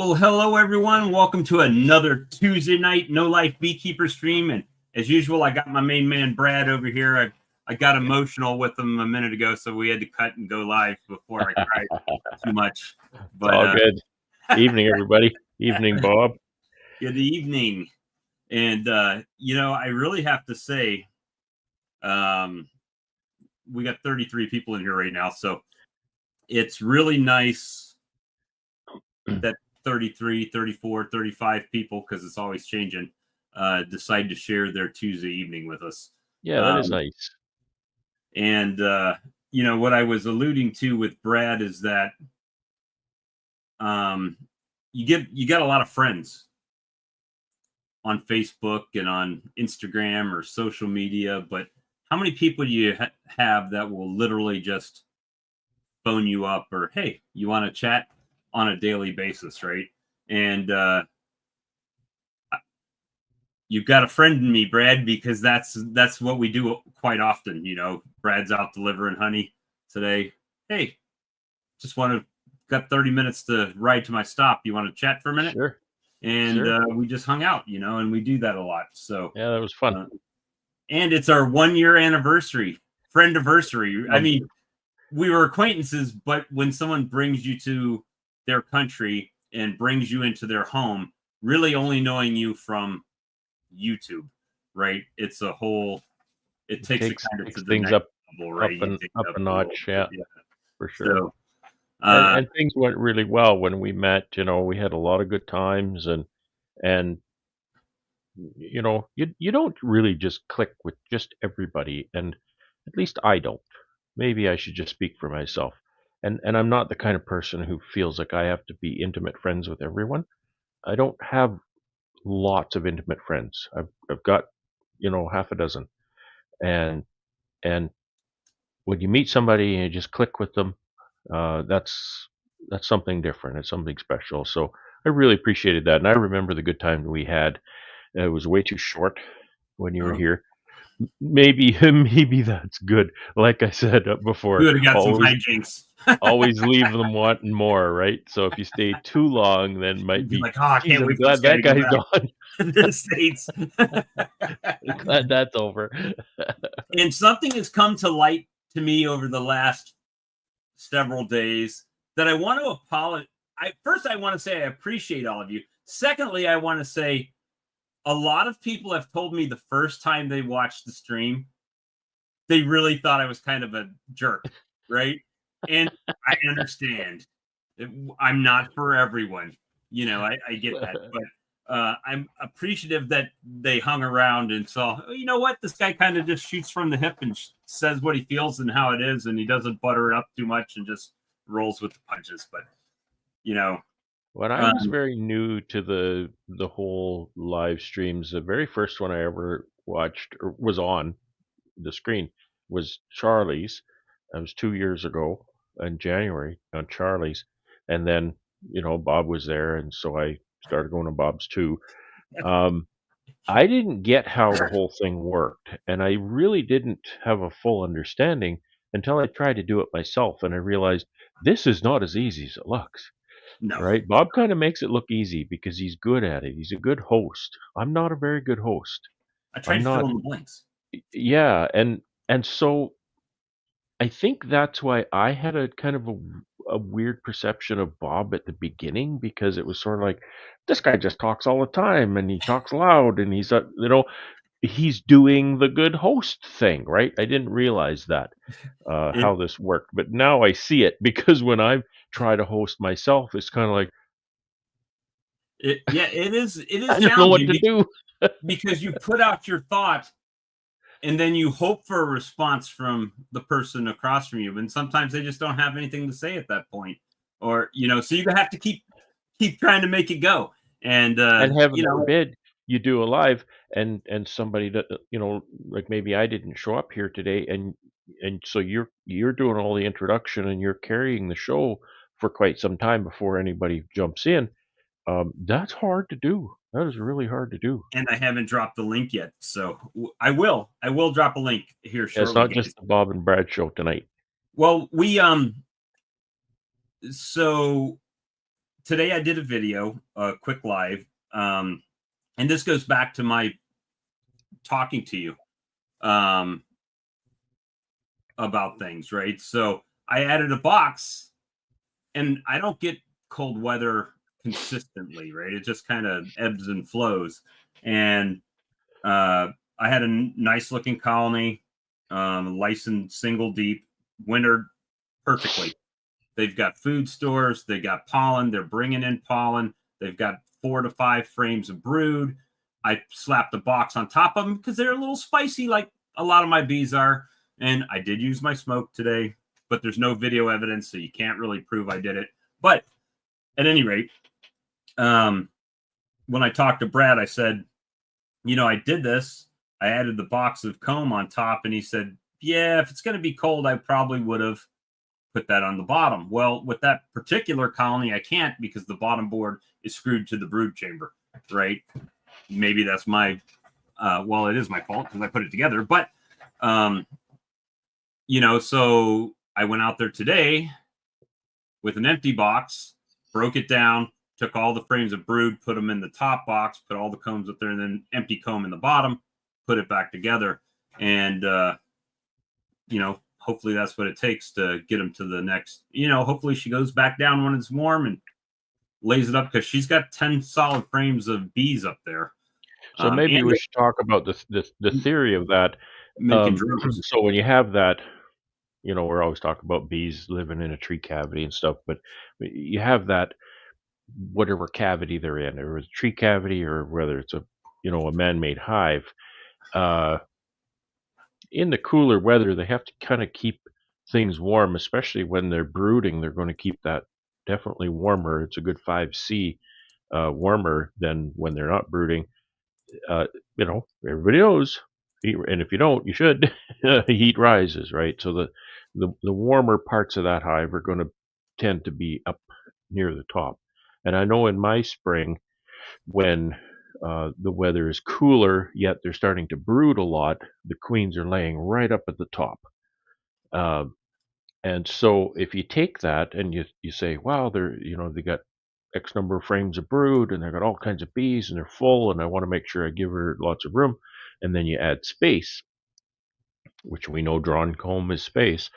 Well, hello everyone. Welcome to another Tuesday night No Life Beekeeper stream. And as usual, I got my main man Brad over here. I got emotional with him a minute ago, so we had to cut and go live before I cried too much. But all good. Evening, everybody. Evening, Bob. Good evening. And I really have to say, we got 33 people in here right now, so it's really nice that 33, 34, 35 people, because it's always changing, decide to share their Tuesday evening with us. Yeah, that is nice. And, what I was alluding to with Brad is that you got a lot of friends on Facebook and on Instagram or social media, but how many people do you have that will literally just phone you up or, hey, you want to chat on a daily basis, right? And you've got a friend in me, Brad, because that's what we do quite often. Brad's out delivering honey today. Hey, just got 30 minutes to ride to my stop. You want to chat for a minute? Sure. And we just hung out, and we do that a lot. So yeah, that was fun. And it's our 1 year anniversary, friendiversary. I mean, we were acquaintances, but when someone brings you to their country and brings you into their home, really only knowing you from YouTube, right? It's a whole. It takes it kind of to things the up, level, right? up a notch, yeah, for sure. So, and things went really well when we met. We had a lot of good times, and you don't really just click with just everybody, and at least I don't. Maybe I should just speak for myself. And I'm not the kind of person who feels like I have to be intimate friends with everyone. I don't have lots of intimate friends. I've got, half a dozen. And when you meet somebody and you just click with them, that's something different. It's something special. So I really appreciated that. And I remember the good time we had. It was way too short when you were here. Maybe that's good. Like I said before, we would have got some hijinks. Always leave them wanting more, right? So if you stay too long, then might be like, I can't wait for glad that guy's gone to the States. Glad that's over. And something has come to light to me over the last several days that I want to apologize. First, I want to say I appreciate all of you. Secondly, I want to say a lot of people have told me the first time they watched the stream, they really thought I was kind of a jerk, right? And I understand. I'm not for everyone. I get that. But I'm appreciative that they hung around and saw, you know what? This guy kind of just shoots from the hip and says what he feels and how it is, and he doesn't butter it up too much and just rolls with the punches. But, when I was very new to the whole live streams, the very first one I ever watched or was on the screen was Charlie's. That was 2 years ago in January on Charlie's. And then, Bob was there, and so I started going to Bob's too. I didn't get how the whole thing worked, and I really didn't have a full understanding until I tried to do it myself, and I realized this is not as easy as it looks. No. Right? Bob kind of makes it look easy because he's good at it. He's a good host. I'm not a very good host. I try to fill in the blanks. Yeah, and so I think that's why I had a kind of a weird perception of Bob at the beginning, because it was sort of like, this guy just talks all the time and he talks loud and he's he's doing the good host thing, right? I didn't realize that how this worked, but now I see it, because when I try to host myself, it's kind of like, it is I don't know what to do. Because you put out your thought and then you hope for a response from the person across from you, and sometimes they just don't have anything to say at that point, or so you have to keep trying to make it go. And heaven forbid you do a live and somebody that like maybe I didn't show up here today, and so you're doing all the introduction and you're carrying the show for quite some time before anybody jumps in. That's hard to do. That is really hard to do. And I haven't dropped the link yet, so I will drop a link here shortly. It's not just the Bob and Brad show tonight. Well, we so today I did a video, a quick live, and this goes back to my talking to you about things, right? So I added a box, and I don't get cold weather consistently, right? It just kind of ebbs and flows. And I had a nice looking colony, licensed single deep, wintered perfectly. They've got food stores, they got pollen, they're bringing in pollen, they've got 4 to 5 frames of brood. I slapped a box on top of them because they're a little spicy, like a lot of my bees are. And I did use my smoke today, but there's no video evidence, so you can't really prove I did it. But at any rate, when I talked to Brad, I said, I did this. I added the box of comb on top, and he said, yeah, if it's going to be cold, I probably would have put that on the bottom. Well, with that particular colony, I can't because the bottom board is screwed to the brood chamber, right? Maybe that's my, it is my fault because I put it together. But, so I went out there today with an empty box, broke it down, took all the frames of brood, put them in the top box, put all the combs up there, and then empty comb in the bottom, put it back together. And, hopefully that's what it takes to get them to the next, hopefully she goes back down when it's warm and lays it up because she's got 10 solid frames of bees up there. So maybe we should talk about the theory of that. So when you have that, we're always talking about bees living in a tree cavity and stuff, but you have that whatever cavity they're in, or it's a tree cavity or whether it's a man-made hive. In the cooler weather, they have to kind of keep things warm, especially when they're brooding. They're going to keep that definitely warmer. It's a good 5C warmer than when they're not brooding. Everybody knows, and if you don't, you should. Heat rises, right? So the warmer parts of that hive are going to tend to be up near the top. And I know in my spring, when the weather is cooler, yet they're starting to brood a lot, the queens are laying right up at the top. And so if you take that and you say, wow, they got X number of frames of brood and they've got all kinds of bees and they're full and I want to make sure I give her lots of room. And then you add space, which we know drawn comb is space.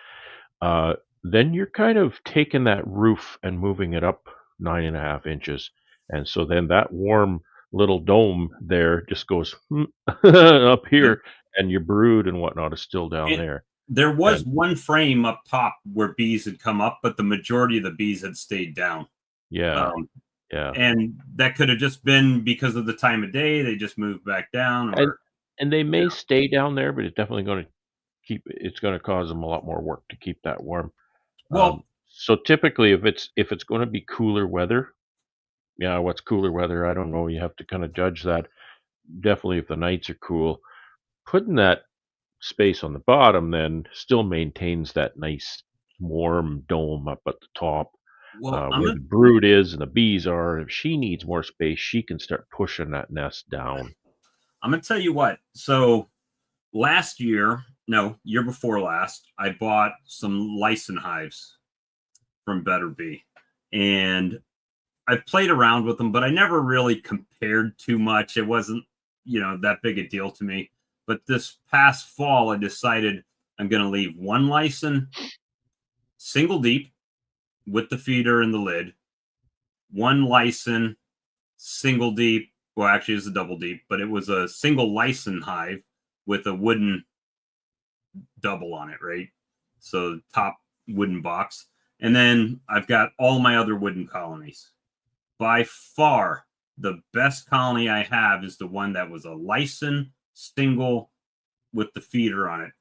Then you're kind of taking that roof and moving it up 9.5 inches. And so then that warm little dome there just goes up here and your brood and whatnot is still down there. There was one frame up top where bees had come up, but the majority of the bees had stayed down. Yeah. And that could have just been because of the time of day. They just moved back down. And they may stay down there, but it's definitely going to it's going to cause them a lot more work to keep that warm. Well, so typically if it's going to be cooler weather, what's cooler weather? I don't know. You have to kind of judge that. Definitely if the nights are cool, putting that space on the bottom then still maintains that nice warm dome up at the top, where the brood is and the bees are. If she needs more space, she can start pushing that nest down. I'm going to tell you what. So year before last, I bought some licensed hives from Better Bee. And I've played around with them, but I never really compared too much. It wasn't, that big a deal to me. But this past fall, I decided I'm going to leave one licensed single deep with the feeder and the lid, one licensed single deep. Well, actually, it's a double deep, but it was a single licensed hive with a wooden double on it, right? So top wooden box. And then I've got all my other wooden colonies. By far, the best colony I have is the one that was a licensed single with the feeder on it.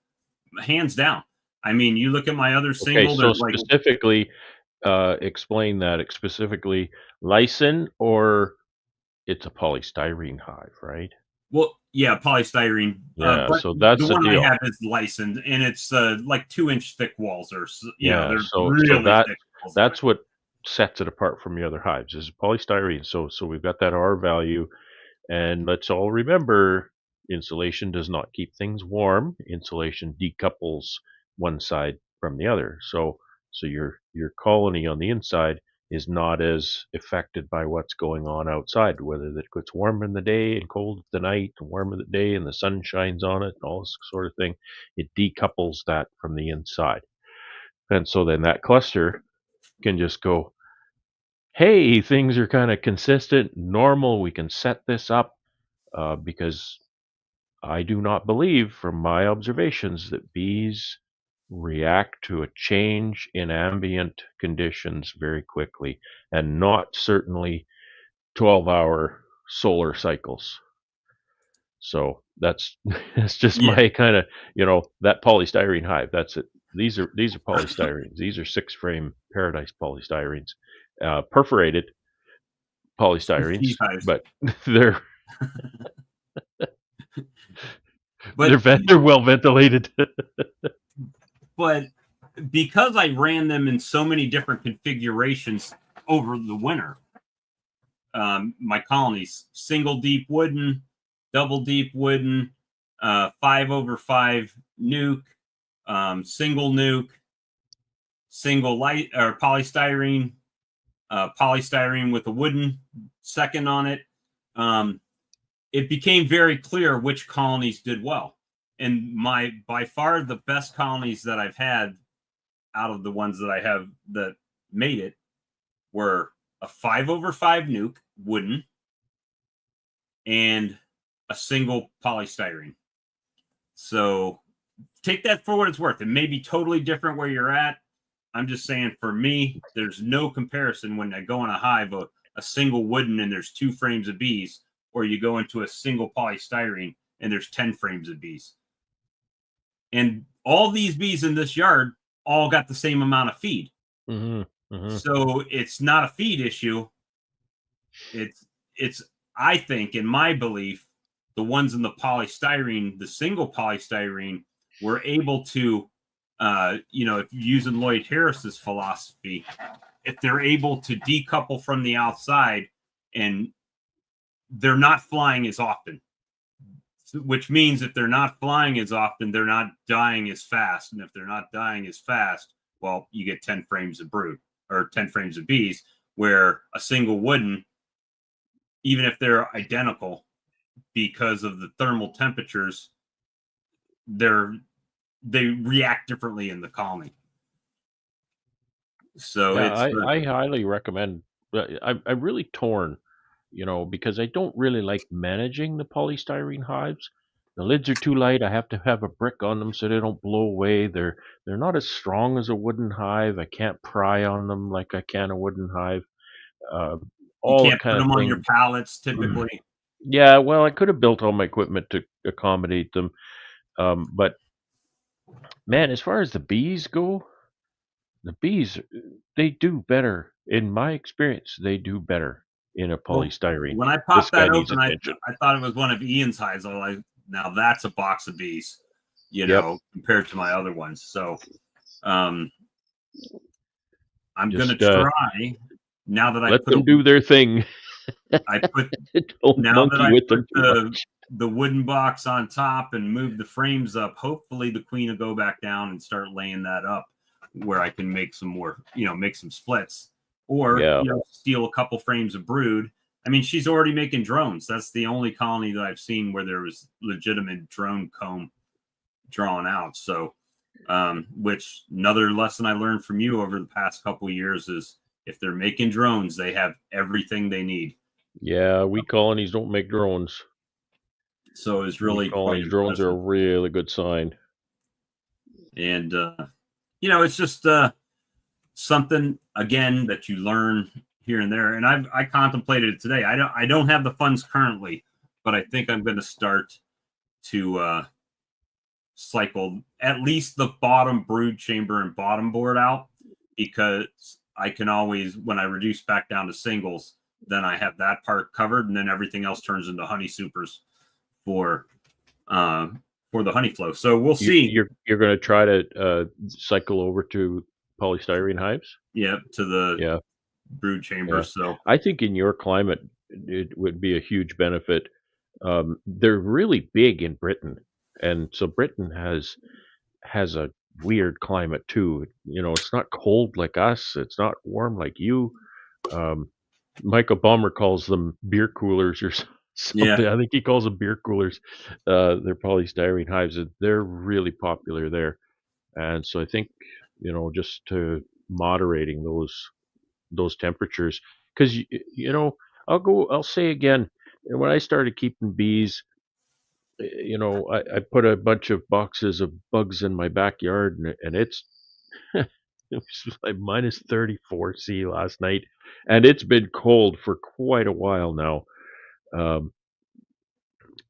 Hands down. I mean, you look at my other single. Okay, so specifically, explain that. Specifically, licensed or it's a polystyrene hive, right? Well, yeah, polystyrene. Yeah, so that's the one deal. I have is licensed, and it's like 2-inch thick walls, or they're so really thick walls. That's what sets it apart from the other hives is polystyrene. So we've got that R value, and let's all remember, insulation does not keep things warm. Insulation decouples one side from the other. So your colony on the inside is not as affected by what's going on outside, whether it gets warm in the day and cold at the night, and warm in the day and the sun shines on it, and all this sort of thing. It decouples that from the inside. And so then that cluster can just go, hey, things are kind of consistent, normal. We can set this up because I do not believe, from my observations, that bees react to a change in ambient conditions very quickly, and not certainly 12-hour solar cycles. So that's that's just Yeah. my kind of, that polystyrene hive. That's it. These are polystyrenes. These are 6-frame Paradise polystyrenes, perforated polystyrenes, Hives. but they're But they're well ventilated. but because I ran them in so many different configurations over the winter, my colonies, single deep wooden, double deep wooden, 5/5 nuke, single nuke, single light or polystyrene, polystyrene with a wooden second on it. It became very clear which colonies did well. And my by far the best colonies that I've had out of the ones that I have that made it were a 5/5 nuke wooden and a single polystyrene. So take that for what it's worth. It may be totally different where you're at. I'm just saying, for me, there's no comparison when I go in a hive, a single wooden and there's 2 frames of bees, or you go into a single polystyrene and there's 10 frames of bees. And all these bees in this yard all got the same amount of feed. Mm-hmm, mm-hmm. So it's not a feed issue. It's I think, in my belief, the ones in the polystyrene, the single polystyrene, were able to, if you're using Lloyd Harris's philosophy, if they're able to decouple from the outside and they're not flying as often, which means if they're not flying as often, they're not dying as fast. And if they're not dying as fast, well, you get 10 frames of brood or 10 frames of bees, where a single wooden, even if they're identical, because of the thermal temperatures, they react differently in the colony. So Yeah, it's I highly recommend. I'm really torn, because I don't really like managing the polystyrene hives. The lids are too light. I have to have a brick on them so they don't blow away. They're not as strong as a wooden hive. I can't pry on them like I can a wooden hive. Uh, you all the can't put kind of them on your thing. pallets typically. Yeah, well, I could have built all my equipment to accommodate them, but man, as far as the bees go, the bees, they do better. In my experience, they do better in a Well, polystyrene. when I This popped guy that needs open, I attention. I thought it was one of Ian's hives. I was like, now that's a box of bees, Yep. compared to my other ones. So I'm gonna Just try, now that let them do their thing. I put Don't now that monkey I with put them too much. the wooden box on top and move the frames up, hopefully the queen will go back down and start laying that up where I can make some more, make some splits, or Yeah. steal a couple frames of brood. I mean, she's already making drones. That's the only colony that I've seen where there was legitimate drone comb drawn out. So, which another lesson I learned from you over the past couple of years is, if they're making drones, they have everything they need. Yeah, we colonies don't make drones. So it's We really quite colonies drones are a impressive. really good sign. And it's just something, again, that you learn here and there. And I contemplated it today. I don't have the funds currently, but I think I'm going to start to cycle at least the bottom brood chamber and bottom board out, because I can always, when I reduce back down to singles, then I have that part covered, and then everything else turns into honey supers for the honey flow. So we'll see. You're going to try to cycle over to polystyrene hives? Yeah, to the Yeah. brood chamber. Yeah. So I think in your climate, it would be a huge benefit. They're really big in Britain, and so Britain has a weird climate too. It's not cold like us. It's not warm like you. Michael Bummer calls them beer coolers or Yeah. something. I think he calls them beer coolers. They're polystyrene hives. And they're really popular there. And so I think, just to moderating those temperatures, because I'll say again, when I started keeping bees, I put a bunch of boxes of bugs in my backyard, and it's it was like minus 34 C last night, and it's been cold for quite a while now. Um,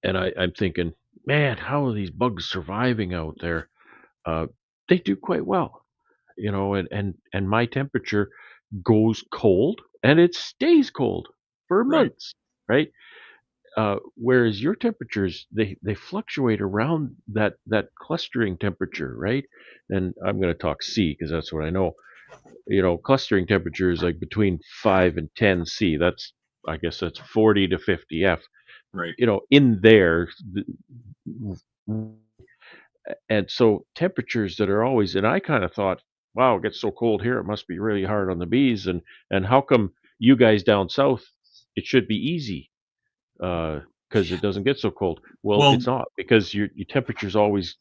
and I'm thinking, man, how are these bugs surviving out there? Uh, they do quite well, and my temperature goes cold and it stays cold for Right. months, right? Whereas your temperatures, they fluctuate around that clustering temperature, right? And I'm going to talk C because that's what I know. Clustering temperature is like between 5 and 10 C. I guess that's 40 to 50 F. Right. In there, and so temperatures that are always, and I kind of thought, wow, it gets so cold here, it must be really hard on the bees, and how come you guys down south, it should be easy, because it doesn't get so cold. Well, Well, it's not, because your temperature's always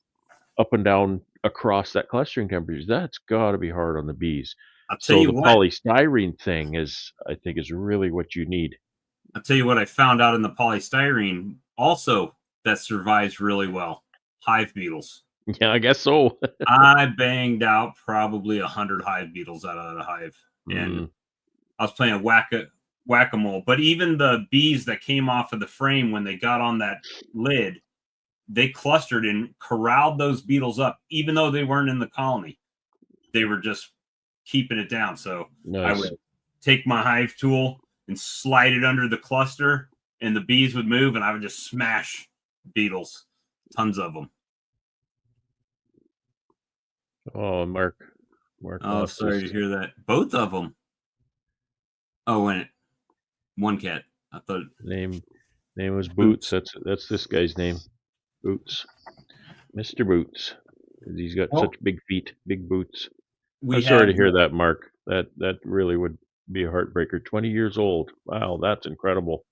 up and down across that clustering temperature. That's got to be hard on the bees. I'll tell So you the what. polystyrene thing I think, is really what you need. I'll tell you what I found out in the polystyrene also that survives really well. Hive beetles. Yeah, I guess so. I banged out probably 100 hive beetles out of the hive, and Mm, I was playing whack-a-mole. But even the bees that came off of the frame when they got on that lid, they clustered and corralled those beetles up, even though they weren't in the colony. They were just keeping it down. So I nice. would take my hive tool and slide it under the cluster, and the bees would move, and I would just smash beetles, tons of them. Oh, Mark Oh, lost sorry his to hear that. Both of them. Oh, and one cat. I thought name. Name was Boots. Boots. That's this guy's name. Boots. Mr. Boots. He's got Well, such big feet, big boots. I'm we sorry had to hear that, Mark. That really would be a heartbreaker. 20 years old. Wow, that's incredible.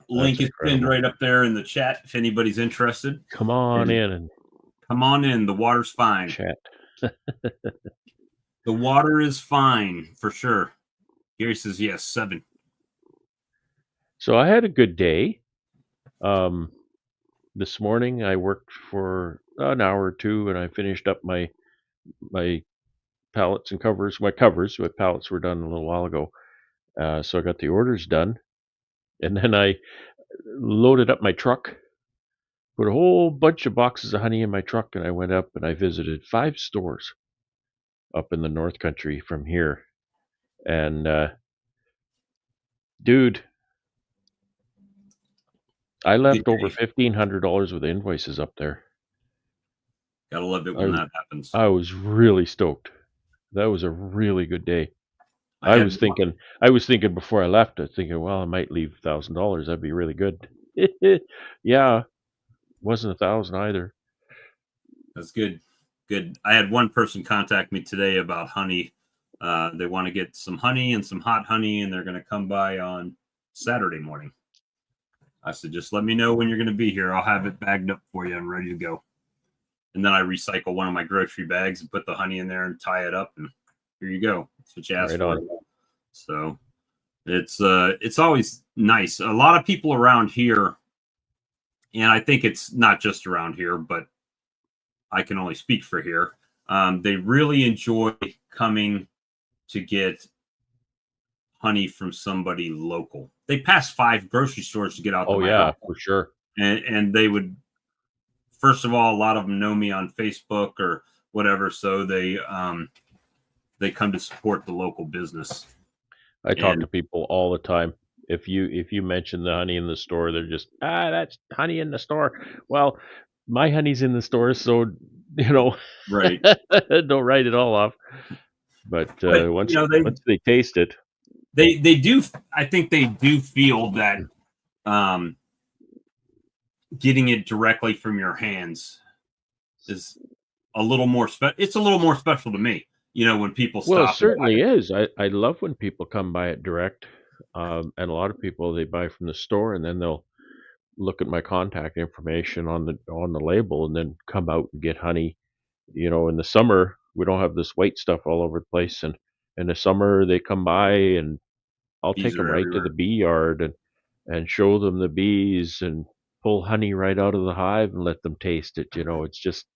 link That's is pinned incredible. right up there in the chat if anybody's interested. Come on And in and come on in. The water's fine. chat. The water is fine for sure. Gary says yes, 7. So I had a good day. This morning I worked for an hour or two, and I finished up my pallets and covers. My pallets were done a little while ago. So I got the orders done, and then I loaded up my truck, put a whole bunch of boxes of honey in my truck, and I went up and I visited 5 stores up in the North Country from here. And dude, I Good left over day. $1,500 with invoices up there. Gotta love it I when was that happens. I was really stoked. That was a really good day. I I had was thinking I was thinking before I left, I was thinking, well, I might leave $1,000. That'd be really good. Yeah, wasn't 1,000 either. That's good. Good. I had one person contact me today about honey. They want to get some honey and some hot honey, and they're going to come by on Saturday morning. I said, just let me know when you're going to be here. I'll have it bagged up for you and ready to go. And then I recycle one of my grocery bags and put the honey in there and tie it up, and here you go. That's what you asked Right for. on. So it's always nice. A lot of people around here, and I think it's not just around here, but I can only speak for here. They really enjoy coming to get honey from somebody local. They pass 5 grocery stores to get out to Oh my yeah, house, for sure. and they would. First of all, a lot of them know me on Facebook or whatever, so they come to support the local business. I talk And to people all the time. If you mention the honey in the store, they're just, that's honey in the store. Well, my honey's in the store, so you know, right, don't write it all off. But but once they once they taste it, they do. I think they do feel that um, getting it directly from your hands is a little more it's a little more special to me. when people Well, it stop and buy certainly it. is. I love when people come by it direct, and a lot of people, they buy from the store, and then they'll look at my contact information on the label and then come out and get honey. In the summer, we don't have this white stuff all over the place, and in the summer, they come by, and I'll Bees take them are right to the everywhere. bee yard and show them the bees and pull honey right out of the hive and let them taste it. It's just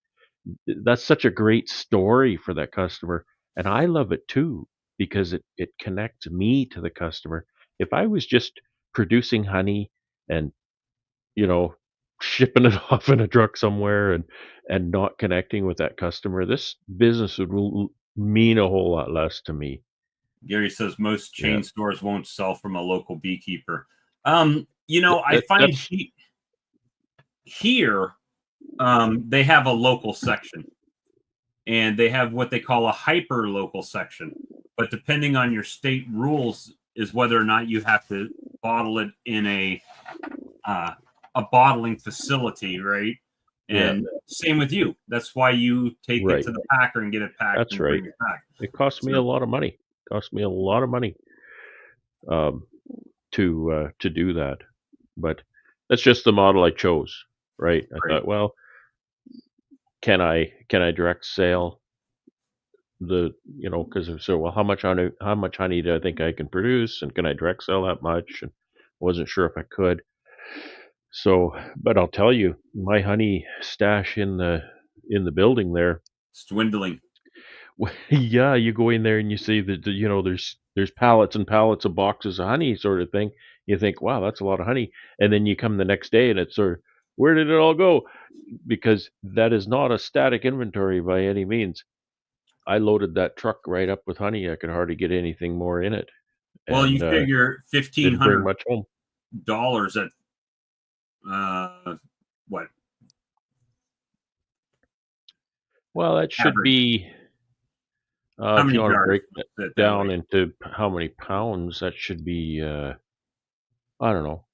that's such a great story for that customer, and I love it too because it connects me to the customer. If I was just producing honey and, you know, shipping it off in a truck somewhere and not connecting with that customer, this business would mean a whole lot less to me. Gary says most Yeah. chain stores won't sell from a local beekeeper. I That find that's here they have a local section, and they have what they call a hyper local section. But depending on your state rules, is whether or not you have to bottle it in uh, a bottling facility, right? yeah, And same with you. That's why you take it right. to the packer and get it packed That's and right. bring it back. It cost me a So, lot of money. Cost me a lot of money, um, to do that. But that's just the model I chose, right? I right. thought, well, can I direct sale because so well, how much honey do I think I can produce, and can I direct sell that much? And wasn't sure if I could. So, but I'll tell you, my honey stash in the building there. It's dwindling. Yeah, you go in there and you see that there's pallets and pallets of boxes of honey, sort of thing. You think, wow, that's a lot of honey, and then you come the next day and it's sort of, where did it all go? Because that is not a static inventory by any means. I loaded that truck right up with honey. I could hardly get anything more in it, Well, and you figure fifteen didn't bring hundred much home. dollars at uh, what Well, that should average? be, How if you many want to jars break would that fit that down way? into how many pounds, that should be, I don't know,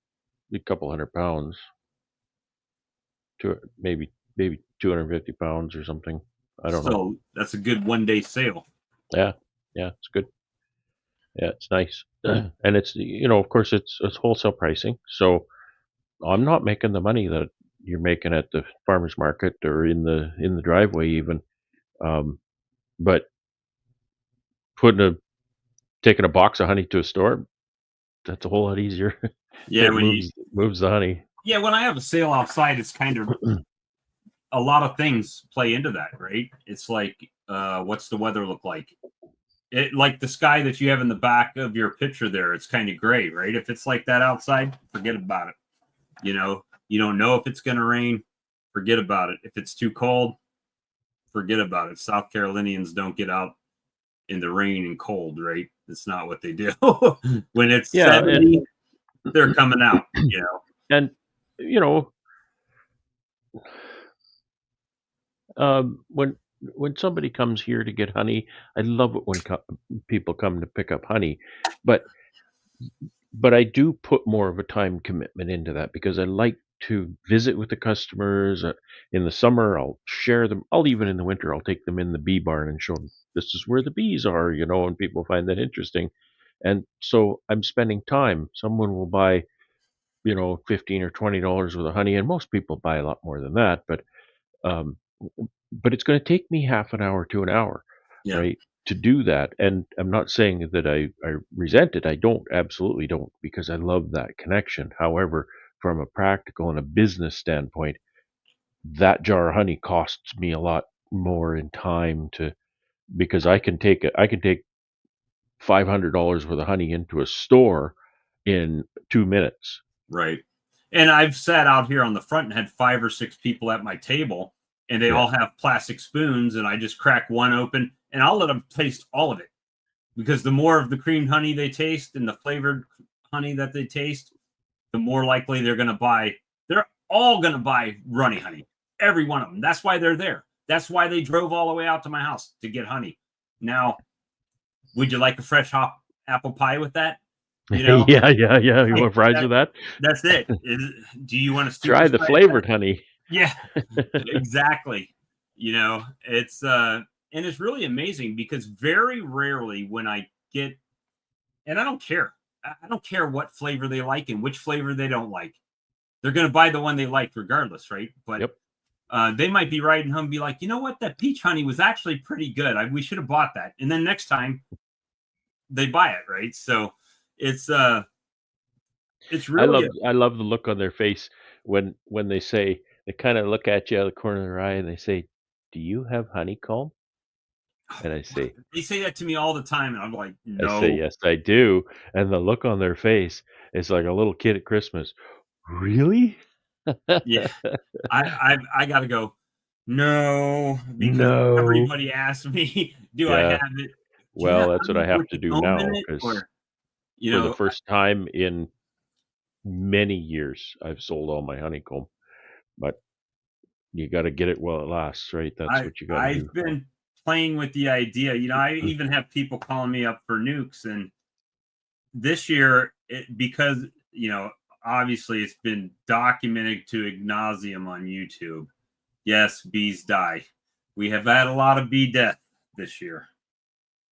a couple 100 pounds, to maybe 250 pounds or something. I don't know. So that's a good 1 day sale. Yeah, yeah, it's good. Yeah, it's nice, and of course, it's wholesale pricing, so I'm not making the money that you're making at the farmer's market or in the driveway even. Um, but putting a taking a box of honey to a store, that's a whole lot easier. Yeah, It moves the honey. when I have a sale outside, it's kind of a lot of things play into that, right? It's like, what's the weather look like? It like the sky that you have in the back of your picture there. It's kind of gray, right? If it's like that outside, forget about it. You don't know if it's going to rain. Forget about it. If it's too cold, forget about it. South Carolinians don't get out in the rain and cold, right? It's not what they do. When it's Yeah, 70, they're coming out. and, you know, when somebody comes here to get honey, I love it when people come to pick up honey, but I do put more of a time commitment into that because I like to visit with the customers. In the summer, I'll share them. I'll even in the winter, I'll take them in the bee barn and show them this is where the bees are, and people find that interesting. And so I'm spending time. Someone will buy, $15 or $20 worth of honey, and most people buy a lot more than that. Um, but it's going to take me half an hour to an hour, Yeah, right, to do that. And I'm not saying that I resent it. I don't, absolutely don't, because I love that connection. However, from a practical and a business standpoint, that jar of honey costs me a lot more in time because I can take $500 worth of honey into a store in 2 minutes. right. And I've sat out here on the front and had 5 or 6 people at my table, and they Yeah. all have plastic spoons, and I just crack one open, and I'll let them taste all of it, because the more of the creamed honey they taste and the flavored honey that they taste, the more likely they're going to buy. They're all going to buy runny honey, every one of them. That's why they're there. That's why they drove all the way out to my house to get honey. Now, would you like a fresh hop apple pie with that? You know, Yeah, yeah, yeah. You hey, want fries with that? that's it. Do you want a Try the supersized? flavored honey. Yeah, exactly. It's And it's really amazing because very rarely when I get, and I don't care. I don't care what flavor they like and which flavor they don't like. They're going to buy the one they like regardless, right? But Yep. they might be riding home and be like, you know what? That peach honey was actually pretty good. We should have bought that. And then next time they buy it, right? So it's really I love the look on their face when they kind of look at you out of the corner of their eye and they say, "Do you have honeycomb?" And they say that to me all the time, and I'm like, I say, no. "Yes, I do." And the look on their face is like a little kid at Christmas. Really? Yeah, I got to go. No, because No. everybody asks me, do I Yeah. have it? Do you Well, have that's what honey I have with to the do comb in now it? because Or, you for the know, first time in many years, I've sold all my honeycomb. But you got to get it while it lasts, right? That's what you got to do. I've been playing with the idea. I even have people calling me up for nukes, and this year, because obviously it's been documented to ad nauseum on YouTube. Yes, bees die. We have had a lot of bee death this year,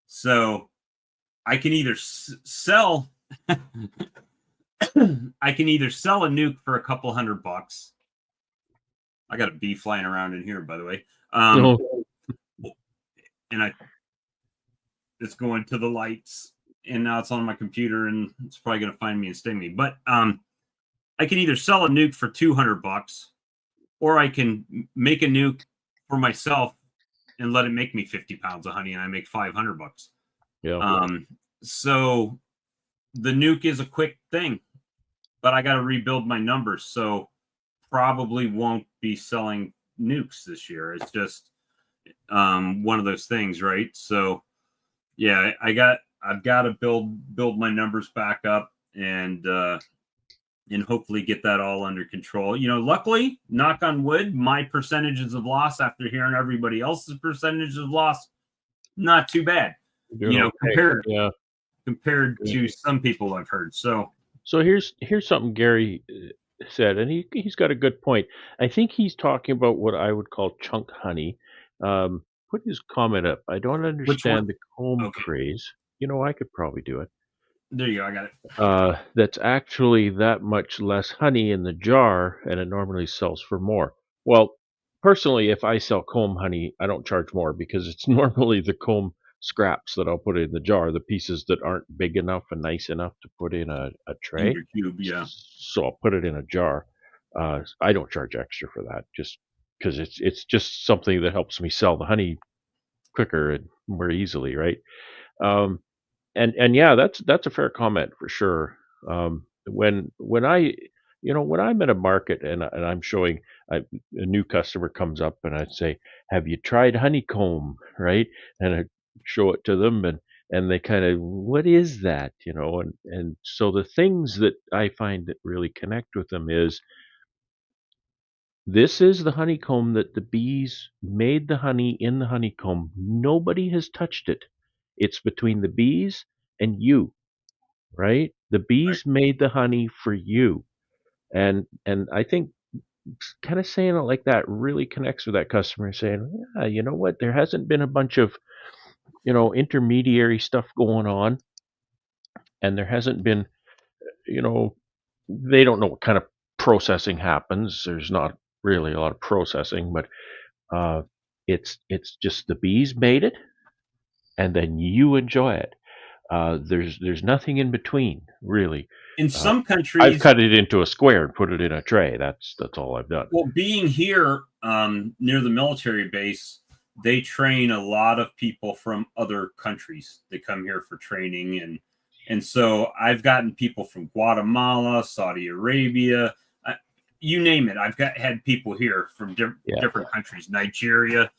so I can either sell. I can either sell a nuke for a couple $100. I got a bee flying around in here, by the way. No. And it's going to the lights, and now it's on my computer, and it's probably going to find me and sting me. But I can either sell a nuke for $200, or I can make a nuke for myself and let it make me 50 pounds of honey, and I make $500. Yeah. So the nuke is a quick thing, but I got to rebuild my numbers, so probably won't be selling nukes this year. It's just one of those things, right? So yeah, I've got to build my numbers back up and hopefully get that all under control. Luckily, knock on wood, my percentages of loss after hearing everybody else's percentages of loss, not too bad. You're doing okay. Yeah. Compared Good. to some people I've heard. So here's something Gary said, and he's got a good point. I think he's talking about what I would call chunk honey. Put his comment up. I don't which one? understand the comb Okay, craze. I could probably do it. there you go. I got it. That's actually that much less honey in the jar, and it normally sells for more. Well, personally, if I sell comb honey, I don't charge more because it's normally the comb scraps that I'll put in the jar, the pieces that aren't big enough and nice enough to put in a In tray. your cube, yeah. So I'll put it in a jar. I don't charge extra for that, just because it's just something that helps me sell the honey quicker and more easily, right? Um, and yeah, that's a fair comment for sure. When when I'm at a market and I'm showing a new customer comes up and I'd say, "Have you tried honeycomb?" Right? And I show it to them and they kind of, "What is that?" And so the things that I find that really connect with them is this is the honeycomb that the bees made the honey in the honeycomb. Nobody has touched it. It's between the bees and you, right? The Right. bees made the honey for you. And I think kind of saying it like that really connects with that customer saying, yeah, you know what? There hasn't been a bunch of, intermediary stuff going on, and there hasn't been, you know, they don't know what kind of processing happens. There's not really a lot of processing, but uh, it's just the bees made it, and then you enjoy it. There's nothing in between, really. In Uh, some I've countries, cut it into a square and put it in a tray. That's all I've done. well, being here near the military base, they train a lot of people from other countries. They come here for training, and so I've gotten people from Guatemala, Saudi Arabia, you name it. I've had people here from Yeah. different countries, Nigeria,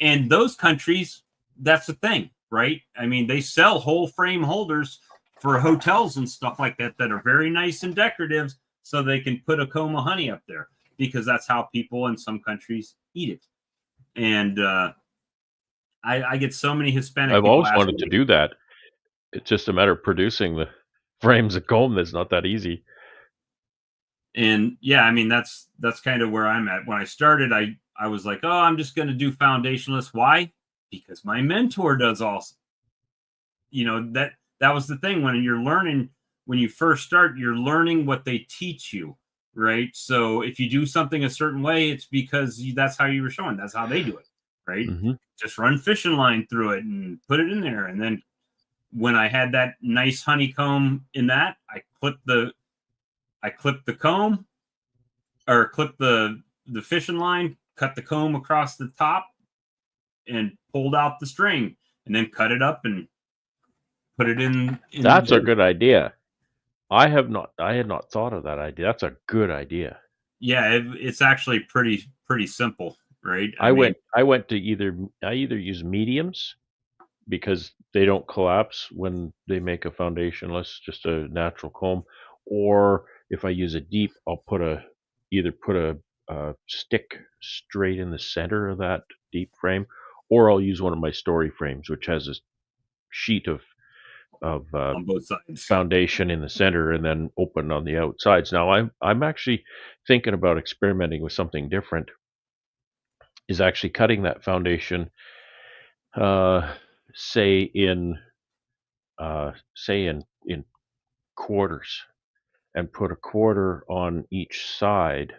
and those countries. That's the thing, right? I mean, they sell whole frame holders for hotels and stuff like that that are very nice and decorative, so they can put a comb of honey up there because that's how people in some countries eat it. And I get so many Hispanic I've people always asking wanted to me, do that. It's just a matter of producing the frames of comb that's not that easy. and yeah, I mean that's kind of where I'm at. When I started, I was like, oh, I'm just going to do foundationless. Why? Because my mentor does also. That was the thing when you're learning, when you first start, you're learning what they teach you, right? So if you do something a certain way, it's because that's how you were shown. That's how they do it, right? Mm-hmm. Just run fishing line through it and put it in there. And then when I had that nice honeycomb in that, I clipped the comb, or clipped the fishing line, cut the comb across the top, and pulled out the string, and then cut it up and put it in. That's a good idea. I had not thought of that idea. That's a good idea. Yeah, it's actually pretty simple, right? I went to I either use mediums because they don't collapse when they make a foundationless, just a natural comb, or if I use a deep, I'll either put a stick straight in the center of that deep frame, or I'll use one of my story frames, which has a sheet of on both sides. foundation in the center and then open on the outsides. Now I'm actually thinking about experimenting with something different. Is actually cutting that foundation, say in in quarters, and put a quarter on each side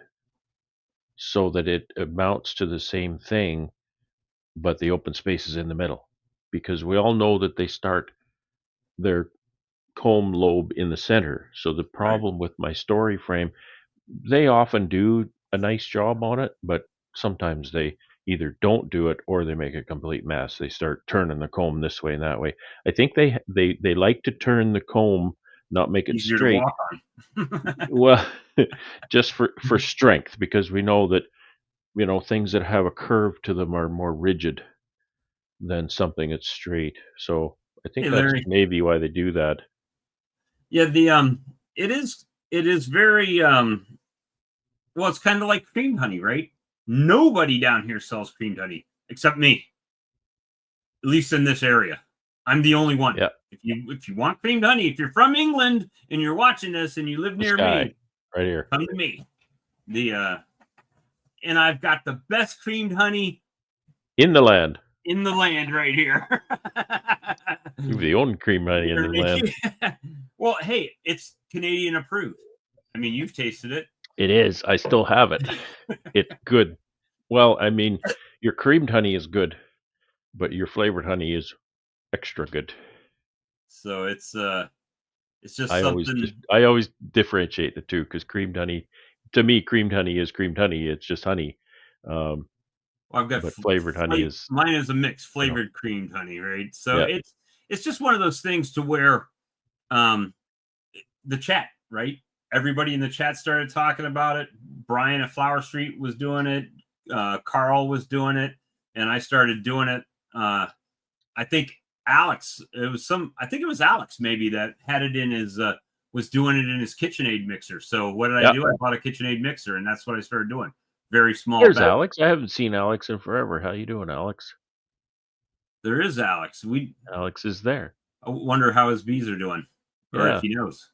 so that it amounts to the same thing, but the open space is in the middle. Because we all know that they start their comb lobe in the center. So the Right. problem with my story frame, they often do a nice job on it, but sometimes they either don't do it or they make a complete mess. They start turning the comb this way and that way. I think they like to turn the comb, not make it Easier to straight. walk on. Well, just for strength, because we know that things that have a curve to them are more rigid than something that's straight. So I think Hey, that's Larry. maybe why they do that. Yeah, it is very well, it's kind of like creamed honey, right? Nobody down here sells creamed honey except me, at least in this area. I'm the only one. Yeah, If you want creamed honey, if you're from England and you're watching this and you live this near guy me, right here. come to me. And I've got the best creamed honey In the land. in the land right here. You're the only cream honey in the land. Well, hey, it's Canadian approved. I mean, you've tasted it. It is. I still have it. It's good. Well, I mean, your creamed honey is good, but your flavored honey is extra good. So it's just something. I always differentiate the two because creamed honey, to me, creamed honey is creamed honey. It's just honey. Well, I've got But flavored honey is, mine is a mixed you know, flavored creamed honey, right? So yeah, it's just one of those things to where um the chat, right? Everybody in the chat started talking about it. Brian at Flower Street was doing it. Carl was doing it, and I started doing it. I think Alex, I think it was Alex maybe that had it in his, was doing it in his KitchenAid mixer. So what did I yeah. do? I bought a KitchenAid mixer, and that's what I started doing. Very small. Here's batch. Alex. I haven't seen Alex in forever. How you doing, Alex? There is Alex. Alex is there. I wonder how his bees are doing, or Yeah. if he knows.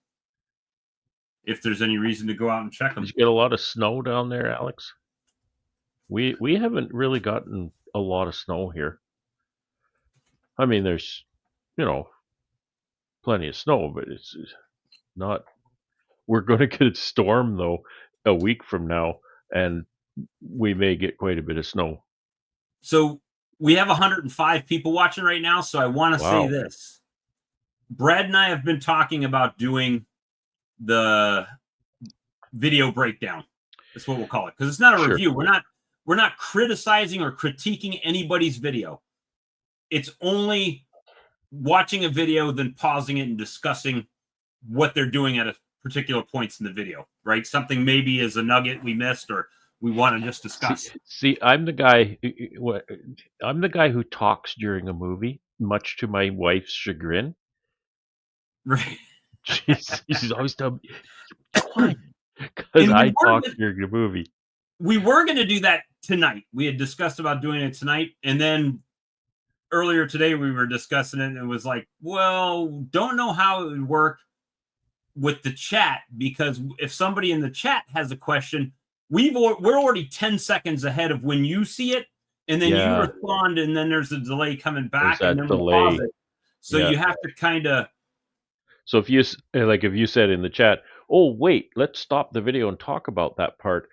If there's any reason to go out and check them. Did you get a lot of snow down there, Alex? We haven't really gotten a lot of snow here. I mean, there's, plenty of snow, but it's not. We're going to get a storm though a week from now, and we may get quite a bit of snow. So we have 105 people watching right now. So I want to say this. Brad and I have been talking about doing the video breakdown. That's what we'll call it, because it's not a review. We're not criticizing or critiquing anybody's video. It's only watching a video, then pausing it and discussing what they're doing at a particular points in the video, right? Something maybe is a nugget we missed or we want to just discuss. See, I'm the guy. I'm the guy who talks during a movie, much to my wife's chagrin. Right. She's always telling me, "Quiet," because I talk during the movie. We were going to do that tonight. We had discussed about doing it tonight, and then earlier today we were discussing it, and it was like, well, don't know how it would work with the chat, because if somebody in the chat has a question, we're already 10 seconds ahead of when you see it. and then you Yeah, respond, and then there's a delay coming there's back, and that then we pause delay. it. So Yeah. you have to kind of, So if like if you said in the chat, "Oh, wait, let's stop the video and talk about that part."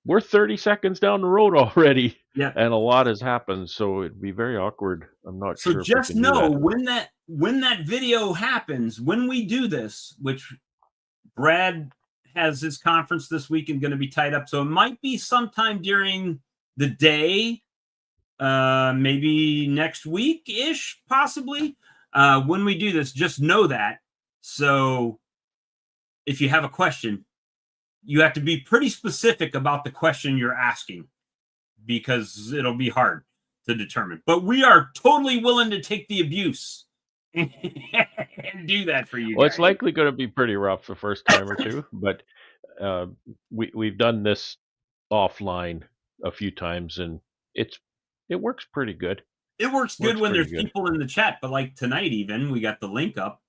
We're 30 seconds down the road already, yeah. and a lot has happened, so it'd be very awkward. I'm not So sure if we just can do know that. when that video happens, when we do this, which Brad has his conference this week and going to be tied up, so it might be sometime during the day, maybe next week ish, possibly. When we do this, just know that. So if you have a question, you have to be pretty specific about the question you're asking, because it'll be hard to determine. But we are totally willing to take the abuse and do that for you Well, it's guys. likely gonna be pretty rough the first time or 2, but, uh, we've done this offline a few times, and it's it works pretty good. It works good Works when pretty there's good. people in the chat, but like tonight, even we got the link up,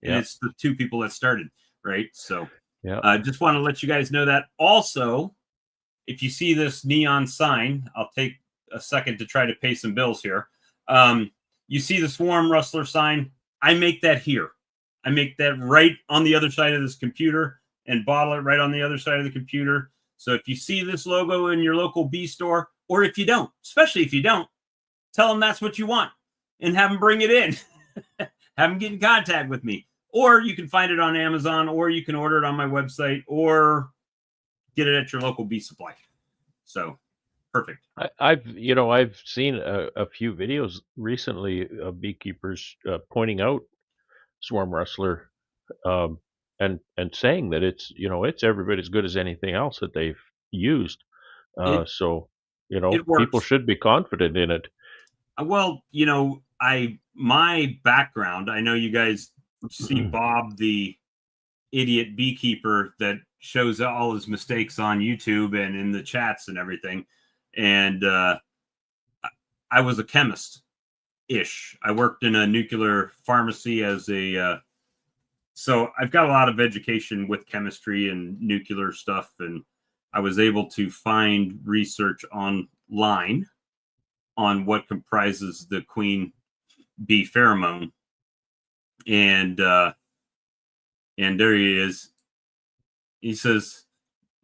and Yeah, it's the two people that started, right? So yeah. I just want to let you guys know that. Also, if you see this neon sign, I'll take a second to try to pay some bills here. You see the Swarm Rustler sign? I make that here. I make that right on the other side of this computer and bottle it right on the other side of the computer. So if you see this logo in your local bee store, or if you don't, especially if you don't, tell them that's what you want and have them bring it in. Have them get in contact with me. Or you can find it on Amazon, or you can order it on my website, or get it at your local bee supply. So perfect. I've seen a few videos recently of beekeepers, pointing out Swarm Rustler, um, and saying that it's every bit as good as anything else that they've used. It So, it people works. should be confident in it. Well, I my background, I know you guys see Bob the idiot beekeeper that shows all his mistakes on YouTube and in the chats and everything. And I was a chemist ish. I worked in a nuclear pharmacy as so I've got a lot of education with chemistry and nuclear stuff, and I was able to find research online on what comprises the queen bee pheromone, and there he is. He says,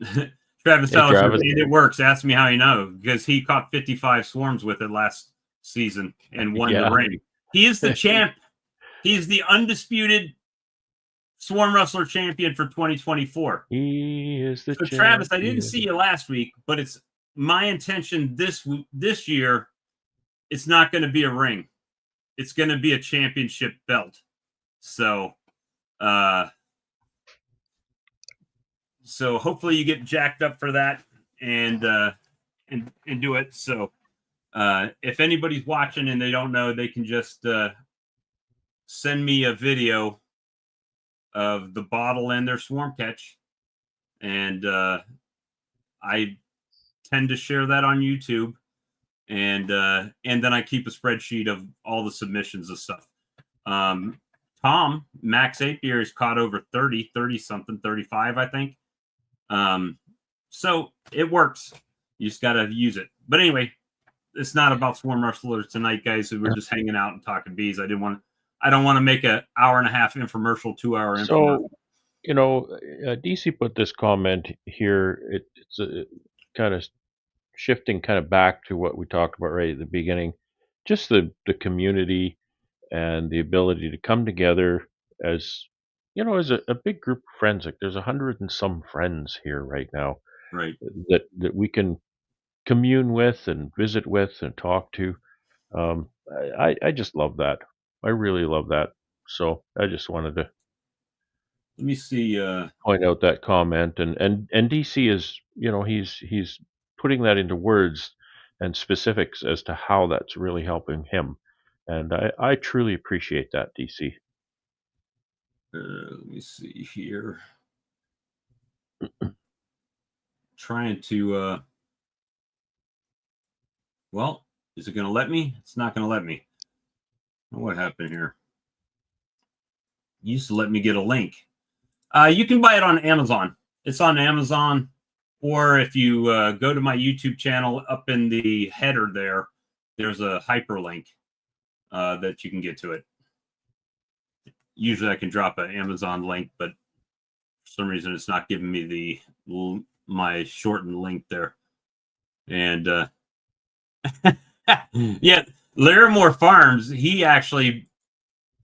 Travis Hey, Tyler says, Travis. and it works. Ask me how he knows, because he caught 55 swarms with it last season and won the Yeah. ring. He is the champ. He's the undisputed Swarm Rustler champion for 2024. He is the So Travis, I didn't champion. see you last week, but it's my intention this year. It's not going to be a ring. It's going to be a championship belt. So, so hopefully you get jacked up for that and do it. So, if anybody's watching and they don't know, they can just send me a video of the bottle and their swarm catch, and I tend to share that on YouTube, and then I keep a spreadsheet of all the submissions of stuff. Tom Max Apiary's caught over 30 something, 35, I think. So it works. You just gotta use it. But anyway, it's not about Swarm Rustlers tonight, guys. We're just hanging out and talking bees. I don't want to make an hour and a half infomercial, 2 hour infomercial. So, DC put this comment here. It's kind of shifting kind of back to what we talked about right at the beginning. Just the community and the ability to come together as as a big group of friends. Like there's 100 and some friends here right now Right. that we can commune with and visit with and talk to. I just love that. I really love that. So I just wanted to Let me see. point out that comment, and DC is he's putting that into words and specifics as to how that's really helping him, and I truly appreciate that, DC. Let me see here. Trying to. Well, is it going to let me? It's not going to let me. What happened here? It used to let me get a link. You can buy it on Amazon. It's on Amazon. or if you go to my YouTube channel, up in the header there's a hyperlink that you can get to it. Usually I can drop an Amazon link, but for some reason it's not giving me my shortened link there. And yeah, Larimore Farms, he actually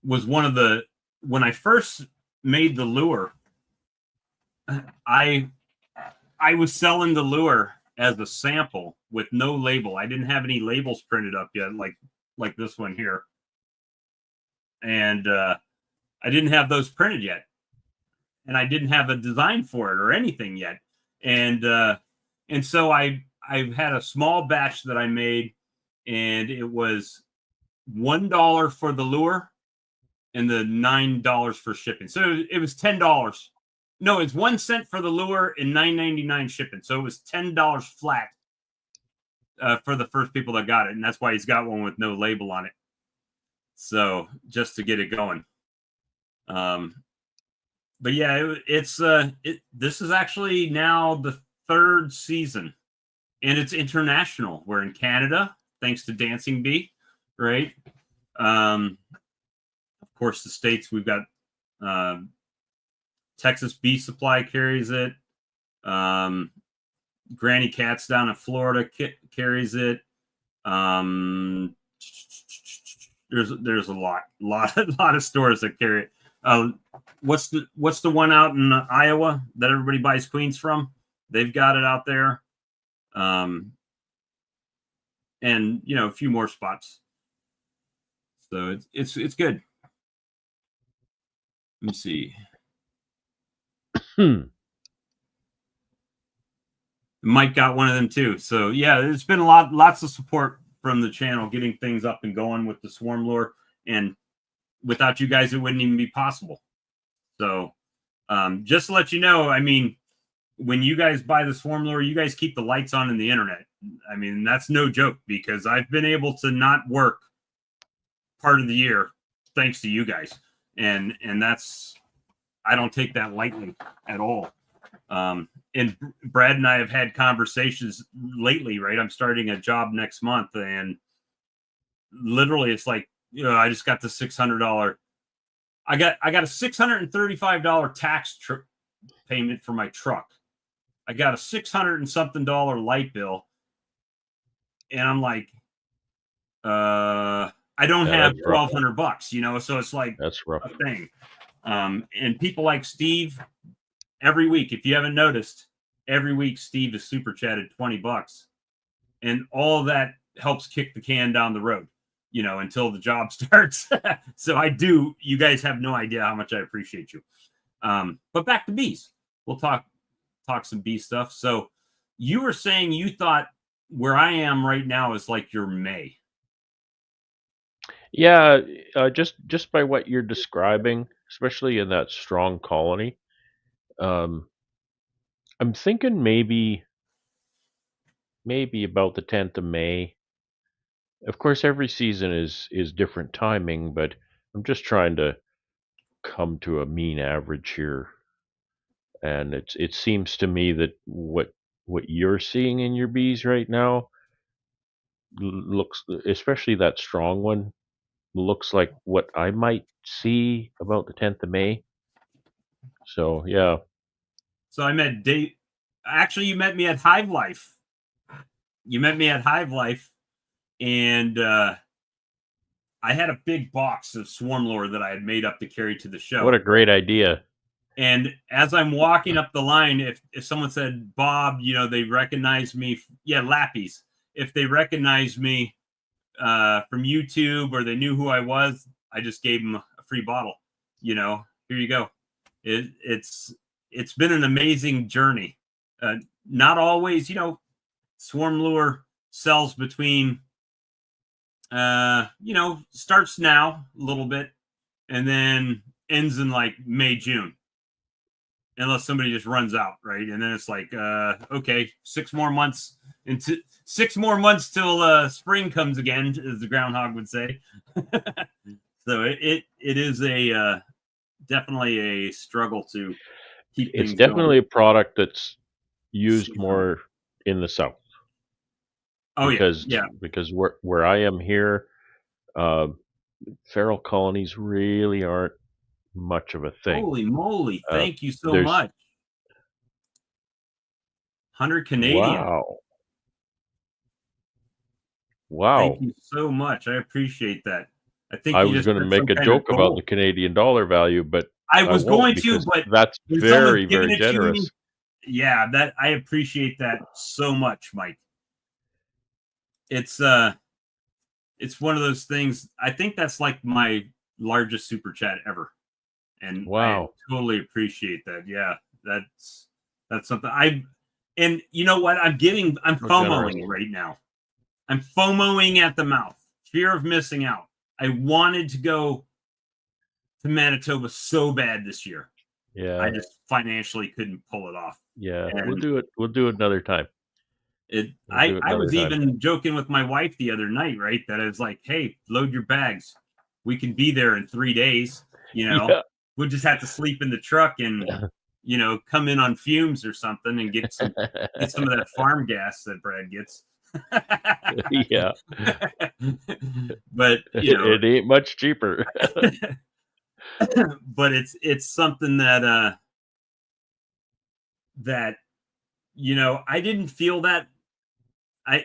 was one of the, when I first made the lure, I was selling the lure as a sample with no label. I didn't have any labels printed up yet, like this one here. And I didn't have those printed yet. And I didn't have a design for it or anything yet. And so I've had a small batch that I made, and it was $1 for the lure and the $9 for shipping. So it was $10. No, it's 1 cent for the lure and $9.99 shipping. So it was $10 flat for the first people that got it, and that's why he's got one with no label on it. So just to get it going. But yeah, this is actually now the 3rd season, and it's international. We're in Canada, thanks to Dancing Bee, right? Of course, the States, we've got Texas Bee Supply carries it. Granny Cats down in Florida carries it. There's a lot of stores that carry it. What's the one out in Iowa that everybody buys queens from? They've got it out there. And a few more spots. So it's good. Let me see. Mike got one of them too. So yeah, there's been lots of support from the channel, getting things up and going with the swarm lure, and without you guys, it wouldn't even be possible. So just to let you know, I mean, when you guys buy the swarm lure, you guys keep the lights on in the internet. I mean, that's no joke, because I've been able to not work part of the year thanks to you guys. And that's, I don't take that lightly at all. And Brad and I have had conversations lately, right? I'm starting a job next month, and literally it's like, I just got the $600. I got a $635 tax payment for my truck. I got a $600 and something light bill. And I'm like, I don't have $1,200, so it's like, that's rough. a thing. And people like Steve, every week, if you haven't noticed, every week Steve is super chatted $20, and all of that helps kick the can down the road, until the job starts. So you guys have no idea how much I appreciate you. But back to bees, we'll talk some bee stuff. So you were saying you thought where I am right now is like your May. Yeah, just by what you're describing, especially in that strong colony, I'm thinking maybe about the 10th of May. Of course, every season is different timing, but I'm just trying to come to a mean average here. And it seems to me that what you're seeing in your bees right now looks, especially that strong one, looks like what I might see about the 10th of May. So yeah. So I met Dave. Actually, you met me at Hive Life. And I had a big box of swarm lure that I had made up to carry to the show. What a great idea. And as I'm walking up the line, if someone said, Bob, they recognize me. Yeah, Lappies. If they recognized me from YouTube, or they knew who I was, I just gave them a free bottle. Here you go. It's been an amazing journey. Not always, swarm lure sells between, starts now a little bit and then ends in like May, June. Unless somebody just runs out, right? And then it's like, okay, 6 more months till spring comes again, as the groundhog would say. So it is definitely a struggle to keep things It's definitely going. a product that's used more in the south Oh yeah, yeah. because where I am here, uh, feral colonies really aren't much of a thing. Holy moly! Uh, Thank you so there's much. 100 Canadian. wow, Thank wow. you so much. I appreciate that. I think I you was just gonna set some make a kind of joke about the goal. Canadian dollar value, but I I was won't going to, because but that's when someone's very, giving very it to me, generous. yeah, that I appreciate that so much, Mike. It's it's one of those things. I think that's like my largest super chat ever, and I Wow. totally appreciate that. Yeah, that's something I. And you know what? I'm So generous. FOMOing right now. I'm FOMOing at the mouth. Fear of missing out. I wanted to go to Manitoba so bad this year. I Yeah, just financially couldn't pull it off. yeah. And We'll do it another time. We'll do it I another was time. even joking with my wife the other night, right? That I was like, hey, load your bags. We can be there in 3 days, you know. Yeah. We'll just have to sleep in the truck and come in on fumes or something and get some of that farm gas that Brad gets. Yeah. But It ain't much cheaper. but it's something that I didn't feel that I,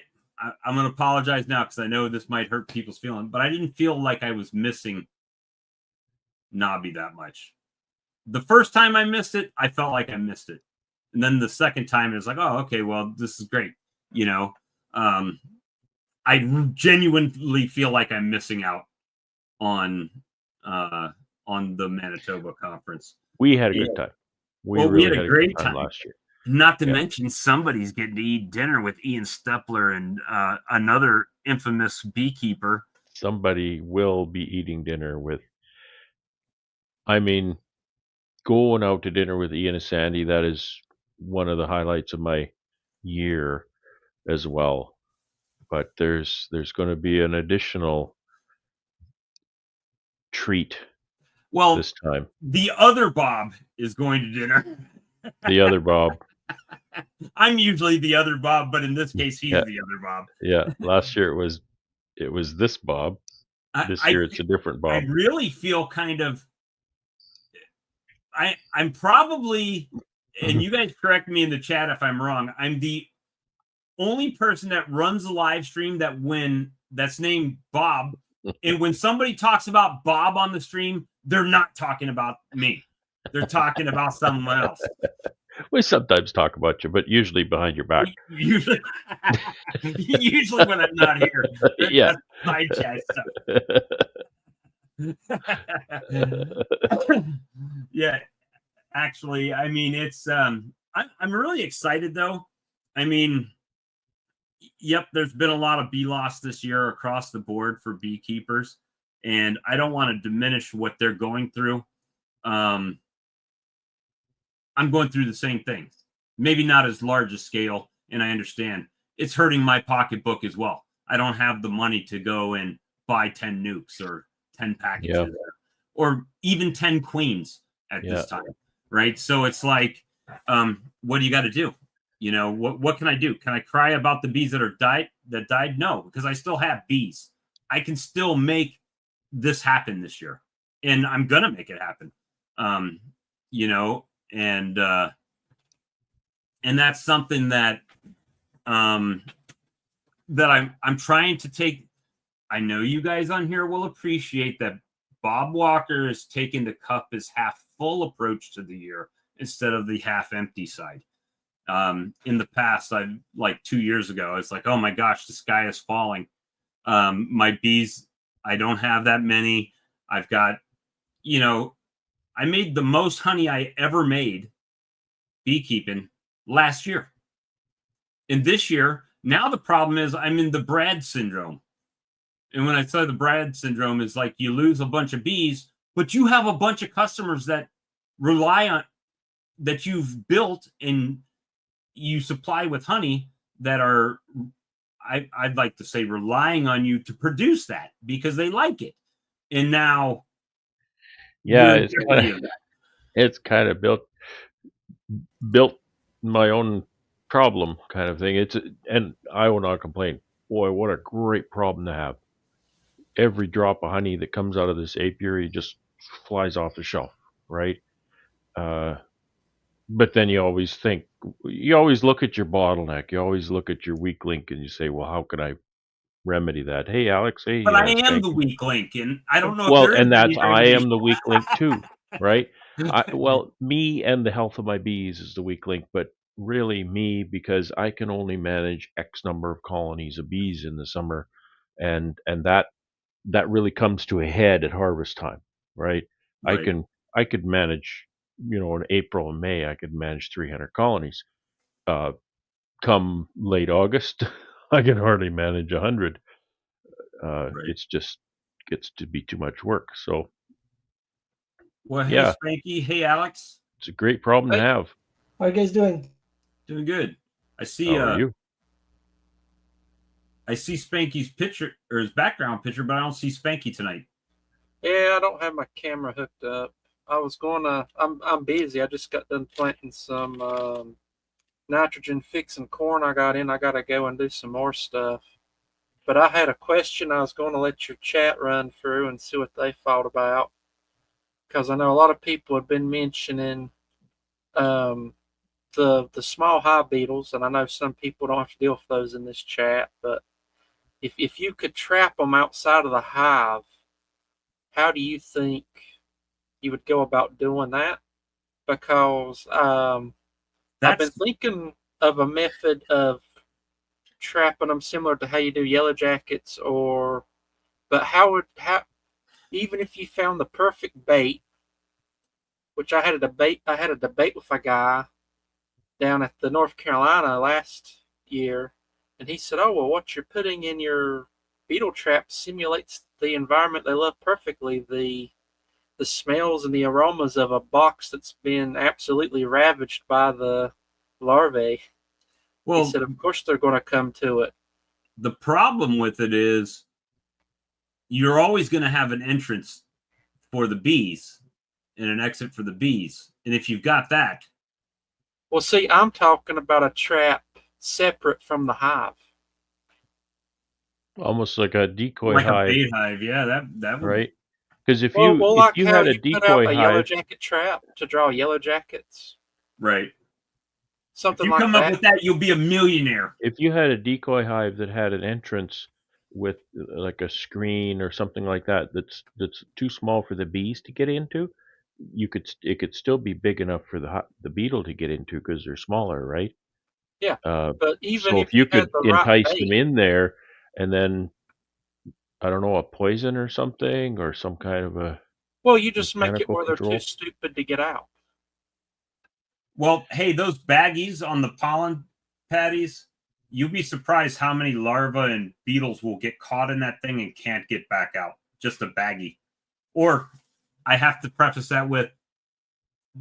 I'm gonna apologize now because I know this might hurt people's feelings, but I didn't feel like I was missing Nobby that much. The first time I missed it, I felt like I missed it, and then the second time it was like, oh, okay, well, this is great. You know, um, I genuinely feel like I'm missing out on uh, on the Manitoba conference. We had a Yeah. good time. We Well, we had really a had a good great time time. last year. Not to Yeah. mention, somebody's getting to eat dinner with Ian Stepler and another infamous beekeeper. Somebody will be eating dinner with I mean, going out to dinner with Ian and Sandy, that is one of the highlights of my year as well. But there's gonna be an additional treat Well, this time. the other Bob is going to dinner. The other Bob. I'm usually the other Bob, but in this case, he's Yeah, the other Bob. yeah. Last year it was this Bob. I This I, year it's a different I Bob. really feel kind of I'm probably, and you guys correct me in the chat if I'm wrong. I'm the only person that runs a live stream that's named Bob. And when somebody talks about Bob on the stream, they're not talking about me. They're talking about someone else. We sometimes talk about you, but usually behind your back. Usually, usually when I'm not here, Yeah. that's side chat stuff. Yeah, actually, I mean, it's I'm really excited though. I mean, yep, there's been a lot of bee loss this year across the board for beekeepers, and I don't want to diminish what they're going through. Um, I'm going through the same things, maybe not as large a scale, and I understand it's hurting my pocketbook as well. I don't have the money to go and buy 10 nukes or 10 Yeah. packages or even 10 queens at Yeah. this time, right? So it's like, what do you got to do? What can I do? Can I cry about the bees that died? No, because I still have bees. I can still make this happen this year, and I'm gonna make it happen. Um, you know, and that's something that that I'm trying to take. I know you guys on here will appreciate that Bob Walker is taking the cup as half full approach to the year instead of the half empty side. In the past, like 2 years ago, it's like, oh my gosh, the sky is falling. My bees, I don't have that many. I've got, I made the most honey I ever made beekeeping last year. And this year, now the problem is I'm in the Brad syndrome. And when I say the Brad syndrome is like you lose a bunch of bees, but you have a bunch of customers that rely on that you've built and you supply with honey that are I'd like to say relying on you to produce that because they like it. And now Yeah, you're in jeopardy of that. it's kind of built my own problem kind of thing. And I will not complain. Boy, what a great problem to have. Every drop of honey that comes out of this apiary just flies off the shelf, right? Uh, but then you always look at your bottleneck, you always look at your weak link, and you say, well, how can I remedy that? Hey, Alex, But hey, I am the Spanky. weak link, and I don't know if Well, there is and that's anybody I to am the weak link too, right? be. Well, me and the health of my bees is the weak link, but really me because I can only manage X number of colonies of bees in the summer, and that really comes to a head at harvest time, right? I Right, can I could manage, in April and May, I could manage 300 colonies. Uh, Come late August, I can hardly manage 100. right. It's just gets to be too much work. So Well, hey, yeah, Spanky. Hey, Alex. it's a great problem to Hey, have. how are you guys doing? Doing good. I How see. are you? I see Spanky's picture or his background picture, but I don't see Spanky tonight. Yeah, I don't have my camera hooked up. I was gonna. I'm busy. I just got done planting some nitrogen fixing corn. I gotta go and do some more stuff. But I had a question. I was going to let your chat run through and see what they thought about, because I know a lot of people have been mentioning um, the small hive beetles, and I know some people don't have to deal with those in this chat. But if you could trap them outside of the hive, how do you think you would go about doing that? Because I've been That's thinking of a method of trapping them similar to how you do yellow jackets, but how even if you found the perfect bait, which I had a debate with a guy down at the North Carolina last year, and he said, "Oh well, what you're putting in your beetle trap simulates the environment they love perfectly. The smells and the aromas of a box that's been absolutely ravaged by the larvae." He well. said, "Of course they're going to come to it." The problem with it is you're always going to have an entrance for the bees and an exit for the bees, and if you've got that, Well, see, I'm talking about a trap separate from the hive. Almost like a decoy like a hive, bait hive, yeah, that would right? Because Well, if like you how had a you put out decoy a yellow hive, jacket trap to draw yellow jackets, right. If something you like come up that. with that, you'll be a millionaire. if you had a decoy hive that had an entrance with like a screen or something like that, that's too small for the bees to get into, it could still be big enough for the beetle to get into because they're smaller, right? Yeah, Uh, but even so if if you you had could the right entice them bait, in there, and then I don't know, a poison or something, or some kind of a well, you just make it mechanical where they're too control. stupid to get out. Well, hey, those baggies on the pollen patties, you'll be surprised how many larvae and beetles will get caught in that thing and can't get back out. Just a baggie. Or I have to preface that with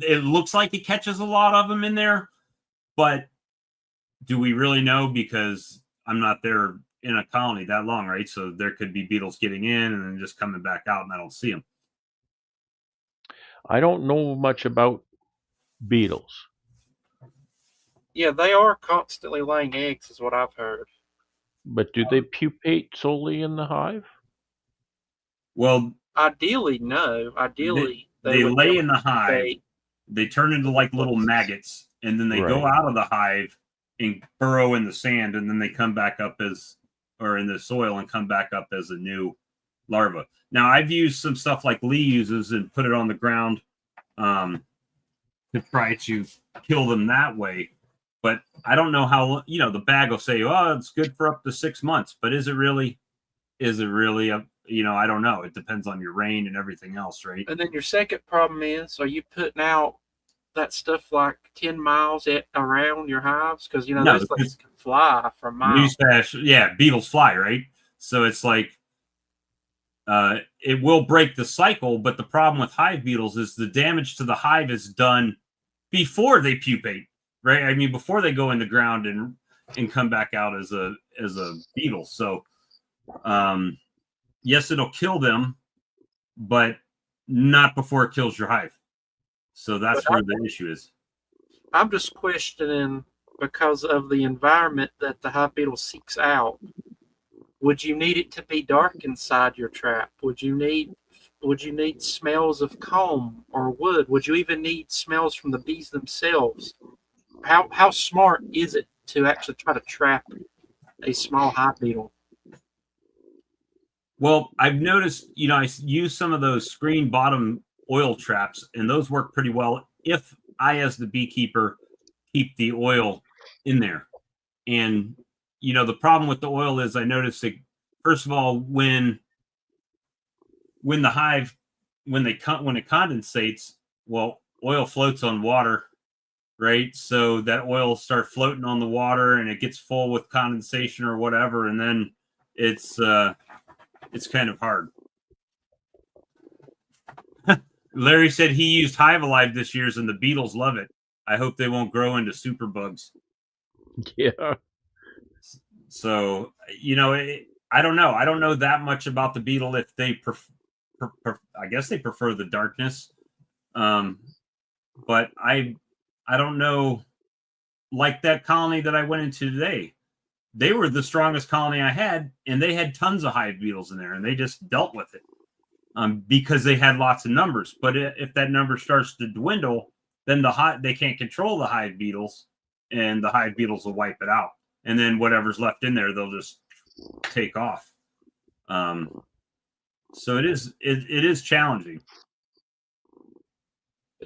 it looks like it catches a lot of them in there, but do we really know? Because I'm not there in a colony that long, right? So there could be beetles getting in and then just coming back out, and I don't see them. I don't know much about beetles, Yeah, they are constantly laying eggs, is what I've heard. but do they pupate solely in the hive? Well, Ideally, no. they, Ideally, they they would go lay in and the hive, incubate they turn into other like little places. maggots, and then they go Right. out of the hive and burrow in the sand, and then they come back up as, or in the soil and come back up as a new larva. Now, I've used some stuff like Lee uses and put it on the ground to try to kill them that way. But I don't know how, the bag will say, oh, it's good for up to 6 months. But is it really, I don't know. It depends on your rain and everything else, right? And then your second problem is, are you putting out that stuff like 10 miles around your hives? Because, No, those things because can fly for miles. newsflash, yeah, beetles fly, right? So it's like, it will break the cycle. But the problem with hive beetles is the damage to the hive is done before they pupate, right? I mean, before they go in the ground and come back out as a beetle. So, yes, it'll kill them, but not before it kills your hive. So But that's where the issue is. I'm just questioning because of the environment that the hive beetle seeks out. Would you need it to be dark inside your trap? Would you need smells of comb or wood? Would you even need smells from the bees themselves? How smart is it to actually try to trap a small hive beetle? Well, I've noticed, I use some of those screen bottom oil traps, and those work pretty well if I, as the beekeeper, keep the oil in there. And the problem with the oil is I noticed that, first of all, when the hive when it condensates, well, oil floats on water, right? So that oil will start floating on the water, and it gets full with condensation or whatever, and then it's kind of hard. Larry said he used Hive Alive this year, and the beetles love it. I hope they won't grow into super bugs. Yeah. So, I don't know. I don't know that much about the beetle if they I guess they prefer the darkness. But I don't know. Like that colony that I went into today, they were the strongest colony I had, and they had tons of hive beetles in there, and they just dealt with it because they had lots of numbers. But if that number starts to dwindle, then they can't control the hive beetles, and the hive beetles will wipe it out. And then whatever's left in there, they'll just take off. So it is challenging.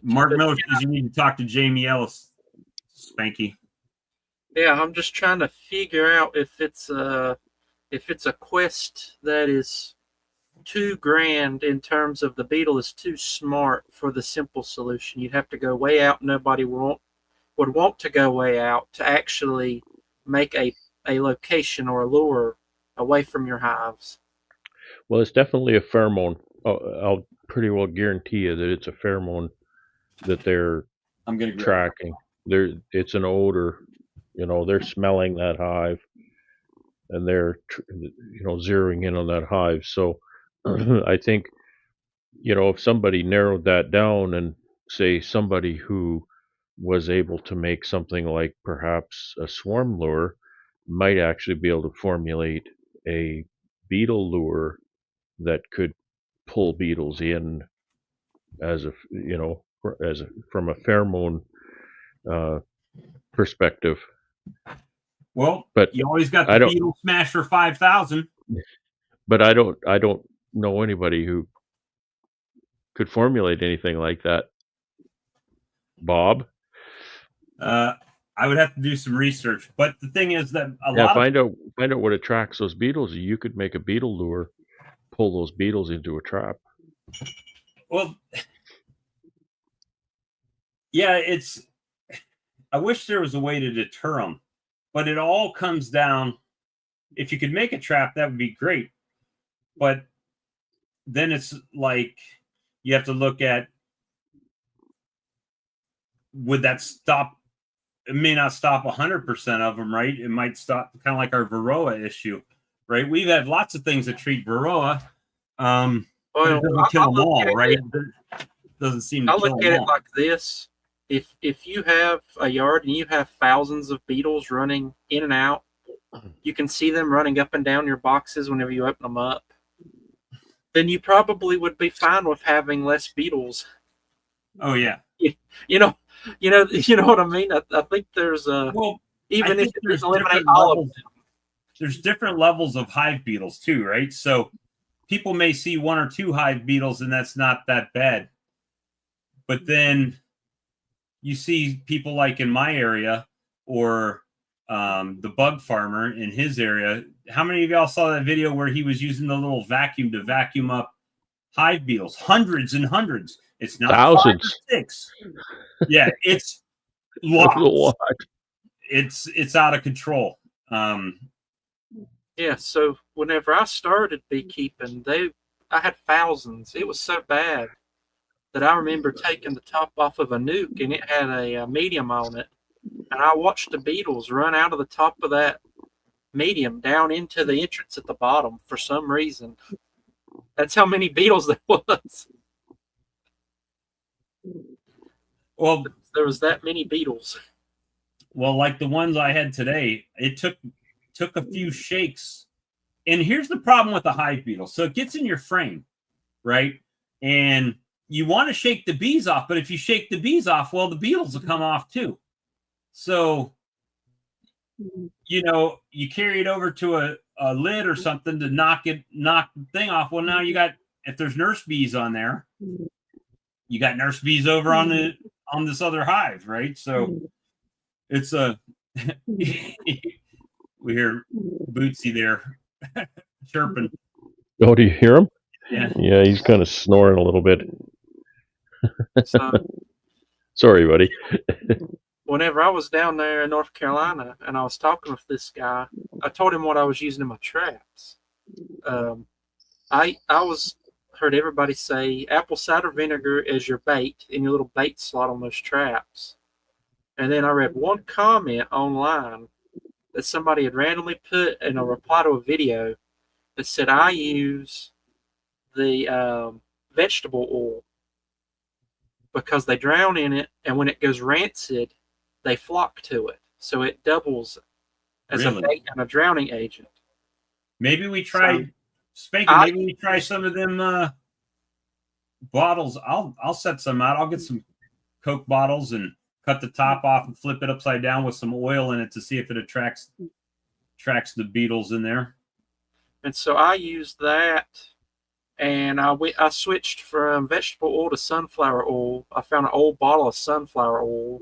Mark Miller says you need to talk to Jamie Ellis, Spanky. Yeah, I'm just trying to figure out if it's a quest that is too grand in terms of the beetle is too smart for the simple solution. You'd have to go way out. Nobody would want to go way out to actually make a location or a lure away from your hives. Well, it's definitely a pheromone. I'll pretty well guarantee you that it's a pheromone that they're tracking. It's an odor. They're smelling that hive, and they're zeroing in on that hive. So I think if somebody narrowed that down, and say somebody who was able to make something like perhaps a swarm lure might actually be able to formulate a beetle lure that could pull beetles in from a pheromone perspective. Well, but you always got the Beetle Smasher 5000. But I don't know anybody who could formulate anything like that. Bob? I would have to do some research, but the thing is that find out what attracts those beetles. You could make a beetle lure, pull those beetles into a trap. Well, yeah, I wish there was a way to deter them, but it all comes down. If you could make a trap, that would be great, but then it's like you have to look at, would that stop? It may not stop 100% of them, right? It might stop, kind of like our Varroa issue, right? We've had lots of things that treat Varroa, but it doesn't kill them all, right? It doesn't seem to kill them all. I look at it like this. If you have a yard and you have thousands of beetles running in and out, you can see them running up and down your boxes whenever you open them up, then you probably would be fine with having less beetles. Oh, yeah. You know what I mean? I think there's even if there's eliminate all of them. There's different levels of hive beetles too, right? So people may see one or two hive beetles and that's not that bad. But then you see people like in my area or the bug farmer in his area. How many of y'all saw that video where he was using the little vacuum to vacuum up hive beetles? Hundreds and hundreds. It's not thousands. 5 or 6. Yeah, it's lots. It's out of control. Yeah, so whenever I started beekeeping, I had thousands. It was so bad that I remember taking the top off of a nuke and it had a medium on it. And I watched the beetles run out of the top of that medium down into the entrance at the bottom for some reason. That's how many beetles there was. Well, there was that many beetles. Well, like the ones I had today, it took a few shakes. And here's the problem with the hive beetle. So it gets in your frame, right? And you want to shake the bees off, but if you shake the bees off, well, the beetles will come off too. So, you know, you carry it over to a lid or something to knock the thing off. Well, now you got, if there's nurse bees on there, you got nurse bees over on this other hive, right? So it's a we hear Bootsy there chirping. Oh, do you hear him? Yeah. Yeah, he's kind of snoring a little bit. So Sorry, buddy. whenever I was down there in North Carolina and I was talking with this guy, I told him what I was using in my traps. I was heard everybody say apple cider vinegar as your bait in your little bait slot on those traps. And then I read one comment online that somebody had randomly put in a reply to a video that said, I use the vegetable oil because they drown in it, and when it goes rancid, they flock to it. So it doubles as a bait and a drowning agent. Maybe we try, Spanky, maybe we try some of them bottles. I'll set some out. I'll get some Coke bottles and cut the top off and flip it upside down with some oil in it to see if it attracts the beetles in there. And so I used that, and I switched from vegetable oil to sunflower oil. I found an old bottle of sunflower oil,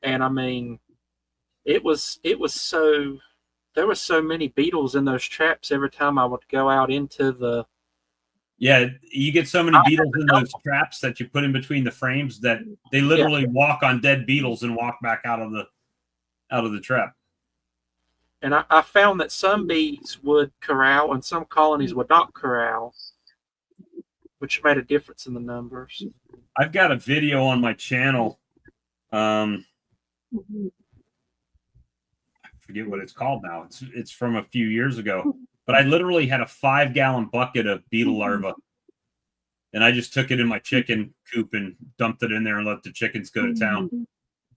and I mean, it was so, there were so many beetles in those traps every time I would go out into the. Yeah, you get so many beetles in those traps that you put in between the frames that they literally walk on dead beetles and walk back out of the trap. And I found that some bees would corral and some colonies would not corral, which made a difference in the numbers. I've got a video on my channel. I forget what it's called now. It's from a few years ago. But I literally had a 5-gallon bucket of beetle larvae. And I just took it in my chicken coop and dumped it in there and let the chickens go to town.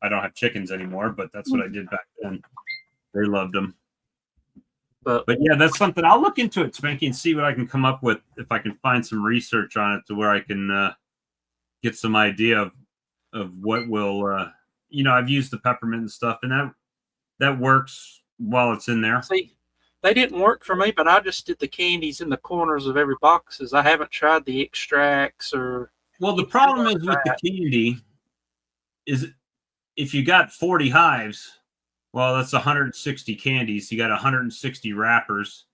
I don't have chickens anymore, but that's what I did back then. They loved them. But yeah, that's something. I'll look into it, Spanky, and see what I can come up with, if I can find some research on it to where I can get some idea of what will, I've used the peppermint and stuff, and that works while it's in there. See, they didn't work for me, but I just did the candies in the corners of every boxes. I haven't tried the extracts or. Well, the problem is with the candy is if you got 40 hives, well, that's 160 candies. You got 160 wrappers,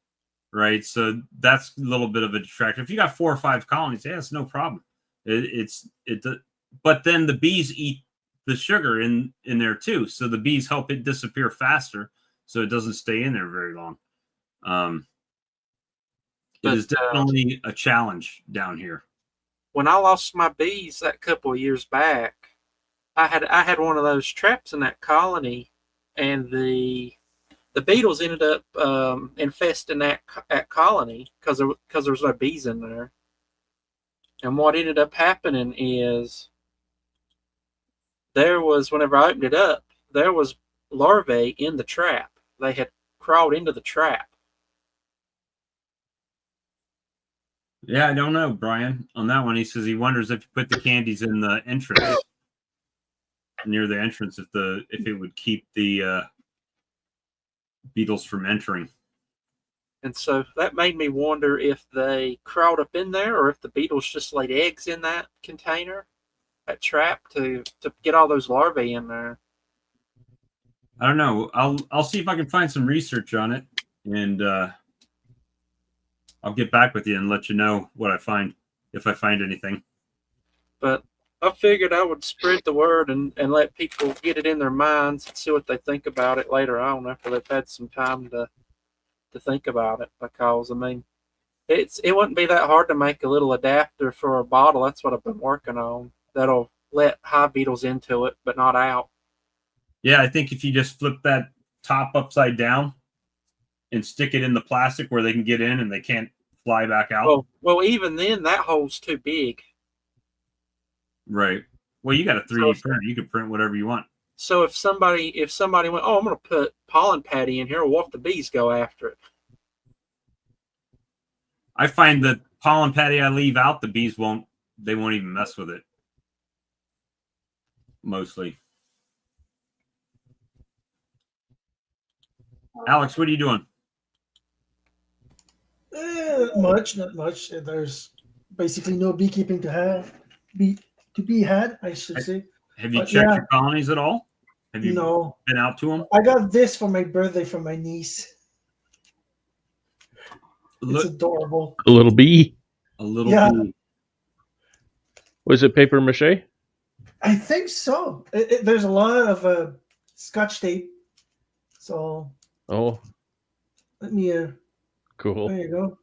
right? So that's a little bit of a distraction. If you got 4 or 5 colonies, yeah, it's no problem. But then the bees eat the sugar in there too. So the bees help it disappear faster, so it doesn't stay in there very long. It is definitely a challenge down here. When I lost my bees that couple of years back, I had one of those traps in that colony, and the beetles ended up infesting that colony because there was no bees in there. And what ended up happening is whenever I opened it up, there was larvae in the trap. They had crawled into the trap. Yeah, I don't know, Brian. On that one, he says he wonders if you put the candies in the entrance, near the entrance, if it would keep the beetles from entering. And so that made me wonder if they crawled up in there, or if the beetles just laid eggs in that container, that trap, to get all those larvae in there. I don't know. I'll see if I can find some research on it, and I'll get back with you and let you know what I find, if I find anything. But I figured I would spread the word and let people get it in their minds and see what they think about it later on after they've had some time to think about it. Because I mean, it wouldn't be that hard to make a little adapter for a bottle. That's what I've been working on. That'll let hive beetles into it, but not out. Yeah, I think if you just flip that top upside down and stick it in the plastic where they can get in and they can't fly back out. Well, even then, that hole's too big. Right. Well, you got a 3D printer. You can print whatever you want. So if somebody went, oh, I'm going to put pollen patty in here, what if the bees go after it? I find that pollen patty I leave out, the bees won't even mess with it. Mostly. Alex, what are you doing? Not much. There's basically no beekeeping to be had, I should say. Have you But checked yeah. your colonies at all? Have you No. been out to them? I got this for my birthday from my niece. It's adorable. A little bee. A little bee. Was it paper mache? I think so. There's a lot of Scotch tape. So. Oh. Let me. Cool. There you go.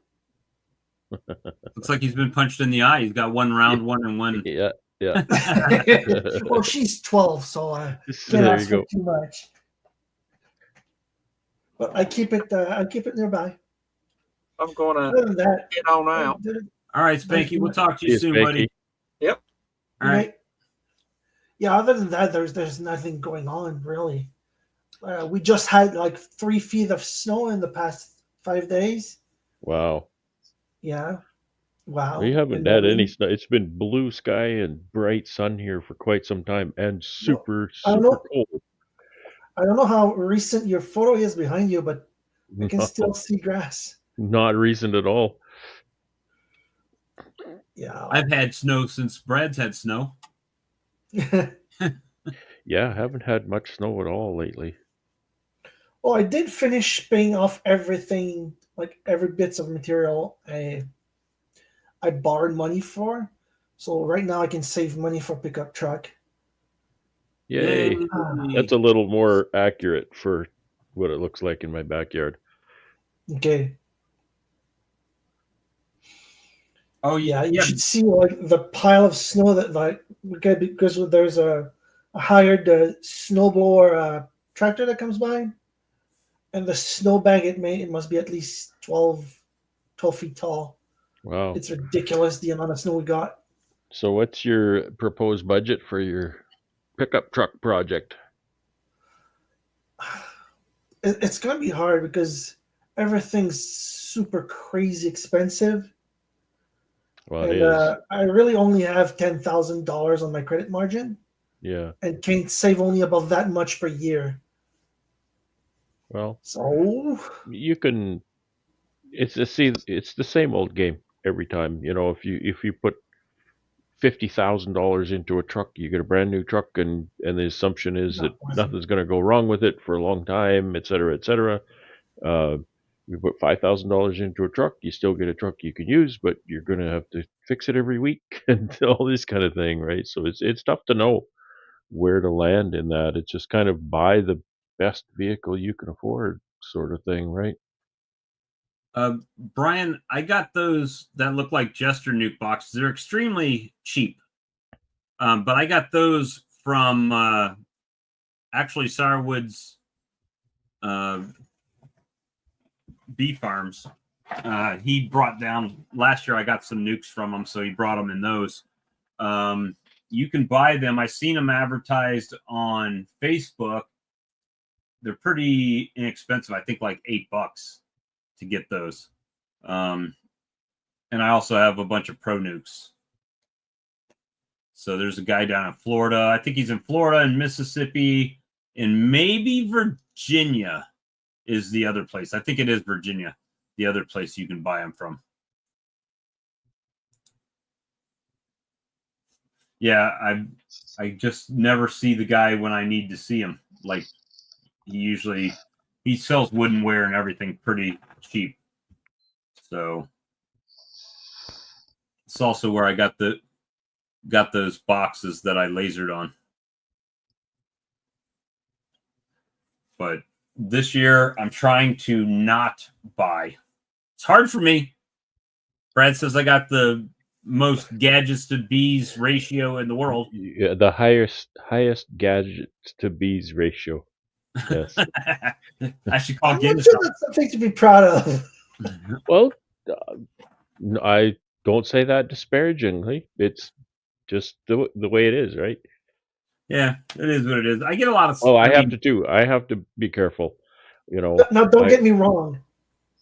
Looks like he's been punched in the eye. He's got one round one and one. Yeah. Yeah. Well, she's 12, so can't ask for too much. But I keep it nearby. I'm going to get on out. All right, Spanky. We'll talk to you soon, Spanky. buddy. Yep. All right. Yeah. Other than that, there's nothing going on really. We just had like 3 feet of snow in the past 5 days. Wow. Yeah. Wow. We haven't had any snow. It's been blue sky and bright sun here for quite some time, and super cold. I don't know how recent your photo is behind you, but I can still see grass. Not recent at all. Yeah. I've had snow since Brad's had snow. Yeah, I haven't had much snow at all lately. Well, I did finish paying off everything, like every bits of material I borrowed money for. So right now I can save money for pickup truck. Yay. That's a little more accurate for what it looks like in my backyard. Okay. Oh yeah, you should see like the pile of snow that because there's a hired snowblower tractor that comes by, and the snowbank it must be at least 12 feet tall. Wow. It's ridiculous the amount of snow we got. So what's your proposed budget for your pickup truck project? It's going to be hard because everything's super crazy expensive. Well, it is. I really only have $10,000 on my credit margin. Yeah. And can't save only about that much per year. Well, so you can. It's the same old game every time. You know, if you put $50,000 into a truck, you get a brand new truck, and the assumption is that nothing's going to go wrong with it for a long time, et cetera, et cetera. You put $5,000 into a truck, you still get a truck you can use, but you're going to have to fix it every week and all this kind of thing, right? So it's tough to know where to land in that. It's just kind of buy the best vehicle you can afford, sort of thing, right? Brian, I got those that look like Jester Nuke boxes. They're extremely cheap, but I got those from actually Sourwood's bee farms. He brought down last year. I got some nukes from him, so he brought them in those. You can buy them. I've seen them advertised on Facebook. They're pretty inexpensive. I think like $8 to get those. And I also have a bunch of pro nukes. So there's a guy down in Florida. I think he's in Florida and Mississippi and maybe Virginia is the other place. I think it is Virginia, the other place you can buy them from. Yeah, I just never see the guy when I need to see him. Like he sells woodenware and everything pretty cheap. So it's also where I got those boxes that I lasered on. But this year I'm trying to not buy. It's hard for me. Brad says I got the most gadgets to bees ratio in the world. Yeah, the highest gadgets to bees ratio. Yes. I should call I'm Guinness. not sure that's something to be proud of. Well, I don't say that disparagingly. It's just the way it is, right? Yeah, it is what it is. I get a lot of. Oh, I have mean, to too. I have to be careful. You know, Now, don't get me wrong.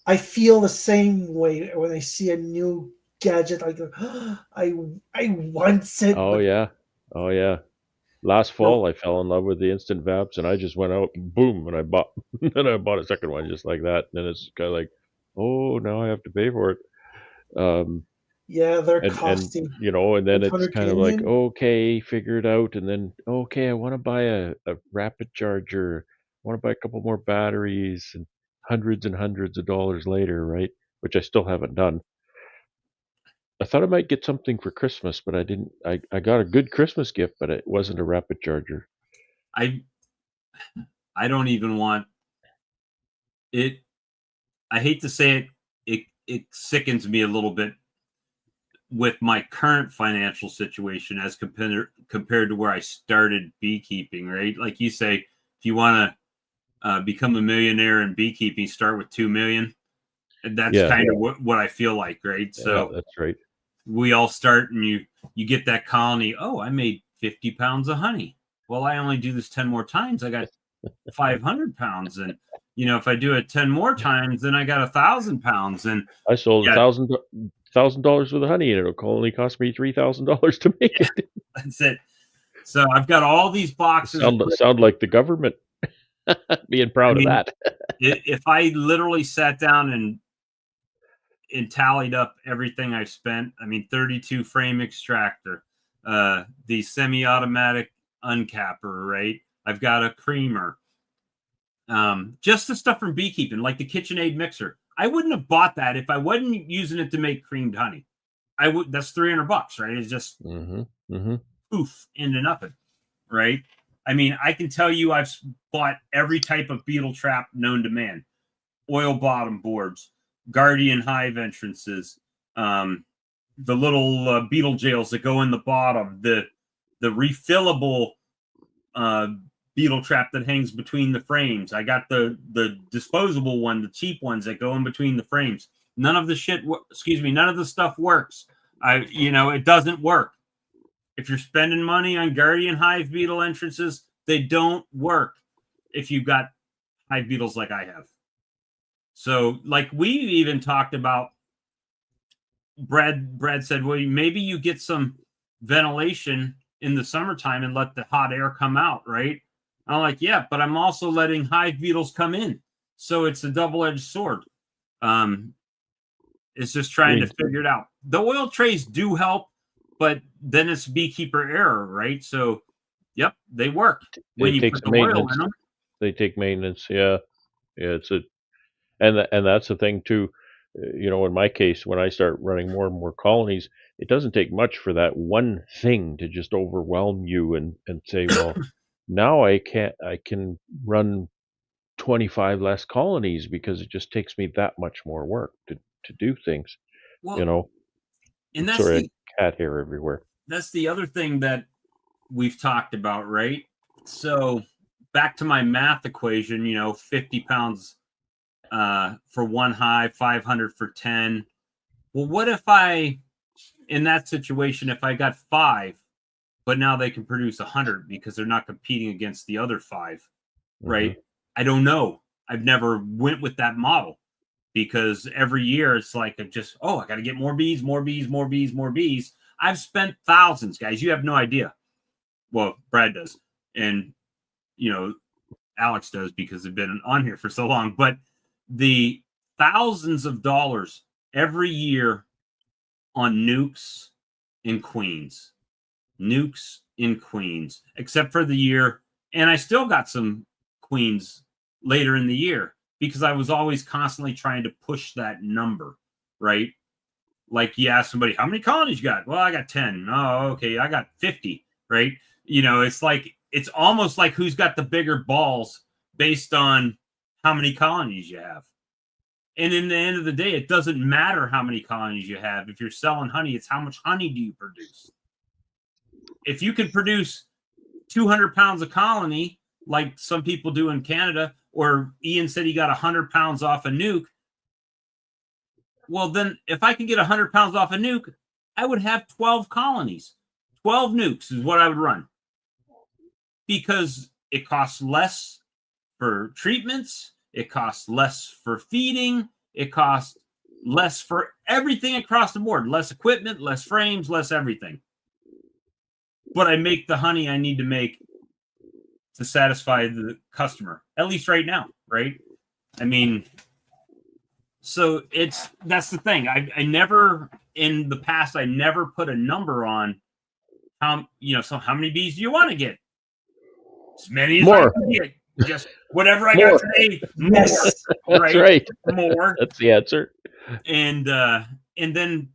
I feel the same way when I see a new gadget. I go, I want it. oh But yeah, oh yeah. Last no, fall, I fell in love with the instant vaps, and I just went out and boom, and I bought, and I bought a second one just like that. And then it's kind of like, oh, now I have to pay for it. yeah, they're And costing you know, and then it's 800 kind of like, Canadian. okay, figure it out, and then okay, I want to buy a rapid charger. I want to buy a couple more batteries, and hundreds of dollars later, right? Which I still haven't done. I thought I might get something for Christmas, but I didn't. I got a good Christmas gift, but it wasn't a rapid charger. I don't even want it. I hate to say it. It sickens me a little bit with my current financial situation as compared to where I started beekeeping. Right, like you say, if you want to become a millionaire in beekeeping, start with 2 million. And that's Yeah, kind of what I feel like, right? yeah, So that's right. we all start, and you get that colony. Oh, I made 50 pounds of honey. Well, I only do this 10 more times. I got 500 pounds, and if I do it 10 more times, then I got 1,000 pounds. And I sold yeah, $1,000 worth of honey, and it'll only cost me $3,000 to make yeah, it. that's it. So I've got all these boxes. Sound like the government being I proud of mean, that. if I literally sat down and tallied up everything I've spent, I mean, 32 frame extractor, the semi-automatic uncapper, right? I've got a creamer. Just the stuff from beekeeping, like the KitchenAid mixer. I wouldn't have bought that if I wasn't using it to make creamed honey. That's $300, right? It's just poof into nothing, right? I mean, I can tell you I've bought every type of beetle trap known to man. Oil bottom boards, guardian hive entrances, the little beetle jails that go in the bottom, the refillable beetle trap that hangs between the frames. I got the disposable one, the cheap ones that go in between the frames. None of the none of the stuff works. It doesn't work. If you're spending money on guardian hive beetle entrances, they don't work if you've got hive beetles like I have. So, like we even talked about, Brad said, well, maybe you get some ventilation in the summertime and let the hot air come out, right? I'm like, yeah, but I'm also letting hive beetles come in. So it's a double-edged sword. It's just trying to figure it out. The oil trays do help, but then it's beekeeper error, right? So, yep, they work when you put the oil in them. They take maintenance, yeah. Yeah, and that's the thing too. In my case, when I start running more and more colonies, it doesn't take much for that one thing to just overwhelm you and say, well, now I can run 25 less colonies because it just takes me that much more work to do things. Well, and that's sorry, cat hair everywhere. That's the other thing that we've talked about, right? So back to my math equation, 50 pounds for one hive, 500 for 10. Well, what if in that situation, if I got 5, but now they can produce 100 because they're not competing against the other 5, right? I don't know. I've never went with that model because every year it's like I got to get more bees, more bees, more bees, more bees. I've spent thousands, guys. You have no idea. Well, Brad does. And, Alex does because they've been on here for so long. But the thousands of dollars every year on nukes and queens, except for the year. And I still got some queens later in the year because I was always constantly trying to push that number, right? Like you ask somebody, how many colonies you got? Well, I got 10. Oh, okay. I got 50, right? It's almost like who's got the bigger balls based on how many colonies you have. And in the end of the day, it doesn't matter how many colonies you have. If you're selling honey, it's how much honey do you produce. If you can produce 200 pounds a colony, like some people do in Canada, or Ian said he got 100 pounds off a nuke, well, then if I can get 100 pounds off a nuke, I would have 12 colonies. 12 nukes is what I would run. because it costs less for treatments, it costs less for feeding, it costs less for everything across the board, less equipment, less frames, less everything. But I make the honey I need to make to satisfy the customer, at least right now, right? I mean, so that's the thing. I never, in the past, I never put a number on how many bees do you want to get? As many as More. I can get. Just whatever I got today, more. Yes. That's right. More. That's the answer. And then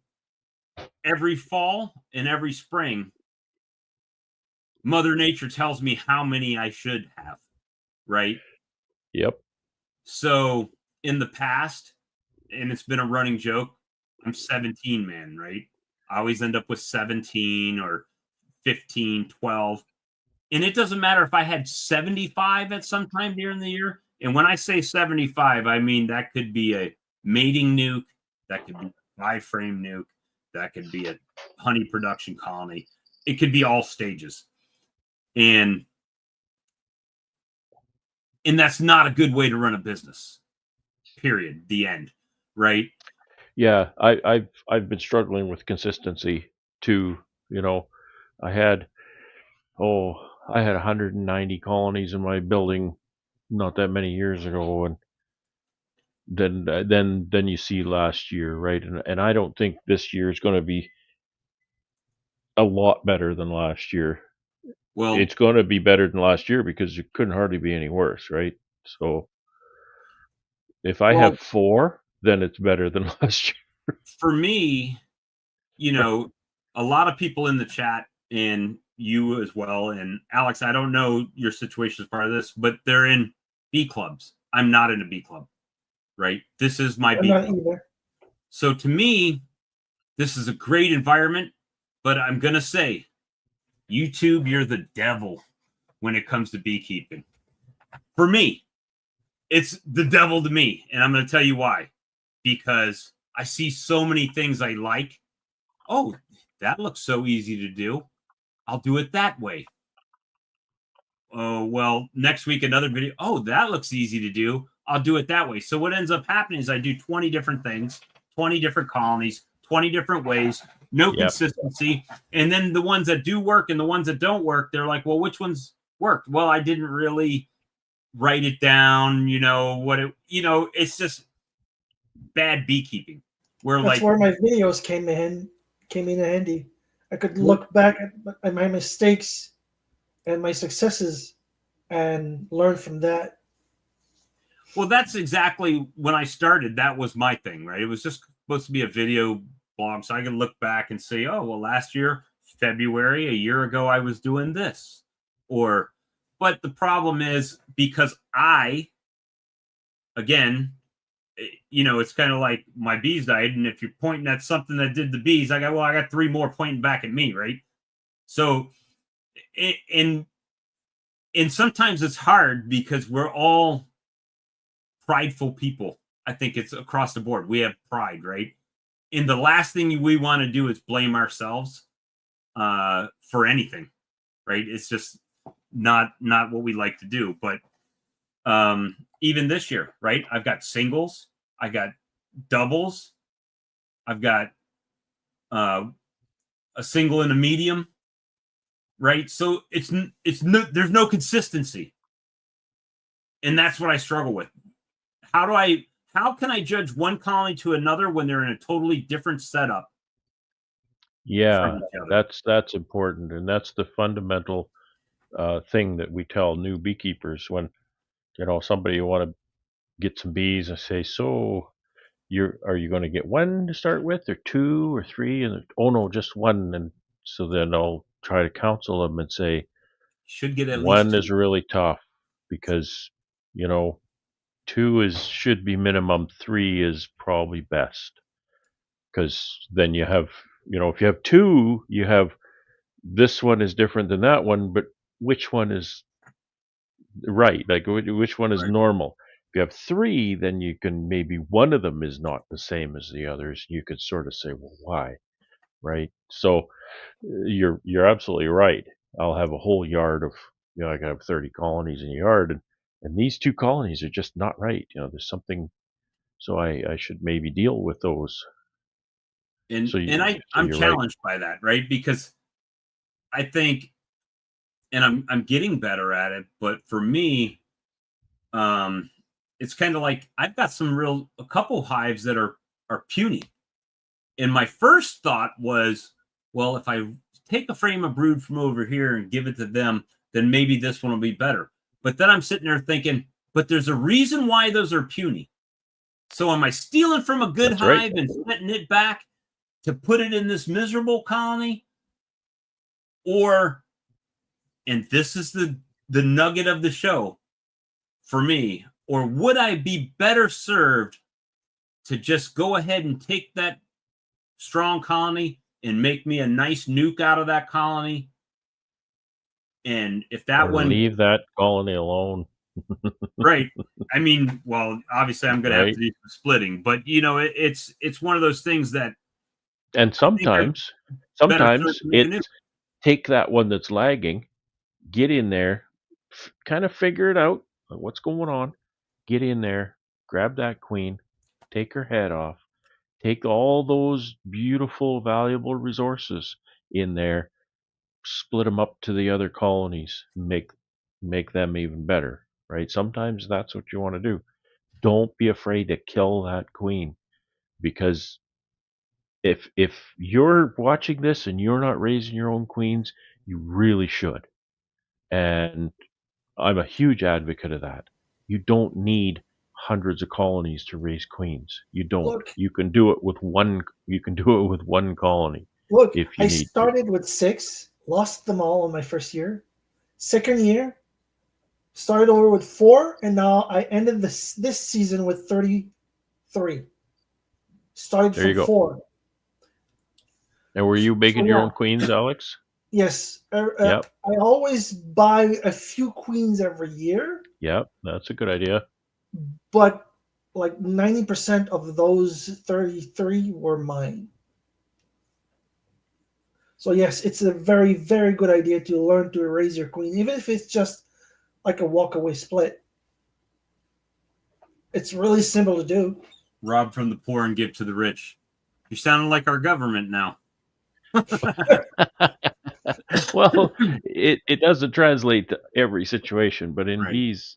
every fall and every spring, Mother Nature tells me how many I should have, right? Yep. So in the past, and it's been a running joke, I'm 17 man, right? I always end up with 17 or 15, 12. And it doesn't matter if I had 75 at some time during the year. And when I say 75, I mean that could be a mating nuke, that could be a 5-frame nuke, that could be a honey production colony. It could be all stages. And that's not a good way to run a business. Period. The end. Right? Yeah, I've been struggling with consistency too. I had 190 colonies in my building not that many years ago, and then you see last year, right? And I don't think this year is going to be a lot better than last year. Well, It's going to be better than last year because it couldn't hardly be any worse, right? So if I have 4, then it's better than last year. For me, a lot of people in the chat, and you as well, and Alex, I don't know your situation as part of this, but they're in bee clubs. I'm not in a bee club, right? This is my bee club. Either. So to me, this is a great environment, but I'm going to say, YouTube, you're the devil when it comes to beekeeping. For me, it's the devil to me, and I'm going to tell you why. Because I see so many things I like. Oh, that looks so easy to do. I'll do it that way. Oh, well, next week, another video. Oh, that looks easy to do. I'll do it that way. So what ends up happening is I do 20 different things, 20 different colonies, 20 different ways, no consistency. And then the ones that do work and the ones that don't work, they're like, well, which ones worked? Well, I didn't really write it down. It's just bad beekeeping. That's where my videos came in handy. I could look back at my mistakes and my successes and learn from that. Well, that's exactly when I started. That was my thing, right? It was just supposed to be a video blog, so I could look back and say, oh, well, last year, February, a year ago, I was doing this. But the problem is because again, it's kind of like my bees died, and if you're pointing at something that did the bees, I got 3 more pointing back at me, right? So, and sometimes it's hard because we're all prideful people. I think it's across the board. We have pride, right? And the last thing we want to do is blame ourselves for anything, right? It's just not what we like to do. But even this year, right? I've got singles, I got doubles, I've got a single and a medium, right? So there's no consistency, and that's what I struggle with. How can I judge one colony to another when they're in a totally different setup? Yeah, that's important, and that's the fundamental thing that we tell new beekeepers when somebody want to get some bees and say, so are you going to get 1 to start with, or 2 or 3? And oh no, just 1. And so then I'll try to counsel them and say, should get at 1 least 2. is really tough because 2 should be minimum, 3 is probably best, because then you have if you have 2, you have this one is different than that one, but which one is right? Like which one is normal? If you have 3, then you can maybe one of them is not the same as the others. You could sort of say, well, why? Right? So you're absolutely right. I'll have a whole yard of I could have 30 colonies in a yard, and these 2 colonies are just not right. There's something, so I should maybe deal with those. And So I'm you're right. challenged by that, right? Because I think, and I'm getting better at it, but for me, it's kind of like I've got a couple hives that are puny. And my first thought was, well, if I take a frame of brood from over here and give it to them, then maybe this one will be better. But then I'm sitting there thinking, but there's a reason why those are puny. So am I stealing from a good That's right. hive and setting it back to put it in this miserable colony? Or, and this is the nugget of the show for me, or would I be better served to just go ahead and take that strong colony and make me a nice nuke out of that colony? And if that Or one, leave that colony alone, right? I mean, well, obviously I'm going to have right? to do some splitting, but it's one of those things that And I think I'm better served sometimes to make a nuke. it's take that one that's lagging, get in there, kind of figure it out, what's going on, get in there, grab that queen, take her head off, take all those beautiful, valuable resources in there, split them up to the other colonies, make them even better, right? Sometimes that's what you want to do. Don't be afraid to kill that queen, because if you're watching this and you're not raising your own queens, you really should. And I'm a huge advocate of that. You don't need hundreds of colonies to raise queens. You don't. Look, You can do it with one. You can do it with one colony look, if you I need to. started with 6, lost them all in my first year. Second year, started over with 4, and now I ended this season with 33. Started There you from go. 4. And were you So making your yeah, own queens, Alex? yes. Yep. I always buy a few queens every year, Yep. That's a good idea. but like 90% of those 33 were mine. So yes, it's a very, very good idea to learn to raise your queen, even if it's just like a walkaway split. It's really simple to do. Rob from the poor and give to the rich. You're sounding like our government now. Well, it doesn't translate to every situation, but in Right. bees,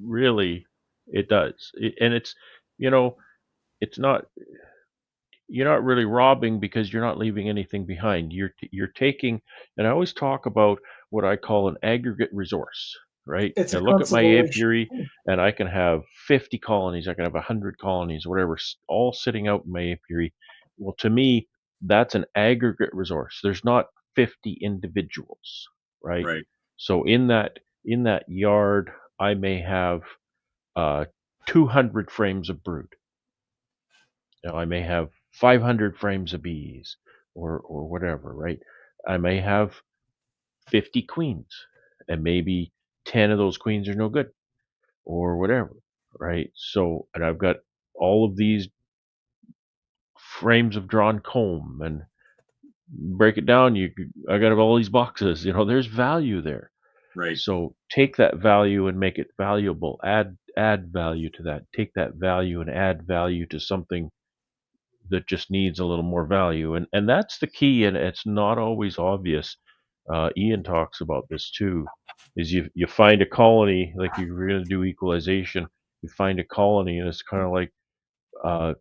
really, it does. And you know, it's not. You're not really robbing because you're not leaving anything behind. You're taking, and I always talk about what I call an aggregate resource, right? It's I a look at my consideration. apiary, and I can have 50 colonies, I can have 100 colonies, whatever, all sitting out in my apiary. Well, to me, that's an aggregate resource. There's not 50 individuals, right? Right. So in that yard, I may have uh, 200 frames of brood. I may have 500 frames of bees, or whatever, right? I may have 50 queens, and maybe 10 of those queens are no good, or whatever, right? So, and I've got all of these frames of drawn comb, and break it down, I got all these boxes. There's value there. Right. So take that value and make it valuable. Add value to that. Take that value and add value to something that just needs a little more value. And that's the key, and it's not always obvious. Ian talks about this too, is you find a colony, like you're going to do equalization, you find a colony, and it's kind of like, uh,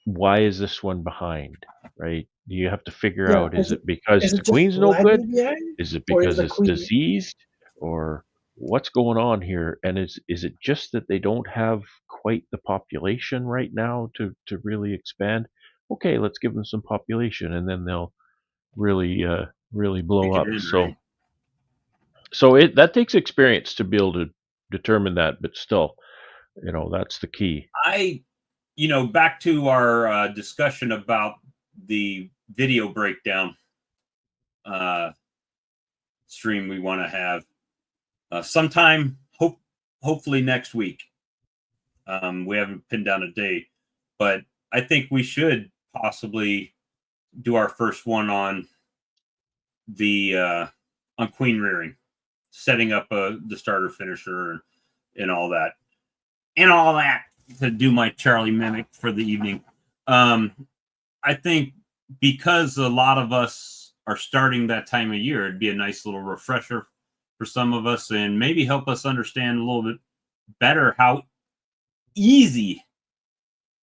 why is this one behind, right? You have to figure Yeah, out, is it because is the it just queen's no good? lagging behind, Is it or is because the it's queen? diseased? Or what's going on here? And is it just that they don't have quite the population right now to really expand? Okay, let's give them some population, and then they'll really blow Kick it up. in, So right? that takes experience to be able to determine that, but still, that's the key. Back to our discussion about the video breakdown stream we want to have sometime, hopefully next week. We haven't pinned down a date, but I think we should possibly do our first one on the on queen rearing, setting up the starter finisher and all that to do my Charlie mimic for the evening. I think because a lot of us are starting that time of year, it'd be a nice little refresher for some of us and maybe help us understand a little bit better how easy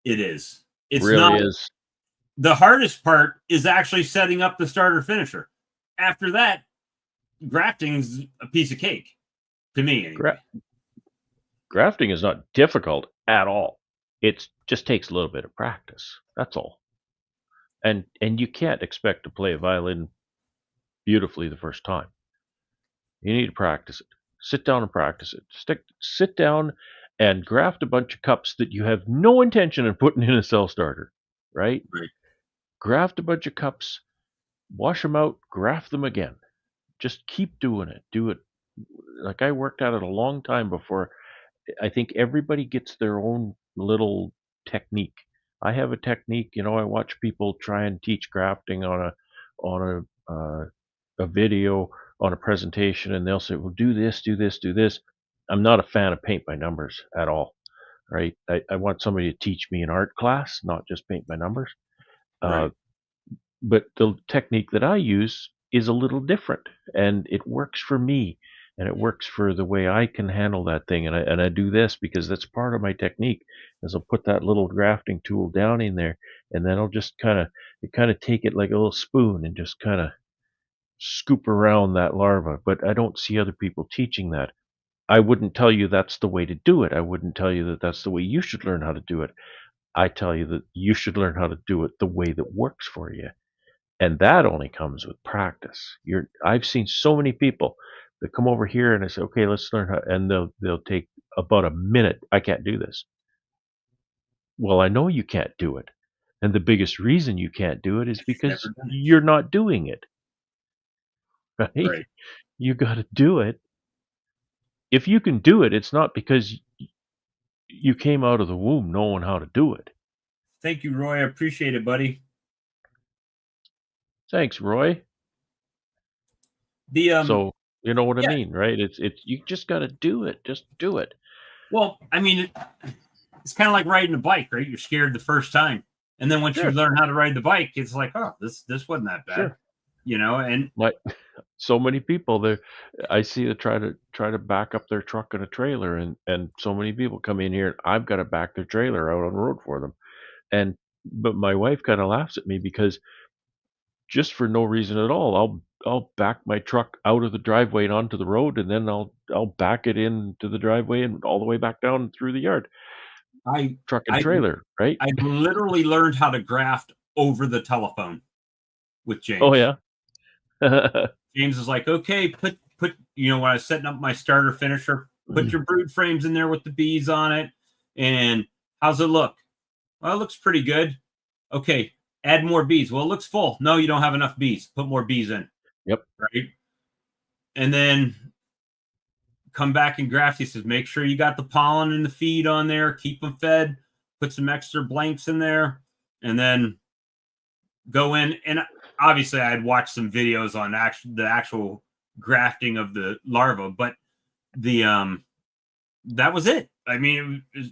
it is. It's Really not is. the hardest part is actually setting up the starter finisher. After that, grafting's a piece of cake to me. Anyway. Grafting is not difficult at all. It just takes a little bit of practice. That's all. And you can't expect to play a violin beautifully the first time. You need to practice it. Sit down and practice it. Sit down and graft a bunch of cups that you have no intention of putting in a cell starter, right? Right. Graft a bunch of cups, wash them out, graft them again. Just keep doing it. Do it. Like I worked at it a long time before. I think everybody gets their own little technique. I have a technique, I watch people try and teach grafting on a video, on a presentation, and they'll say, "Well, do this, do this, do this." I'm not a fan of paint by numbers at all, right? I want somebody to teach me an art class, not just paint by numbers. Right. But the technique that I use is a little different, and it works for me, and it works for the way I can handle that thing. And I do this because that's part of my technique. Is I'll put that little grafting tool down in there, and then I'll just kind of take it like a little spoon and just kind of scoop around that larva. But I don't see other people teaching that. I wouldn't tell you that's the way to do it. I wouldn't tell you that that's the way you should learn how to do it. I tell you that you should learn how to do it the way that works for you. And that only comes with practice. I've seen so many people that come over here and I say, okay, let's learn how, and they'll take about a minute. I can't do this. Well, I know you can't do it. And the biggest reason you can't do it is because you're not doing it. Right? Right. You got to do it. If you can do it, it's not because you came out of the womb knowing how to do it. Thank you, Roy. I appreciate it, buddy. Thanks, Roy. So you know what I mean, right? It's you just got to do it. Just do it. Well, I mean, it's kind of like riding a bike, right? You're scared the first time, and then once you learn how to ride the bike, it's like, oh, this wasn't that bad, And so many people I see that try to back up their truck in a trailer, and so many people come in here, and I've got to back their trailer out on the road for them, but my wife kind of laughs at me because just for no reason at all, I'll back my truck out of the driveway and onto the road, and then I'll back it into the driveway and all the way back down through the yard. Truck and trailer, right? I literally learned how to graft over the telephone with James. Oh yeah. James is like, okay, put when I was setting up my starter finisher, put your brood frames in there with the bees on it, and how's it look? Well, it looks pretty good. Okay, add more bees. Well, it looks full. No, you don't have enough bees. Put more bees in. Yep. Right. And then come back and graft. He says, make sure you got the pollen and the feed on there. Keep them fed. Put some extra blanks in there, and then go in. And obviously, I had watched some videos on the actual grafting of the larva, but that was it. I mean, it was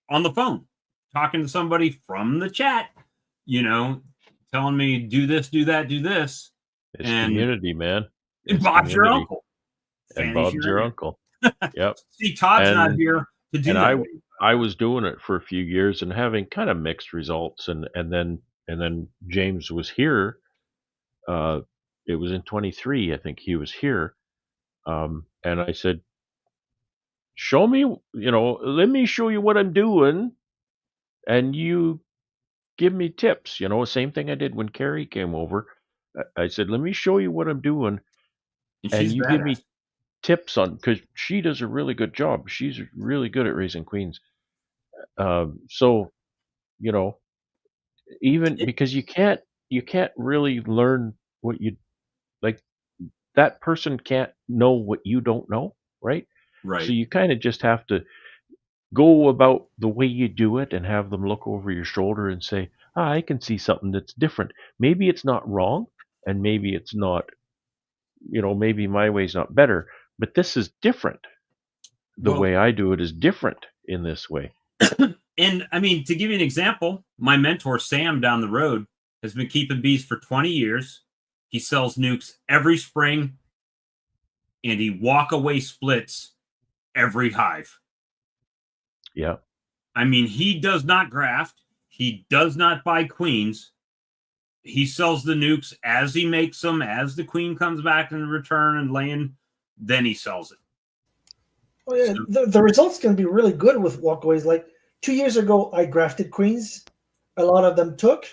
on the phone, talking to somebody from the chat, telling me do this, do that, do this. It's community, man. And Bob's your uncle. And Bob's your uncle. Yep. See, Todd's not here to do that. I was doing it for a few years and having kind of mixed results, and then James was here. It was in 23, I think he was here, and I said, "Show me, let me show you what I'm doing, and you give me tips." Same thing I did when Carrie came over. I said, "Let me show you what I'm doing, and you give me tips on," because she does a really good job. She's really good at raising queens. So, even because you can't really learn what you like. That person can't know what you don't know, right? Right. So you kind of just have to go about the way you do it and have them look over your shoulder and say, I can see something that's different. Maybe it's not wrong, and maybe it's not, maybe my way's not better, But this is different. The Well, way I do it is different in this way. and I mean, to give you an example, my mentor, Sam, down the road, has been keeping bees for 20 years. He sells nukes every spring, and he walk away splits every hive. Yeah. I mean, he does not graft. He does not buy queens. He sells the nukes as he makes them, as the queen comes back in return and laying, then he sells it. Oh yeah, the results can be really good with walkaways. Like 2 years ago, I grafted queens. A lot of them took.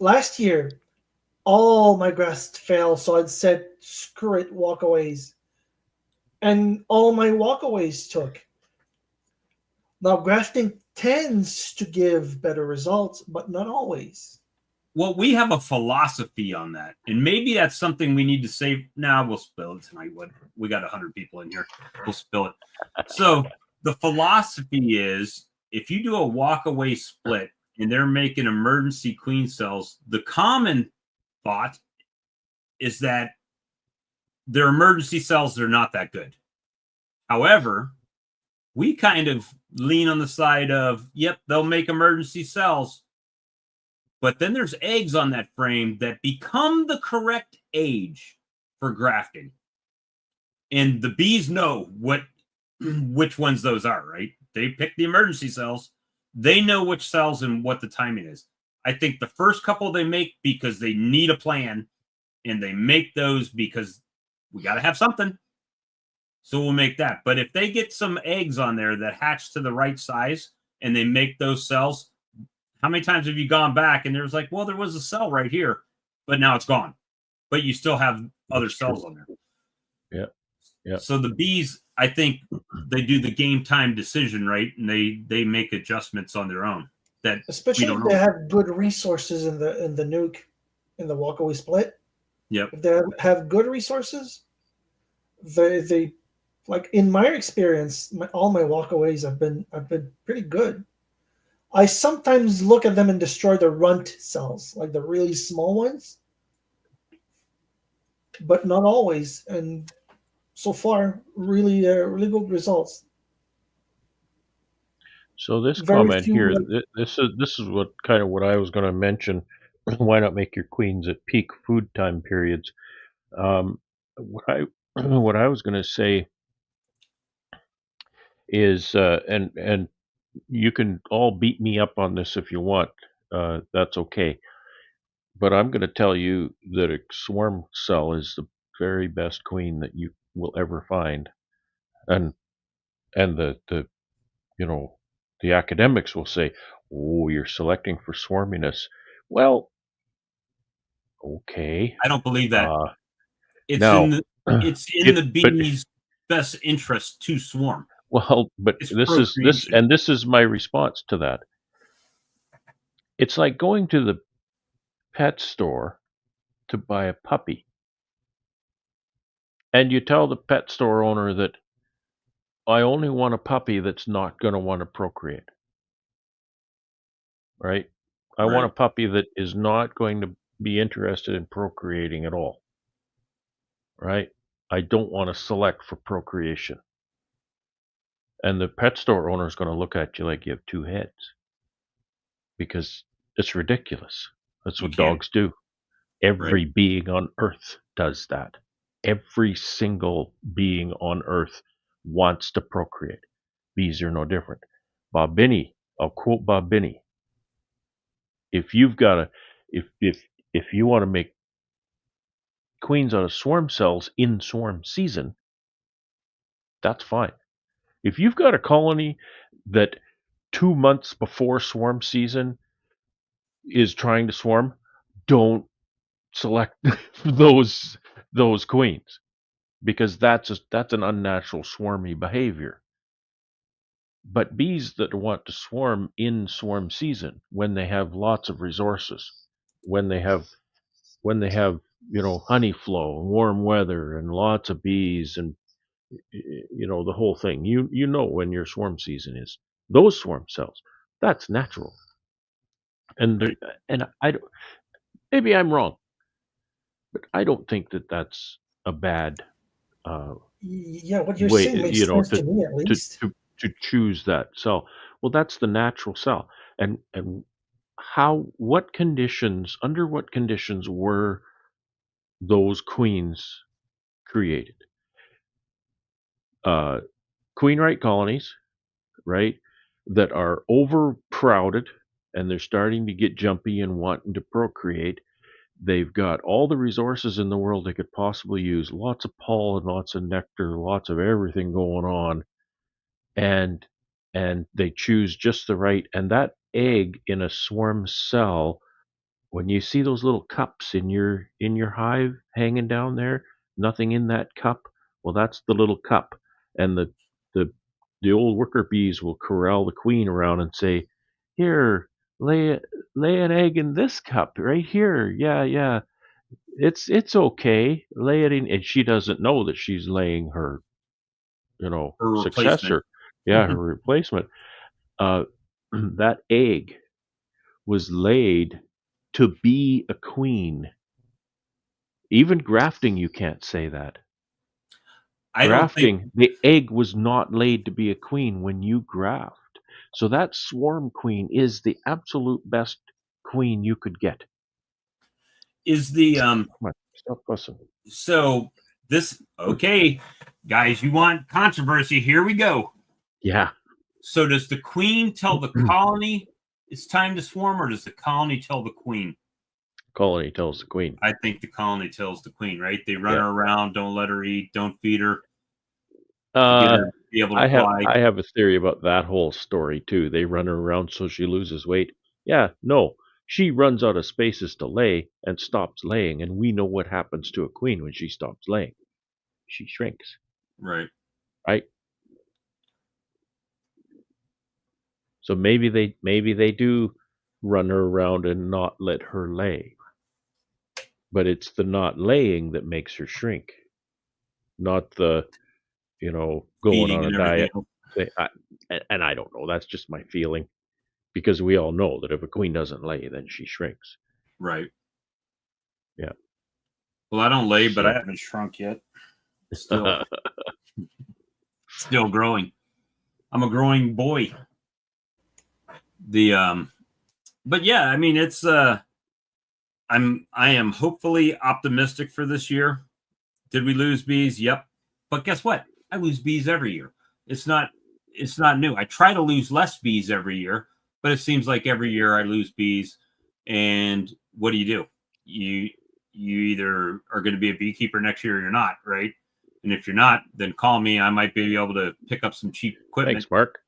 Last year, all my grafts failed, so I'd said, screw it, walkaways. And all my walkaways took. Now, grafting tends to give better results, but not always. Well, we have a philosophy on that, and maybe that's something we need to say. Now we'll spill it tonight. What we got 100 people in here, we'll spill it. So the philosophy is, if you do a walk away split and they're making emergency queen cells, the common thought is that their emergency cells are not that good. However, we kind of lean on the side of, yep, they'll make emergency cells. But then there's eggs on that frame that become the correct age for grafting. And the bees know which ones those are, right? They pick the emergency cells. They know which cells and what the timing is. I think the first couple they make because they need a plan, and they make those because we got to have something. So we'll make that. But if they get some eggs on there that hatch to the right size and they make those cells, how many times have you gone back and there's like, well, there was a cell right here, but now it's gone. But you still have other cells on there. Yeah. Yeah. So the bees, I think they do the game time decision, right? And they make adjustments on their own. That Especially we if don't they know. have good resources in the nuke, in the walkaway split. Yep. If they have good resources, they like in my experience, all my walkaways have been pretty good. I sometimes look at them and destroy the runt cells, like the really small ones, but not always. And so far, really good results. So this Very comment few. here, this is what kind of what I was going to mention. Why not make your queens at peak food time periods? What I what I was going to say is, and you can all beat me up on this if you want. That's okay. But I'm going to tell you that a swarm cell is the very best queen that you will ever find, and the you know the academics will say, "Oh, you're selecting for swarminess." Well, okay. I don't believe that. It's Now, in the but bees' best interest to swarm. well, but It's this procreation. this is my response to that. It's like going to the pet store to buy a puppy, and you tell the pet store owner that I only want a puppy that's not going to want to procreate, right? I want a Right. puppy that is not going to be interested in procreating at all, right? I don't want to select for procreation. And the pet store owner is going to look at you like you have two heads because it's ridiculous. That's You what can't. dogs do. Right. Every being on earth does that. Every single being on earth wants to procreate. Bees are no different. Bob Binney, I'll quote Bob Binney. If you've got a, if you want to make queens out of swarm cells in swarm season, that's fine. If you've got a colony that 2 months before swarm season is trying to swarm, don't select those queens because that's an unnatural swarmy behavior. But bees that want to swarm in swarm season, when they have lots of resources, when they have honey flow and warm weather and lots of bees and the whole thing. You know when your swarm season is. Those swarm cells, that's natural. And Right. I don't, maybe I'm wrong, but I don't think that that's a bad Yeah, what you're way, saying makes sense to me, at to least. to to choose that cell. Well, that's the natural cell. And under what conditions were those queens created? Uh, Queen right colonies, right, that are overcrowded and they're starting to get jumpy and wanting to procreate. They've got all the resources in the world they could possibly use, lots of pollen, lots of nectar, lots of everything going on, and they choose just the right, and that egg in a swarm cell, when you see those little cups in your hive hanging down there, nothing in that cup, well, that's the little cup, and the the old worker bees will corral the queen around and say, "Here, lay lay an egg in this cup right here. Yeah, yeah, it's okay. Lay it in." And she doesn't know that she's laying her, Her replacement. successor. Yeah, her replacement. Uh, that egg was laid to be a queen. Even grafting, you can't say that. I don't think Grafting, the egg was not laid to be a queen when you graft. So that swarm queen is the absolute best queen you could get. is the Come on, stop fussing. so this okay, guys, you want controversy? Here we go. Yeah. So does the queen tell the colony it's time to swarm, or does the colony tell the queen? Colony tells the queen. I think the colony tells the queen, right? They run Yeah. her around, don't let her eat, don't feed her, to get her to be able to fly. I have a theory about that whole story too. They run her around so she loses weight. Yeah, no. She runs out of spaces to lay and stops laying, and we know what happens to a queen when she stops laying. She shrinks, Right. right? So maybe they do run her around and not let her lay. But it's the not laying that makes her shrink, not the, going Feeding on a and everything diet. else. And I don't know. That's just my feeling. Because we all know that if a queen doesn't lay, then she shrinks. Right. Yeah. Well, I don't lay, but I So haven't shrunk yet. Still growing. I'm a growing boy. But yeah, I mean it's I am hopefully optimistic for this year. Did we lose bees? Yep. But guess what? I lose bees every year. It's not new. I try to lose less bees every year, but it seems like every year I lose bees. And what do? You either are going to be a beekeeper next year or you're not, right? And if you're not, then call me. I might be able to pick up some cheap equipment. thanks, Mark.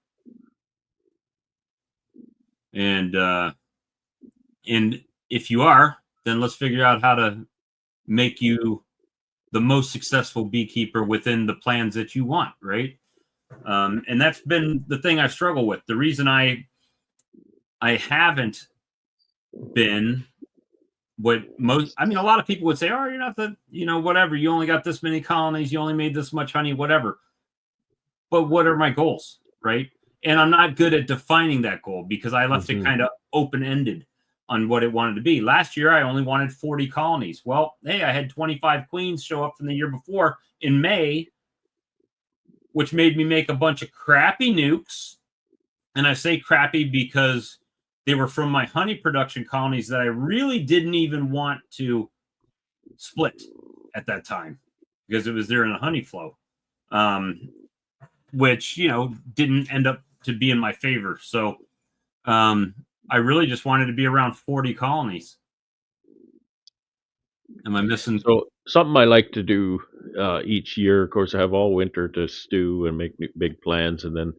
And if you are, then let's figure out how to make you the most successful beekeeper within the plans that you want, right? And that's been the thing I struggle with. The reason I haven't been what most, I mean, a lot of people would say, oh, you're not the, whatever, you only got this many colonies, you only made this much honey, whatever. But what are my goals, right? And I'm not good at defining that goal because I left it kind of open-ended on what it wanted to be. Last year, I only wanted 40 colonies. Well, hey, I had 25 queens show up from the year before in May, which made me make a bunch of crappy nukes. And I say crappy because they were from my honey production colonies that I really didn't even want to split at that time because it was there in a honey flow, which, didn't end up to be in my favor. So I really just wanted to be around 40 colonies. Am I missing? So something I like to do each year, of course, I have all winter to stew and make big plans, and then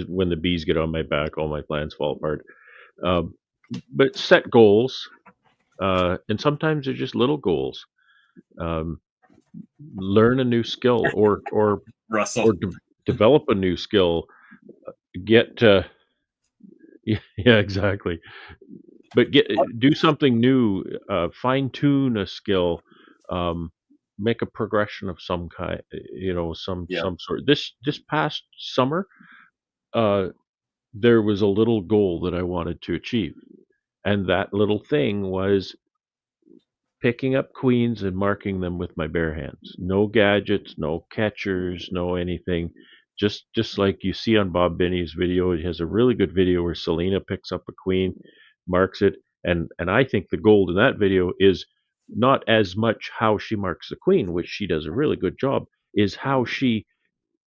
when the bees get on my back, all my plans fall apart. But set goals, and sometimes they're just little goals. Learn a new skill, or Russell. develop a new skill. Get yeah, exactly. But do something new, fine tune a skill, make a progression of some kind, some sort. This past summer, there was a little goal that I wanted to achieve, and that little thing was picking up queens and marking them with my bare hands. No gadgets, no catchers, no anything. Just like you see on Bob Binney's video. He has a really good video where Selena picks up a queen, marks it, and I think the gold in that video is not as much how she marks the queen, which she does a really good job, is how she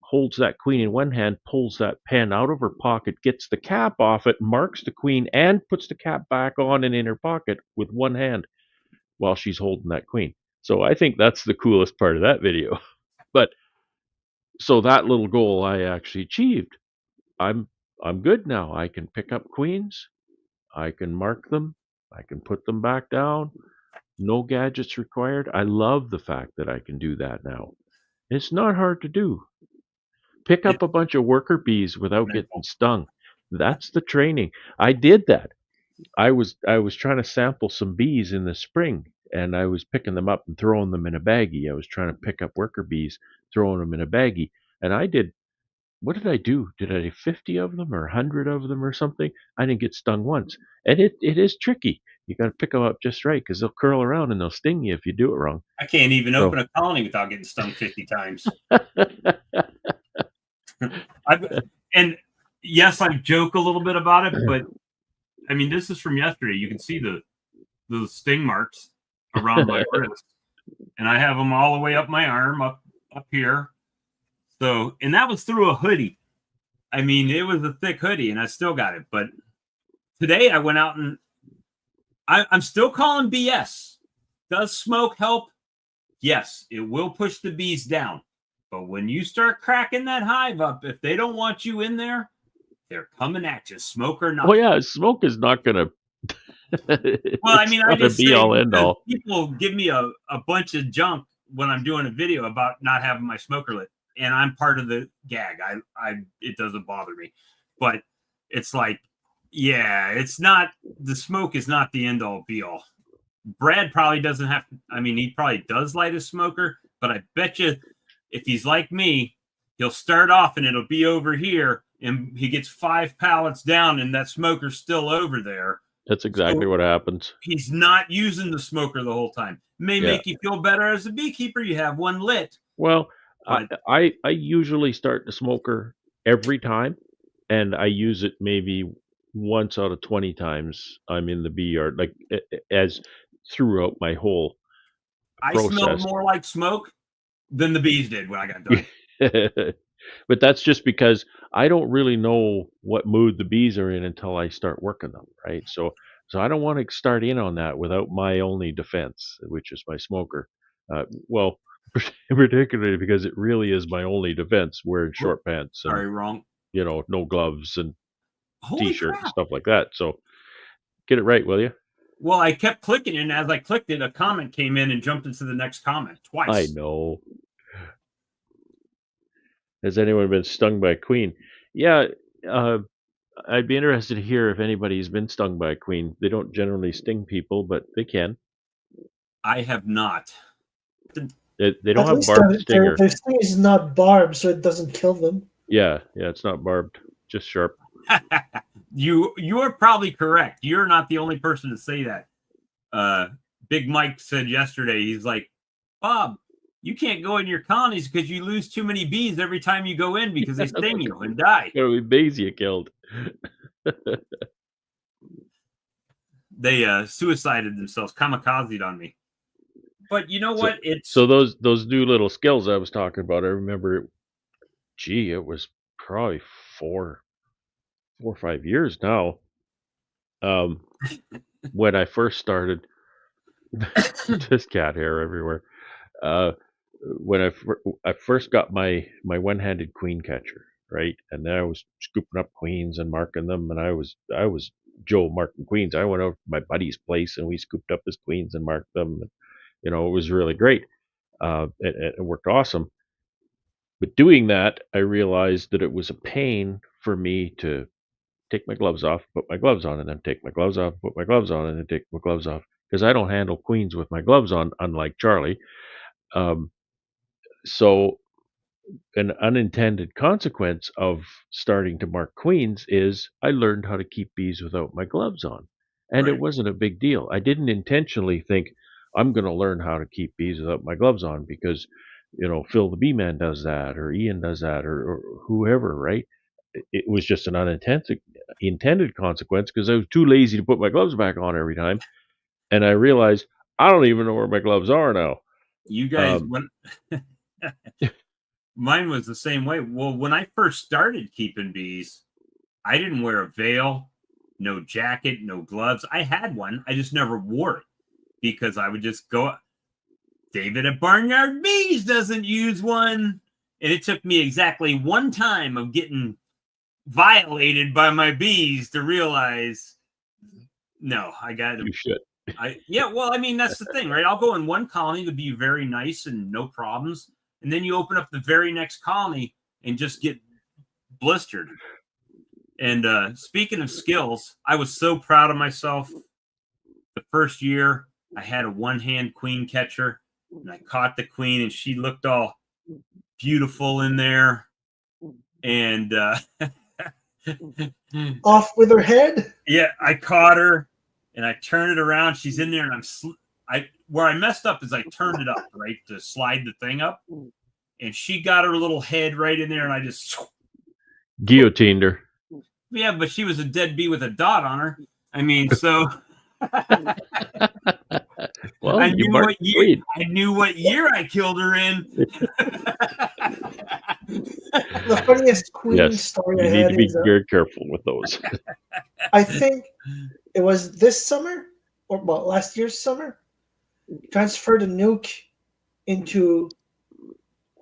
holds that queen in one hand, pulls that pen out of her pocket, gets the cap off it, marks the queen, and puts the cap back on and in her pocket with one hand while she's holding that queen. So I think that's the coolest part of that video. But so that little goal I actually achieved. I'm good now. I can pick up queens, I can mark them, I can put them back down. No gadgets required. I love the fact that I can do that now. It's not hard to do. Pick up a bunch of worker bees without getting stung. That's the training. I did that. I was trying to sample some bees in the spring, and I was picking them up and throwing them in a baggie. I was trying to pick up worker bees, throwing them in a baggie, and I did. What did I do? Did I do 50 of them or 100 of them or something? I didn't get stung once, and it is tricky. You got to pick them up just right because they'll curl around and they'll sting you if you do it wrong. I can't even open a colony without getting stung 50 times. And yes, I joke a little bit about it, but I mean, this is from yesterday. You can see the sting marks around my wrist, and I have them all the way up my arm, up here. So, and that was through a hoodie. I mean, it was a thick hoodie, and I still got it. But today I went out and I'm still calling BS. Does smoke help? Yes, it will push the bees down. But when you start cracking that hive up, if they don't want you in there, they're coming at you, smoke or not. Well, yeah, smoke is not going to. Well, I mean, I just be all end all. People give me a bunch of junk when I'm doing a video about not having my smoker lit, and I'm part of the gag. It doesn't bother me, but it's like, yeah, it's not. The smoke is not the end all be all. Brad probably doesn't have. I mean, he probably does light a smoker, but I bet you, if he's like me, he'll start off and it'll be over here, and he gets 5 pallets down, and that smoker's still over there. That's exactly what happens. He's not using the smoker the whole time. May make you feel better as a beekeeper. You have one lit. Well, I usually start the smoker every time, and I use it maybe once out of 20 times I'm in the bee yard, like as throughout my whole process. I smelled more like smoke than the bees did when I got done. But that's just because I don't really know what mood the bees are in until I start working them, right? So I don't want to start in on that without my only defense, which is my smoker. Well, particularly because it really is my only defense, wearing short pants and, sorry, wrong. No gloves and Holy t-shirt crap. and stuff like that. So get it right, will you? Well, I kept clicking, and as I clicked it, a comment came in and jumped into the next comment twice. I know. Has anyone been stung by a queen? Yeah, I'd be interested to hear if anybody's been stung by a queen. They don't generally sting people, but they can. I have not. They don't have barbed stinger. Their sting is not barbed, so it doesn't kill them. Yeah, it's not barbed, just sharp. You are probably correct. You're not the only person to say that. Big Mike said yesterday, he's like, Bob, you can't go in your colonies because you lose too many bees every time you go in because they sting you and die. Be bees you killed. They suicided themselves, kamikazed on me. But you know what? So those new little skills I was talking about, I remember, it was probably 4 or 5 years now. When I first started, just cat hair everywhere. When I first got my one-handed queen catcher, right, and then I was scooping up queens and marking them, and I was Joe marking queens. I went over to my buddy's place and we scooped up his queens and marked them. And, it was really great. It worked awesome. But doing that, I realized that it was a pain for me to take my gloves off, put my gloves on, and then take my gloves off, put my gloves on, and then take my gloves off, because I don't handle queens with my gloves on, unlike Charlie. So an unintended consequence of starting to mark queens is I learned how to keep bees without my gloves on. And It wasn't a big deal. I didn't intentionally think, I'm going to learn how to keep bees without my gloves on because, Phil the bee man does that, or Ian does that, or whoever, right? It was just an unintended intended consequence because I was too lazy to put my gloves back on every time, and I realized I don't even know where my gloves are now. You guys, when mine was the same way. Well, when I first started keeping bees, I didn't wear a veil, no jacket, no gloves. I had one, I just never wore it because I would just go. David at Barnyard Bees doesn't use one, and it took me exactly one time of getting violated by my bees to realize, no, I got to. You should. Well, I mean, that's the thing, right? I'll go in one colony to be very nice and no problems, and then you open up the very next colony and just get blistered. And speaking of skills, I was so proud of myself. The first year, I had a one-hand queen catcher, and I caught the queen, and she looked all beautiful in there. And off with her head. Yeah, I caught her, and I turned it around. She's in there, and where I messed up is I turned it up, right, to slide the thing up, and she got her little head right in there, and I just guillotined her. Yeah, but she was a dead bee with a dot on her. I mean, so well, I knew what year I killed her in. The funniest queen story I had. You need to be very careful with those. I think it was this summer, or last year's summer. Transferred a nuke into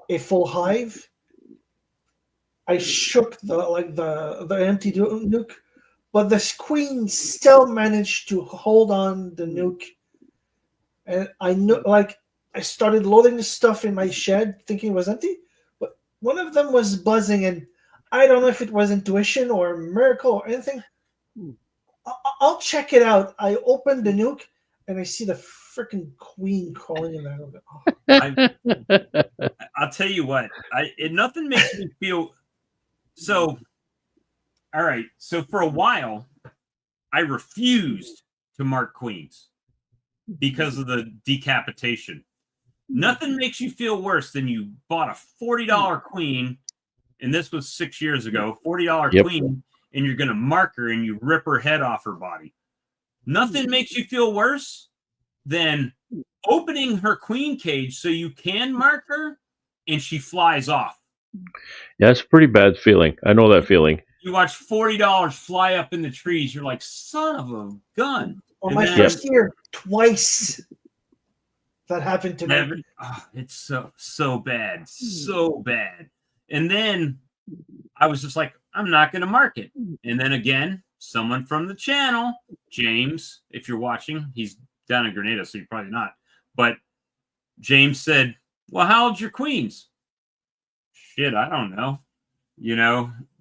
a full hive. I shook the empty nuke, but the queen still managed to hold on the nuke. And I knew, I started loading the stuff in my shed, thinking it was empty, but one of them was buzzing, and I don't know if it was intuition or miracle or anything. I'll check it out. I opened the nuke, and I see the freaking queen crawling in there. I'll tell you what, nothing makes me feel. So, all right. So for a while, I refused to mark queens because of the decapitation. Nothing makes you feel worse than you bought a $40 queen, and this was 6 years ago, $40 queen, and you're going to mark her and you rip her head off her body. Nothing makes you feel worse than opening her queen cage so you can mark her and she flies off. Yeah, it's a pretty bad feeling. I know that feeling. You watch $40 fly up in the trees. You're like, son of a gun. On my first year, twice that happened to me. It's so bad. So bad. And then I was just like, I'm not going to mark it. And then again, someone from the channel, James, if you're watching, he's down in Grenada, so you're probably not. But James said, well, how old's your queens? Shit, I don't know.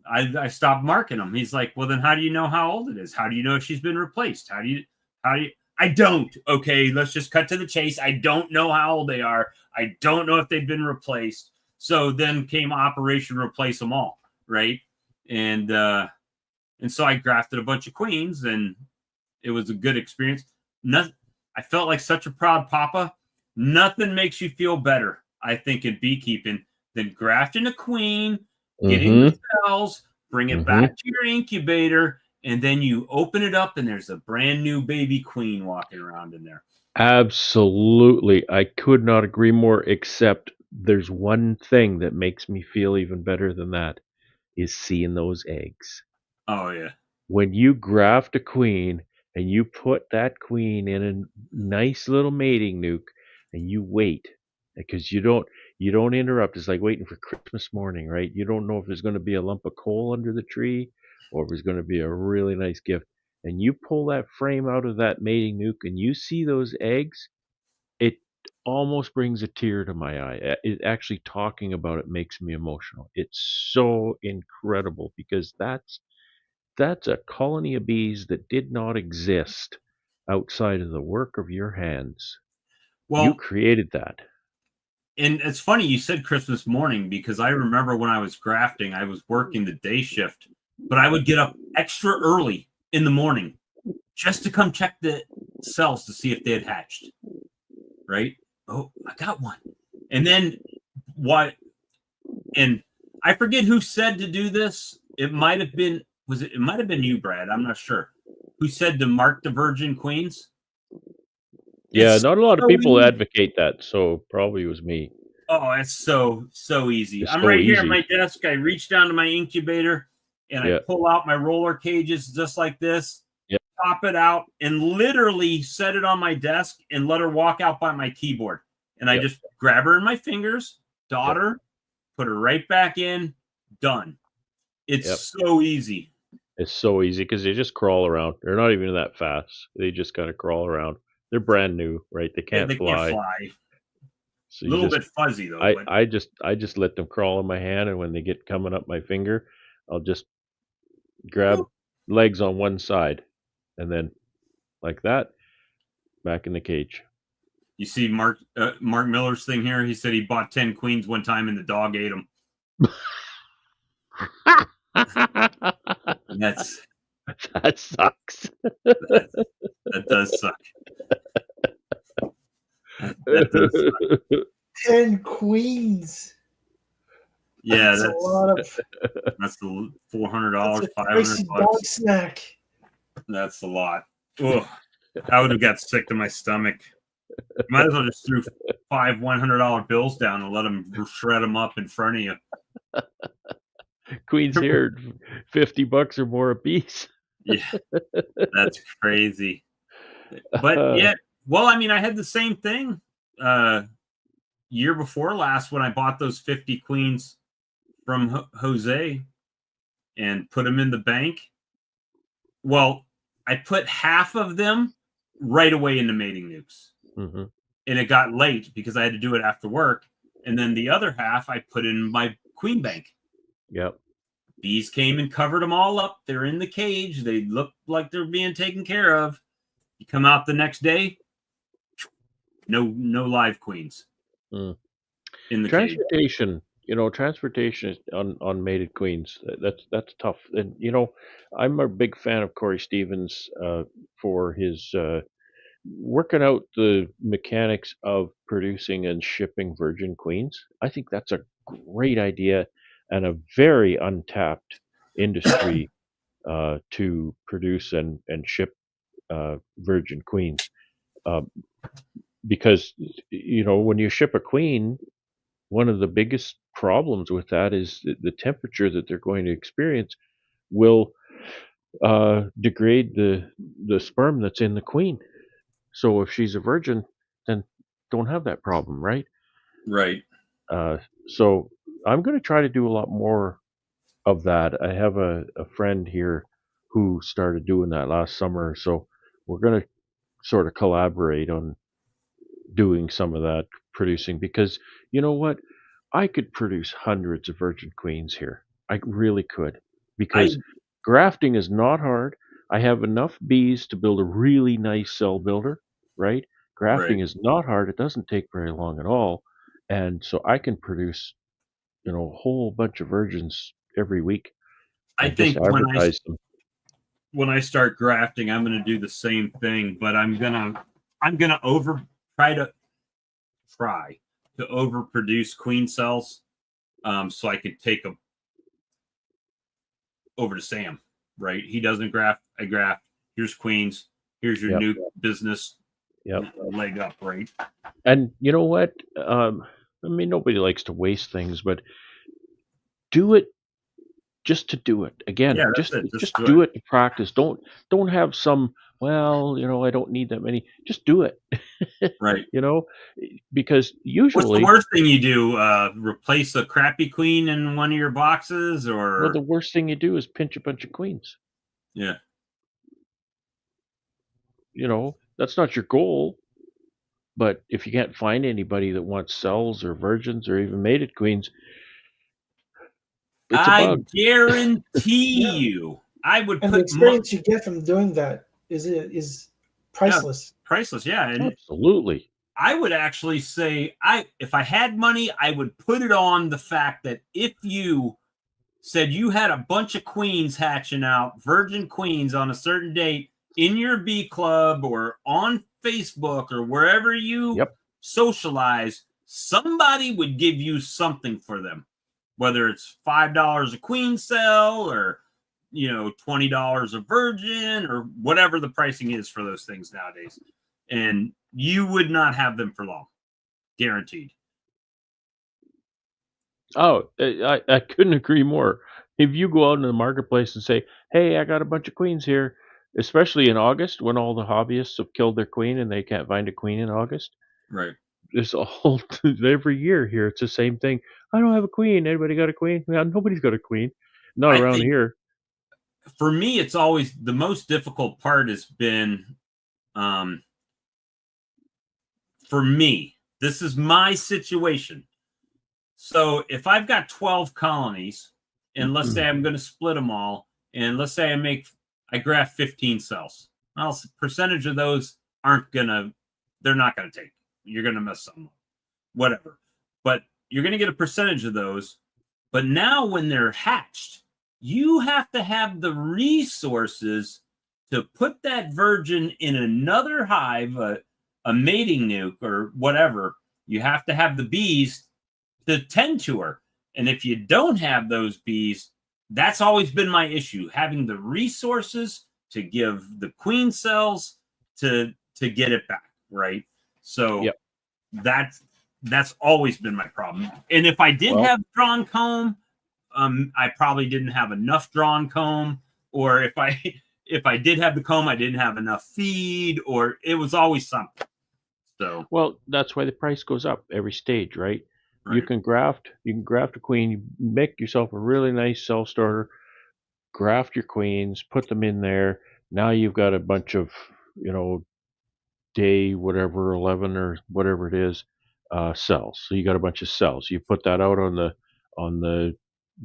I stopped marking them. He's like, well, then how do you know how old it is? How do you know if she's been replaced? How do you, I don't. Okay, let's just cut to the chase. I don't know how old they are. I don't know if they've been replaced. So then came Operation Replace Them All, right? And so I grafted a bunch of queens, and it was a good experience. I felt like such a proud papa. Nothing makes you feel better, I think, in beekeeping than grafting a queen, getting the cells, bring it back to your incubator, and then you open it up and there's a brand new baby queen walking around in there. Absolutely. I could not agree more, except there's one thing that makes me feel even better than that, is seeing those eggs. Oh, yeah. When you graft a queen and you put that queen in a nice little mating nuke and you wait, because you don't interrupt. It's like waiting for Christmas morning, right? You don't know if there's going to be a lump of coal under the tree or if there's going to be a really nice gift. And you pull that frame out of that mating nuke and you see those eggs, it almost brings a tear to my eye. Actually talking about it makes me emotional. It's so incredible because that's a colony of bees that did not exist outside of the work of your hands. Well, you created that. And it's funny you said Christmas morning, because I remember when I was grafting, I was working the day shift, but I would get up extra early in the morning just to come check the cells to see if they had hatched. right? Oh, I got one. And then what? And I forget who said to do this. It might have been, it might have been you, Brad. I'm not sure. Who said to mark the virgin queens? Yeah, It's not a lot of so people easy. advocate that, so probably it was me. Oh, it's so easy. It's I'm so right here at easy. my desk. I reach down to my incubator and I Yeah. pull out my roller cages just like this, Yep. pop it out, and literally set it on my desk and let her walk out by my keyboard. And I Yep. just grab her in my fingers, dot Yep. her, put her right back in, done. It's Yep. so easy. It's so easy because they just crawl around. They're not even that fast. They just kind of crawl around. They're brand new, right? They Yeah, can't they fly. can't fly. So A you little just, bit fuzzy though. I, But I just let them crawl in my hand, and when they get coming up my finger, I'll just grab legs on one side, and then like that, back in the cage. you see Mark Miller's thing here. He said he bought 10 queens one time and the dog ate them. That's That sucks. that does suck. That does suck. 10 queens. Yeah, That's a lot of. that's the $400, That's a $500. pricey dog snack. That's a lot. Ugh. I would have got sick to my stomach. Might as well just threw 5 $100 bills down and let them shred them up in front of you. Queens here, $50 or more a piece. Yeah, that's crazy. But yeah, well, I mean, I had the same thing year before last when I bought those 50 queens from Jose and put them in the bank. Well, I put half of them right away into mating nukes. Mm-hmm. And it got late because I had to do it after work. And then the other half I put in my queen bank. Yep. Bees came and covered them all up. They're in the cage. They look like they're being taken care of. You come out the next day, no live queens in the cage. Transportation on mated queens. That's tough. And I'm a big fan of Corey Stevens for his working out the mechanics of producing and shipping virgin queens. I think that's a great idea and a very untapped industry to produce and ship virgin queens. Because when you ship a queen, one of the biggest problems with that is the temperature that they're going to experience will degrade the sperm that's in the queen. So if she's a virgin, then don't have that problem, right? Right. So I'm going to try to do a lot more of that. I have a friend here who started doing that last summer, so we're going to sort of collaborate on doing some of that producing, because you know what? I could produce hundreds of virgin queens here. I really could, because grafting is not hard. I have enough bees to build a really nice cell builder, right? Grafting is not hard. It doesn't take very long at all. And so I can produce, a whole bunch of virgins every week I and just think advertise them. when I start grafting, I'm going to do the same thing, but I'm gonna try to overproduce queen cells, so I could take them over to Sam. Right? He doesn't graft. I graft. Here's queens. Here's your new business. Leg up, right? And you know what? I mean, nobody likes to waste things, but do it just to do it. Again, just do it to practice. Don't have some, I don't need that many. Just do it. Right. Because usually, what's the worst thing you do? Replace a crappy queen in one of your boxes, or well, the worst thing you do is pinch a bunch of queens. Yeah. That's not your goal. But if you can't find anybody that wants cells or virgins or even mated queens, it's a bug. Guarantee you, I would. And the experience you get from doing that is priceless. Yeah, priceless, yeah. And absolutely. I would actually say, if I had money, I would put it on the fact that if you said you had a bunch of queens hatching out, virgin queens on a certain date in your bee club or on Facebook or wherever you socialize, somebody would give you something for them, whether it's $5 a queen cell or $20 a virgin or whatever the pricing is for those things nowadays. And you would not have them for long, guaranteed. Oh, I couldn't agree more. If you go out in the marketplace and say, "Hey, I got a bunch of queens here," especially in August when all the hobbyists have killed their queen and they can't find a queen in August, Right. there's a whole every year here it's the same thing. I don't have a queen. Anybody got a queen? Yeah, nobody's got a queen. Not I around think here. for me, it's always the most difficult part has been, for me, this is my situation. So if I've got 12 colonies, and let's say I'm going to split them all, and let's say I graft 15 cells. Well, percentage of those they're not going to take. You're going to miss some, whatever. But you're going to get a percentage of those. But now when they're hatched, you have to have the resources to put that virgin in another hive, a mating nuke or whatever. You have to have the bees to tend to her. And if you don't have those bees, that's always been my issue, having the resources to give the queen cells to get it back, right? So Yep. that's always been my problem. And if I did have drawn comb, I probably didn't have enough drawn comb, or if I did have the comb, I didn't have enough feed, or it was always something. So Well, that's why the price goes up every stage, right? You right. can graft a queen, you make yourself a really nice cell starter, graft your queens, put them in there. Now you've got a bunch of, day whatever 11 or whatever it is, cells. So you got a bunch of cells. You put that out on the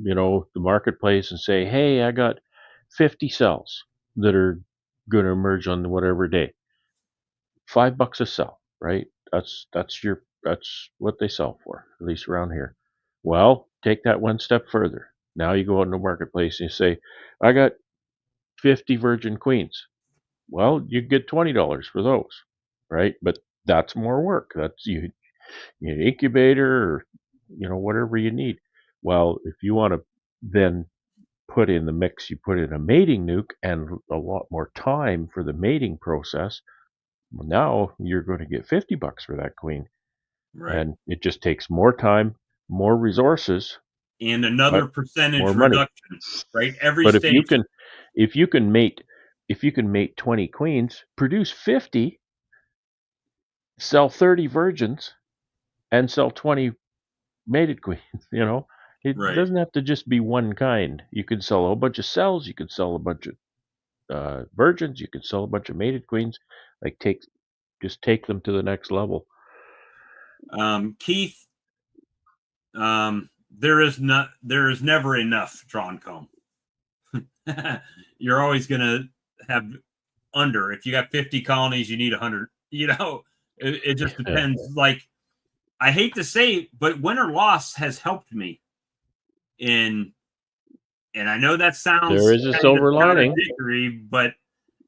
the marketplace and say, "Hey, I got 50 cells that are going to emerge on whatever day." $5 a cell, right? That's what they sell for, at least around here. Well, take that one step further. Now you go out in the marketplace and you say, "I got 50 virgin queens." Well, you get $20 for those, right? But that's more work. That's you need an incubator or whatever you need. Well, if you want to then put in the mix, you put in a mating nuke and a lot more time for the mating process. Well, now you're going to get $50 for that queen, Right. and it just takes more time, more resources, And another but percentage more money. reduction, right? Every But stage. if you can mate 20 queens, produce 50, sell 30 virgins, and sell 20 mated queens. It Right. doesn't have to just be one kind. You can sell a bunch of cells. You can sell a bunch of virgins. You can sell a bunch of mated queens. Just take them to the next level. Keith, there is never enough drawn comb. You're always gonna have under. If you got 50 colonies, you need 100. It just depends. Like, I hate to say it, but winter loss has helped me. And I know that sounds There is a silver lining, but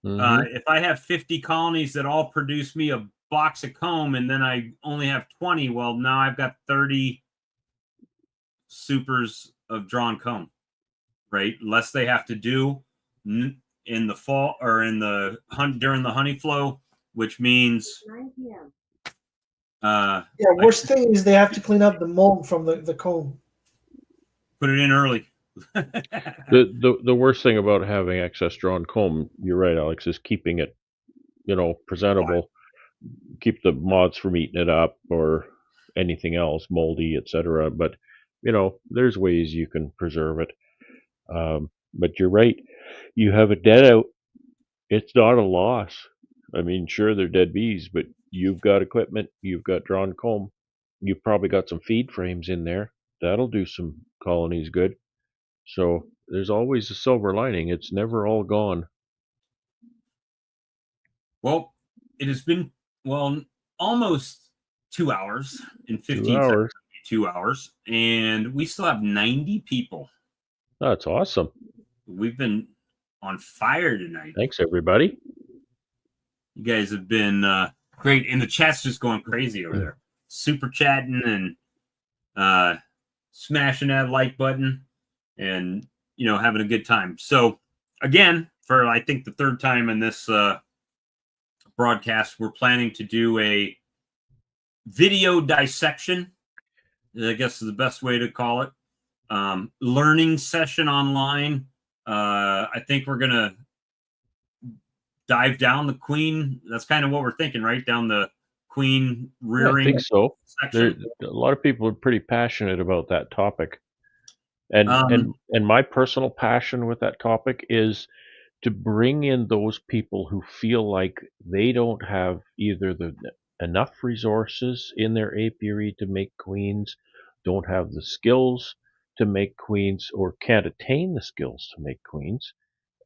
if I have 50 colonies that all produce me a box of comb, and then I only have 20, well, now I've got 30 supers of drawn comb, right? Less they have to do in the fall or during the honey flow, which means 9 p.m. Worst thing is they have to clean up the mold from the comb. Put it in early. The worst thing about having excess drawn comb, you're right, Alex, is keeping it, presentable. Keep the moths from eating it up or anything else, moldy, etc. But there's ways you can preserve it. But you're right. You have a dead out. It's not a loss. I mean, sure, they're dead bees, but you've got equipment. You've got drawn comb. You've probably got some feed frames in there. That'll do some colonies good. So there's always a silver lining. It's never all gone. Well, it has been almost 2 hours and 15 2 hours. seconds. 2 hours, and we still have 90 people. That's awesome. We've been on fire tonight. Thanks, everybody. You guys have been great, and the chat's just going crazy over there. super chatting and smashing that like button and, having a good time. So again, for I think the third time in this broadcast, we're planning to do a video dissection, I guess is the best way to call it. Learning session online. I think we're going to dive down the queen. That's kind of what we're thinking, right? Down the queen rearing. I think so. Section. A lot of people are pretty passionate about that topic. And my personal passion with that topic is to bring in those people who feel like they don't have either enough resources in their apiary to make queens, don't have the skills to make queens, or can't attain the skills to make queens.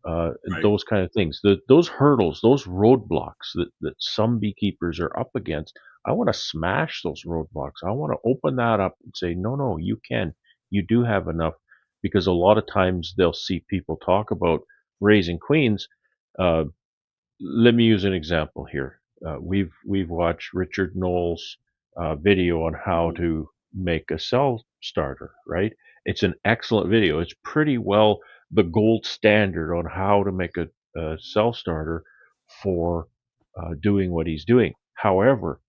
Right. Those kind of things. Those hurdles, those roadblocks that some beekeepers are up against, I want to smash those roadblocks. I want to open that up and say, no, you can. You do have enough. Because a lot of times they'll see people talk about raising queens. Let me use an example here. We've watched Richard Knoll's video on how to make a cell starter, right? It's an excellent video. It's pretty well the gold standard on how to make a cell starter for doing what he's doing. However,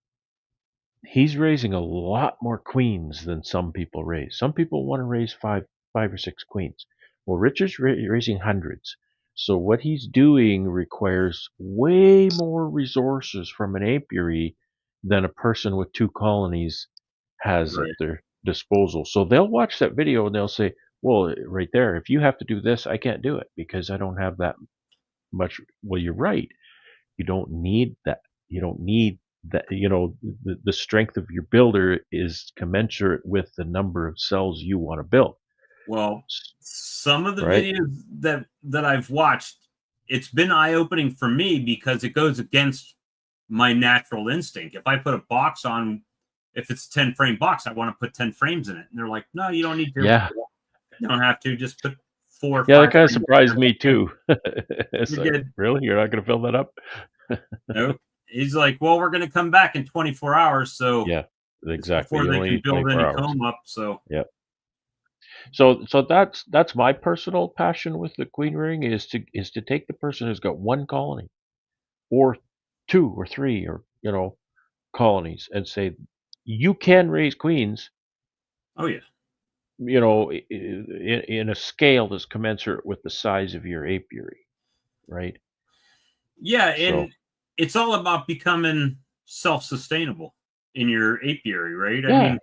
he's raising a lot more queens than some people raise. Some people want to raise five or six queens. Well, Richard's raising hundreds. So what he's doing requires way more resources from an apiary than a person with 2 colonies has Right. at their disposal. So they'll watch that video and they'll say, well, right there, if you have to do this, I can't do it because I don't have that much. Well, you're right. You don't need that. You don't need that. The strength of your builder is commensurate with the number of cells you want to build. Well, some of the Right? videos that I've watched, it's been eye-opening for me because it goes against my natural instinct. If I put a box on, if it's a 10-frame box, I want to put 10 frames in it. And they're like, no, you don't need to. Yeah. You don't have to. Just put 4 or 5. Yeah, that kind of surprised me too. It's You like, did. really? You're not going to fill that up? Nope. He's like, well, we're going to come back in 24 hours. So Yeah, exactly. before You they only can need build 24 any hours. comb up. So Yep. So that's my personal passion with the queen rearing is to take the person who's got 1 colony or 2 or 3 or colonies and say you can raise queens, oh yeah. in a scale that's commensurate with the size of your apiary, right? Yeah, So and it's all about becoming self-sustainable in your apiary, right? I yeah, mean,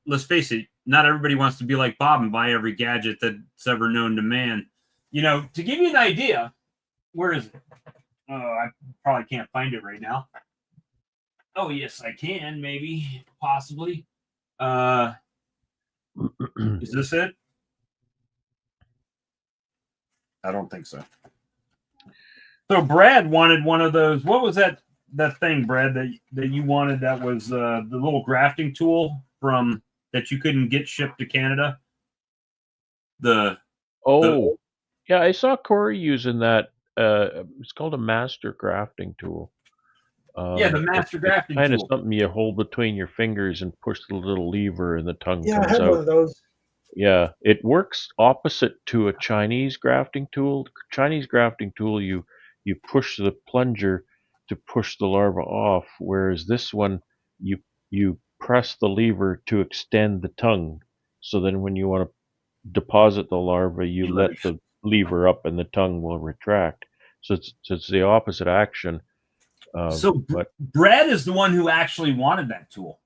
let's face it, not everybody wants to be like Bob and buy every gadget that's ever known to man. To give you an idea, where is it? Oh, I probably can't find it right now. Oh, yes, I can, maybe, possibly. Is this it? I don't think so. So Brad wanted one of those. What was that thing, Brad, that you wanted? That was the little grafting tool from that you couldn't get shipped to Canada. oh yeah, I saw Corey using that. It's called a master grafting tool. Yeah, the master It's grafting kind of tool. something you hold between your fingers and push the little lever and the tongue Yeah, I comes have out. one of those. Yeah, it works opposite to a Chinese grafting tool. Chinese grafting tool, you push the plunger to push the larva off, whereas this one, you press the lever to extend the tongue. So then when you want to deposit the larva, you let the lever up and the tongue will retract. So it's the opposite action. So But Brad is the one who actually wanted that tool,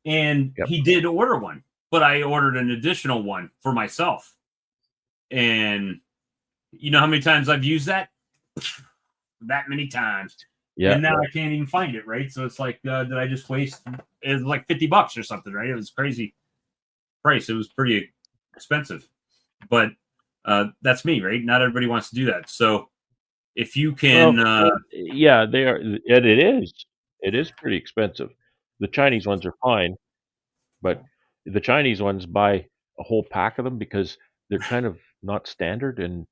and Yep. he did order one, but I ordered an additional one for myself. And you know how many times I've used that? That many times. yeah, And now I can't even find it, right? So it's like, did I just waste? It was like $50 or something, right? It was crazy price. It was pretty expensive, but that's me, right? Not everybody wants to do that. So if you can, yeah, they are, and it is pretty expensive. The Chinese ones are fine, but the Chinese ones buy a whole pack of them because they're kind of not standard, and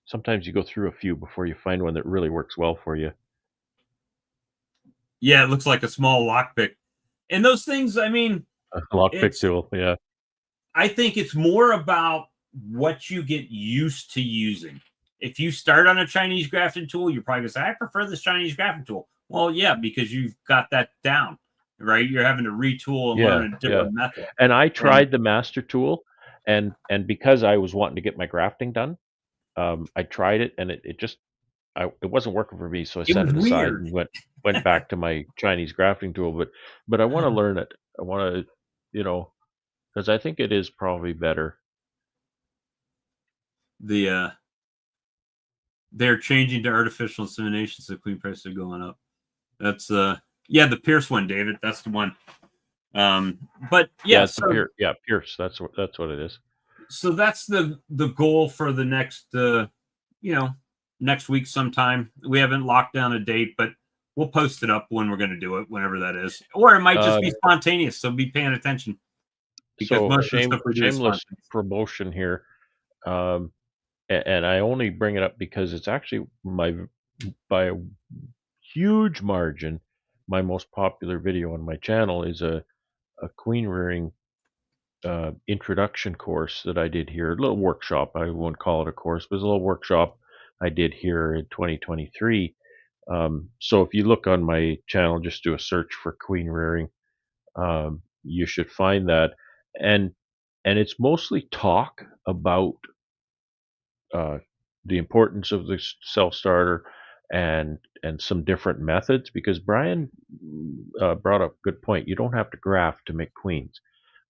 sometimes you go through a few before you find one that really works well for you. yeah, it looks like a small lockpick. And those things, I mean, Lockpick tool, yeah. I think it's more about what you get used to using. If you start on a Chinese grafting tool, you're probably gonna say, I prefer this Chinese grafting tool. Well, yeah, because you've got that down, right? You're having to retool and learn a different method. And I tried the master tool, and because I was wanting to get my grafting done, I tried it, and it just it wasn't working for me, so I set it aside and went back to my Chinese grafting tool. But I want to learn it. I want to, because I think it is probably better. They're changing to artificial insemination, so queen prices are going up. That's the Pierce one, David. That's the one. But yeah, Pierce. That's what it is. So that's the goal for the next next week sometime. We haven't locked down a date, but we'll post it up when we're going to do it, whenever that is. Or it might just be spontaneous, so be paying attention. Because shameless promotion here. And I only bring it up because it's actually by a huge margin, my most popular video on my channel is a queen rearing introduction course that I did here, a little workshop. I won't call it a course, but it's a little workshop I did here in 2023. So if you look on my channel, just do a search for queen rearing. You should find that, and it's mostly talk about the importance of the self starter and some different methods, because Brian brought up a good point. You don't have to graft to make queens.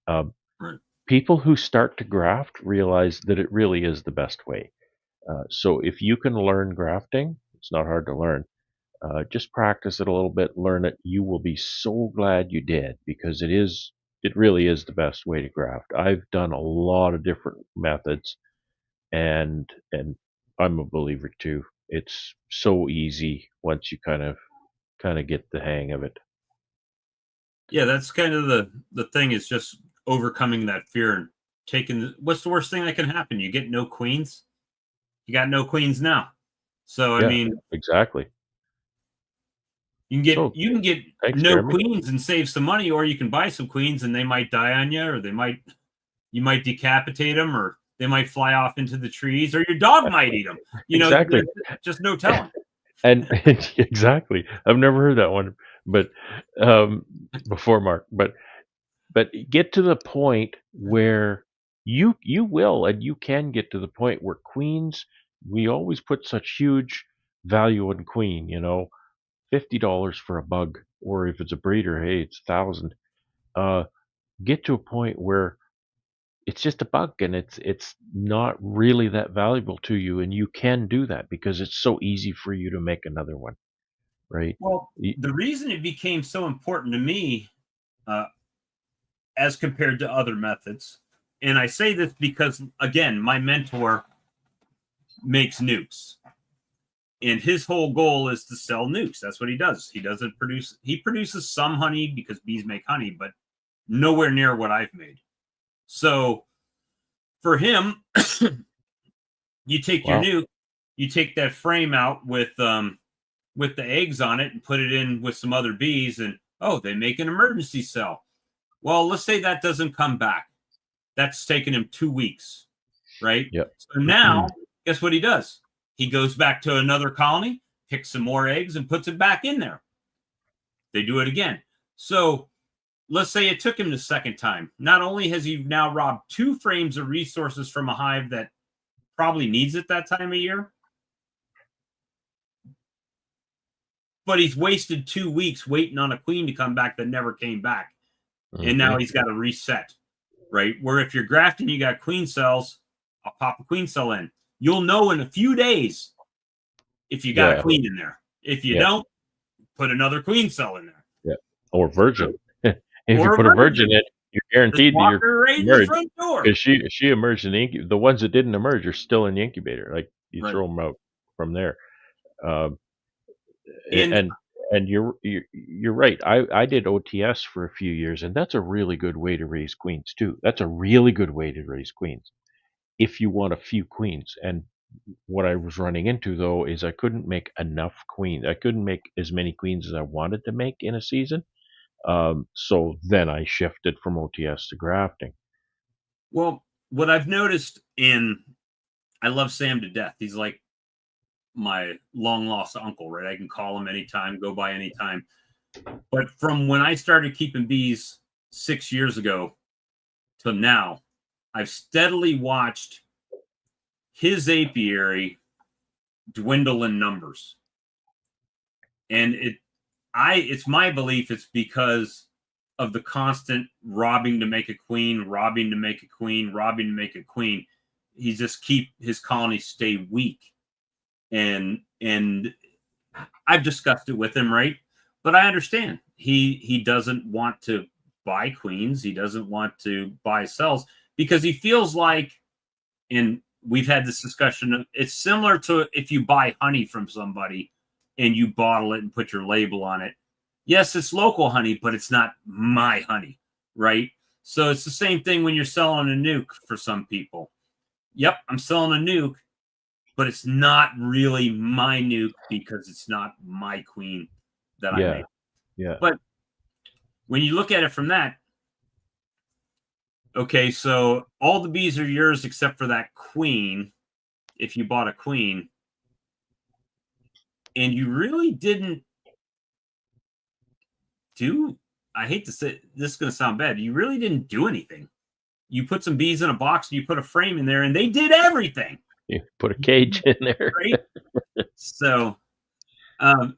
Right. People who start to graft realize that it really is the best way. So if you can learn grafting, it's not hard to learn. Just practice it a little bit, learn it. You will be so glad you did, because it really is the best way to graft. I've done a lot of different methods, and I'm a believer too. It's so easy once you kind of get the hang of it. Yeah, that's kind of the thing, is just overcoming that fear and taking what's the worst thing that can happen? You get no queens. You got no queens now. So I mean, exactly. You can get thanks, no Jeremy. queens and save some money, or you can buy some queens and they might die on you, or you might decapitate them, or they might fly off into the trees, or your dog might eat them. Exactly. Just no telling. And exactly, I've never heard that one, but before, Mark. But get to the point where you will, and you can get to the point where queens. We always put such huge value on queen. $50 for a bug, or if it's a breeder, hey, it's 1,000. Get to a point where it's just a bug, and it's not really that valuable to you, and you can do that because it's so easy for you to make another one, right? Well, the reason it became so important to me, as compared to other methods, and I say this because, again, my mentor makes nukes. And his whole goal is to sell nukes. That's what he does. He produces some honey because bees make honey, but nowhere near what I've made. So for him, you take your nuke, you take that frame out with the eggs on it and put it in with some other bees, and they make an emergency cell. Well, let's say that doesn't come back. That's taken him 2 weeks, right? Yep. So now, guess what he does? He goes back to another colony, picks some more eggs, and puts it back in there. They do it again. So let's say it took him the second time. Not only has he now robbed 2 frames of resources from a hive that probably needs it that time of year, but he's wasted 2 weeks waiting on a queen to come back that never came back. And now he's got to reset, right? Where if you're grafting, you got queen cells, I'll pop a queen cell in. You'll know in a few days if you got a queen in there. If you don't, put another queen cell in there. Yeah. Or virgin. If you put a virgin in, you're guaranteed that you're emerged, because she emerged in the incubator. The ones that didn't emerge are still in the incubator. Like, you throw them out from there. And you're right. I did OTS for a few years, and that's a really good way to raise queens too. That's a really good way to raise queens if you want a few queens. And what I was running into, though, is I couldn't make enough queens. I couldn't make as many queens as I wanted to make in a season. So then I shifted from OTS to grafting. Well, what I've noticed I love Sam to death. He's like my long lost uncle, right? I can call him anytime, go by anytime. But from when I started keeping bees 6 years ago to now, I've steadily watched his apiary dwindle in numbers. And it's my belief it's because of the constant robbing to make a queen, robbing to make a queen, robbing to make a queen. He just keep his colonies stay weak. And I've discussed it with him, right? But I understand he doesn't want to buy queens. He doesn't want to buy cells because he feels like, and we've had this discussion, it's similar to if you buy honey from somebody and you bottle it and put your label on it. Yes, it's local honey, but it's not my honey, right? So it's the same thing when you're selling a nuke for some people. Yep, I'm selling a nuke, but it's not really my nuke because it's not my queen that I make. Yeah. But when you look at it from that, okay, so all the bees are yours except for that queen, if you bought a queen, and you really didn't I hate to say, this is going to sound bad, you really didn't do anything. You put some bees in a box and you put a frame in there and they did everything. You put a cage in there. Right? So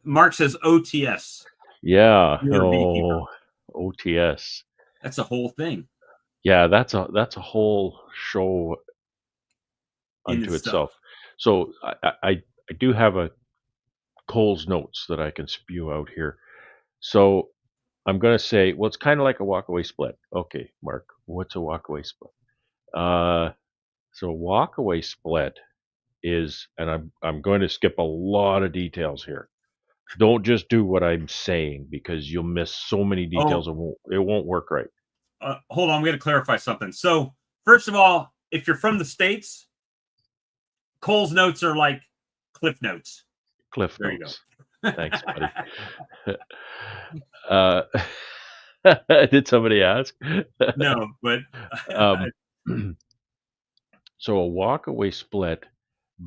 Mark says OTS. Yeah. You're a beekeeper. OTS. That's a whole thing. Yeah, that's a whole show In unto itself. So I do have a Cole's notes that I can spew out here. So I'm going to say, well, it's kind of like a walkaway split. Okay, Mark, what's a walkaway split? So a walkaway split is, and I'm going to skip a lot of details here. Don't just do what I'm saying because you'll miss so many details. It won't work right. Hold on, I'm going to clarify something. So first of all, if you're from the States, Cole's notes are like Cliff Notes. Cliff there Notes. You go. Thanks, buddy. Did somebody ask? No, but so a walkaway split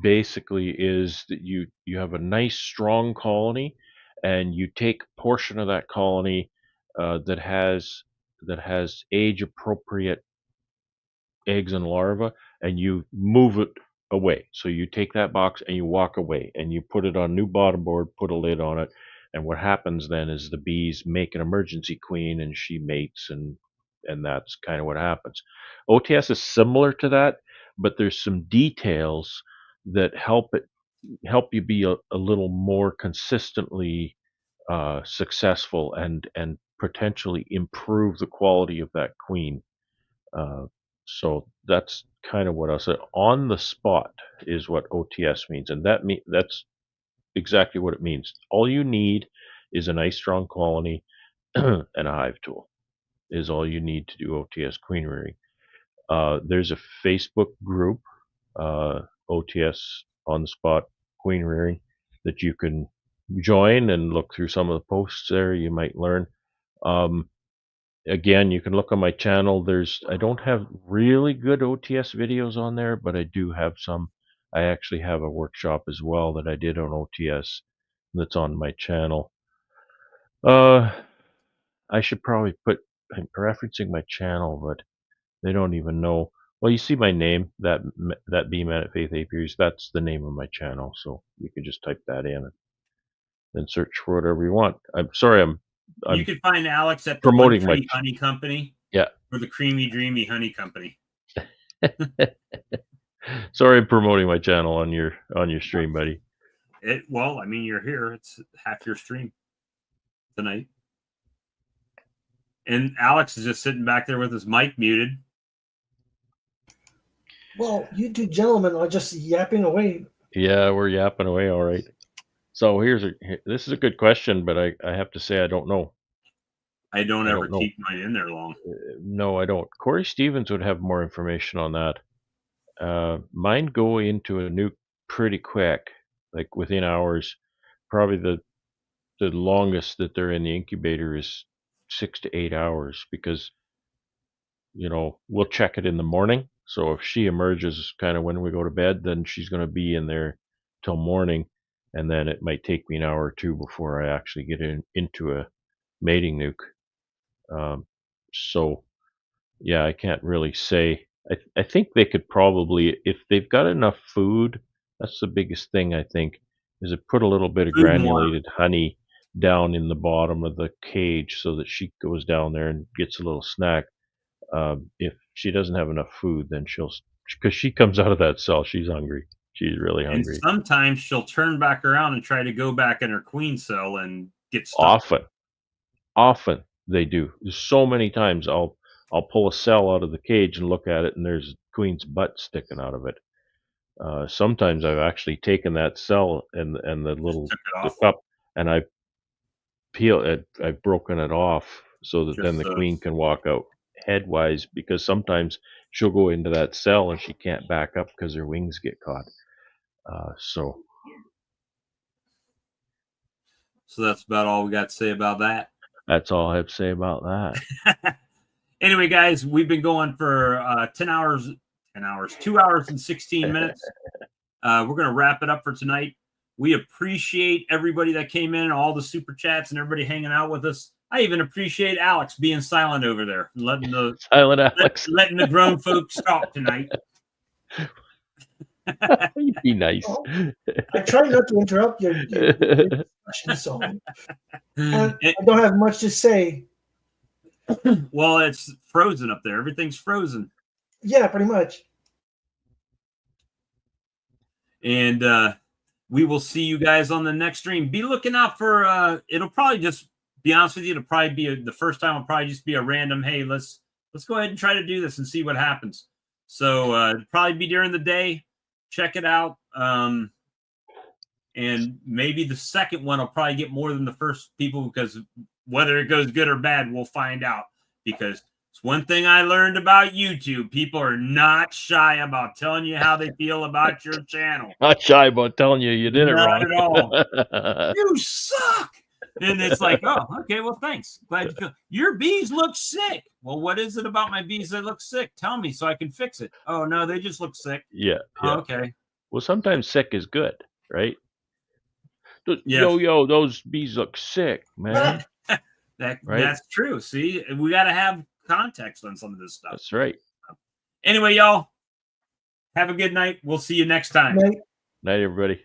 basically is that you have a nice strong colony and you take a portion of that colony that has age appropriate eggs and larvae and you move it away. So you take that box and you walk away and you put it on new bottom board, put a lid on it, and what happens then is the bees make an emergency queen and she mates and that's kind of what happens. OTS is similar to that, but there's some details that help you be a little more consistently successful and potentially improve the quality of that queen. So that's kind of what I'll say. On the spot is what OTS means, and that's exactly what it means. All you need is a nice strong colony and a hive tool. Is all you need to do OTS queen rearing. There's a Facebook group, OTS on the spot queen rearing, that you can join and look through some of the posts there. You might learn. Again, you can look on my channel. I don't have really good OTS videos on there, but I do have some. I actually have a workshop as well that I did on OTS that's on my channel. I should probably I'm referencing my channel, but they don't even know. Well, you see my name, that Bee Man at Faith Apiaries. That's the name of my channel, so you can just type that in and then search for whatever you want. I'm sorry, you can find Alex at the promoting One Tree Honey Company. Yeah. Or the Creamy Dreamy Honey Company. Sorry, I'm promoting my channel on your stream, buddy. Well, I mean, you're here. It's half your stream tonight. And Alex is just sitting back there with his mic muted. Well, you two gentlemen are just yapping away. Yeah, we're yapping away, all right. So this is a good question, but I have to say I don't know. I don't ever keep mine in there long. No, I don't. Corey Stevens would have more information on that. Mine go into a nuke pretty quick, like within hours. Probably the longest that they're in the incubator is 6 to 8 hours because, we'll check it in the morning. So if she emerges kind of when we go to bed, then she's going to be in there till morning. And then it might take me an hour or two before I actually get into a mating nuke. So yeah, I can't really say. I think they could probably, if they've got enough food, that's the biggest thing I think, is to put a little bit of Food and water. granulated honey down in the bottom of the cage so that she goes down there and gets a little snack. If she doesn't have enough food, then because she comes out of that cell, she's hungry. She's really And hungry. sometimes she'll turn back around and try to go back in her queen cell and get stuck. Often they do. There's so many times I'll pull a cell out of the cage and look at it, and there's queen's butt sticking out of it. Sometimes I've actually taken that cell and the cup, and I've broken it off so that then the queen can walk out headwise, because sometimes she'll go into that cell and she can't back up because her wings get caught. So that's about all we got to say about that. That's all I have to say about that. Anyway, guys, we've been going for 2 hours and 16 minutes. We're going to wrap it up for tonight. We appreciate everybody that came in, all the super chats, and everybody hanging out with us. I even appreciate Alex being silent over there, letting the grown folks talk tonight. You'd be nice. I try not to interrupt your discussion, so I don't have much to say. Well, it's frozen up there. Everything's frozen. Yeah, pretty much. And we will see you guys on the next stream. Be looking out for it'll probably just be honest with you, it'll probably be the first time will probably just be a random, hey, let's go ahead and try to do this and see what happens. So it'll probably be during the day. Check it out. And maybe the second one will probably get more than the first people, because whether it goes good or bad, we'll find out. Because it's one thing I learned about YouTube. People are not shy about telling you how they feel about your channel. Not shy about telling you did it wrong. Not at all. You suck. And it's like, oh, okay, well, thanks. Glad you feel. Your bees look sick. Well, what is it about my bees that look sick? Tell me so I can fix it. Oh, no, they just look sick. Yeah. Oh, okay. Well, sometimes sick is good, right? Yes. Yo, those bees look sick, man. That's true. See, we got to have context on some of this stuff. That's right. Anyway, y'all, have a good night. We'll see you next time. Night, everybody.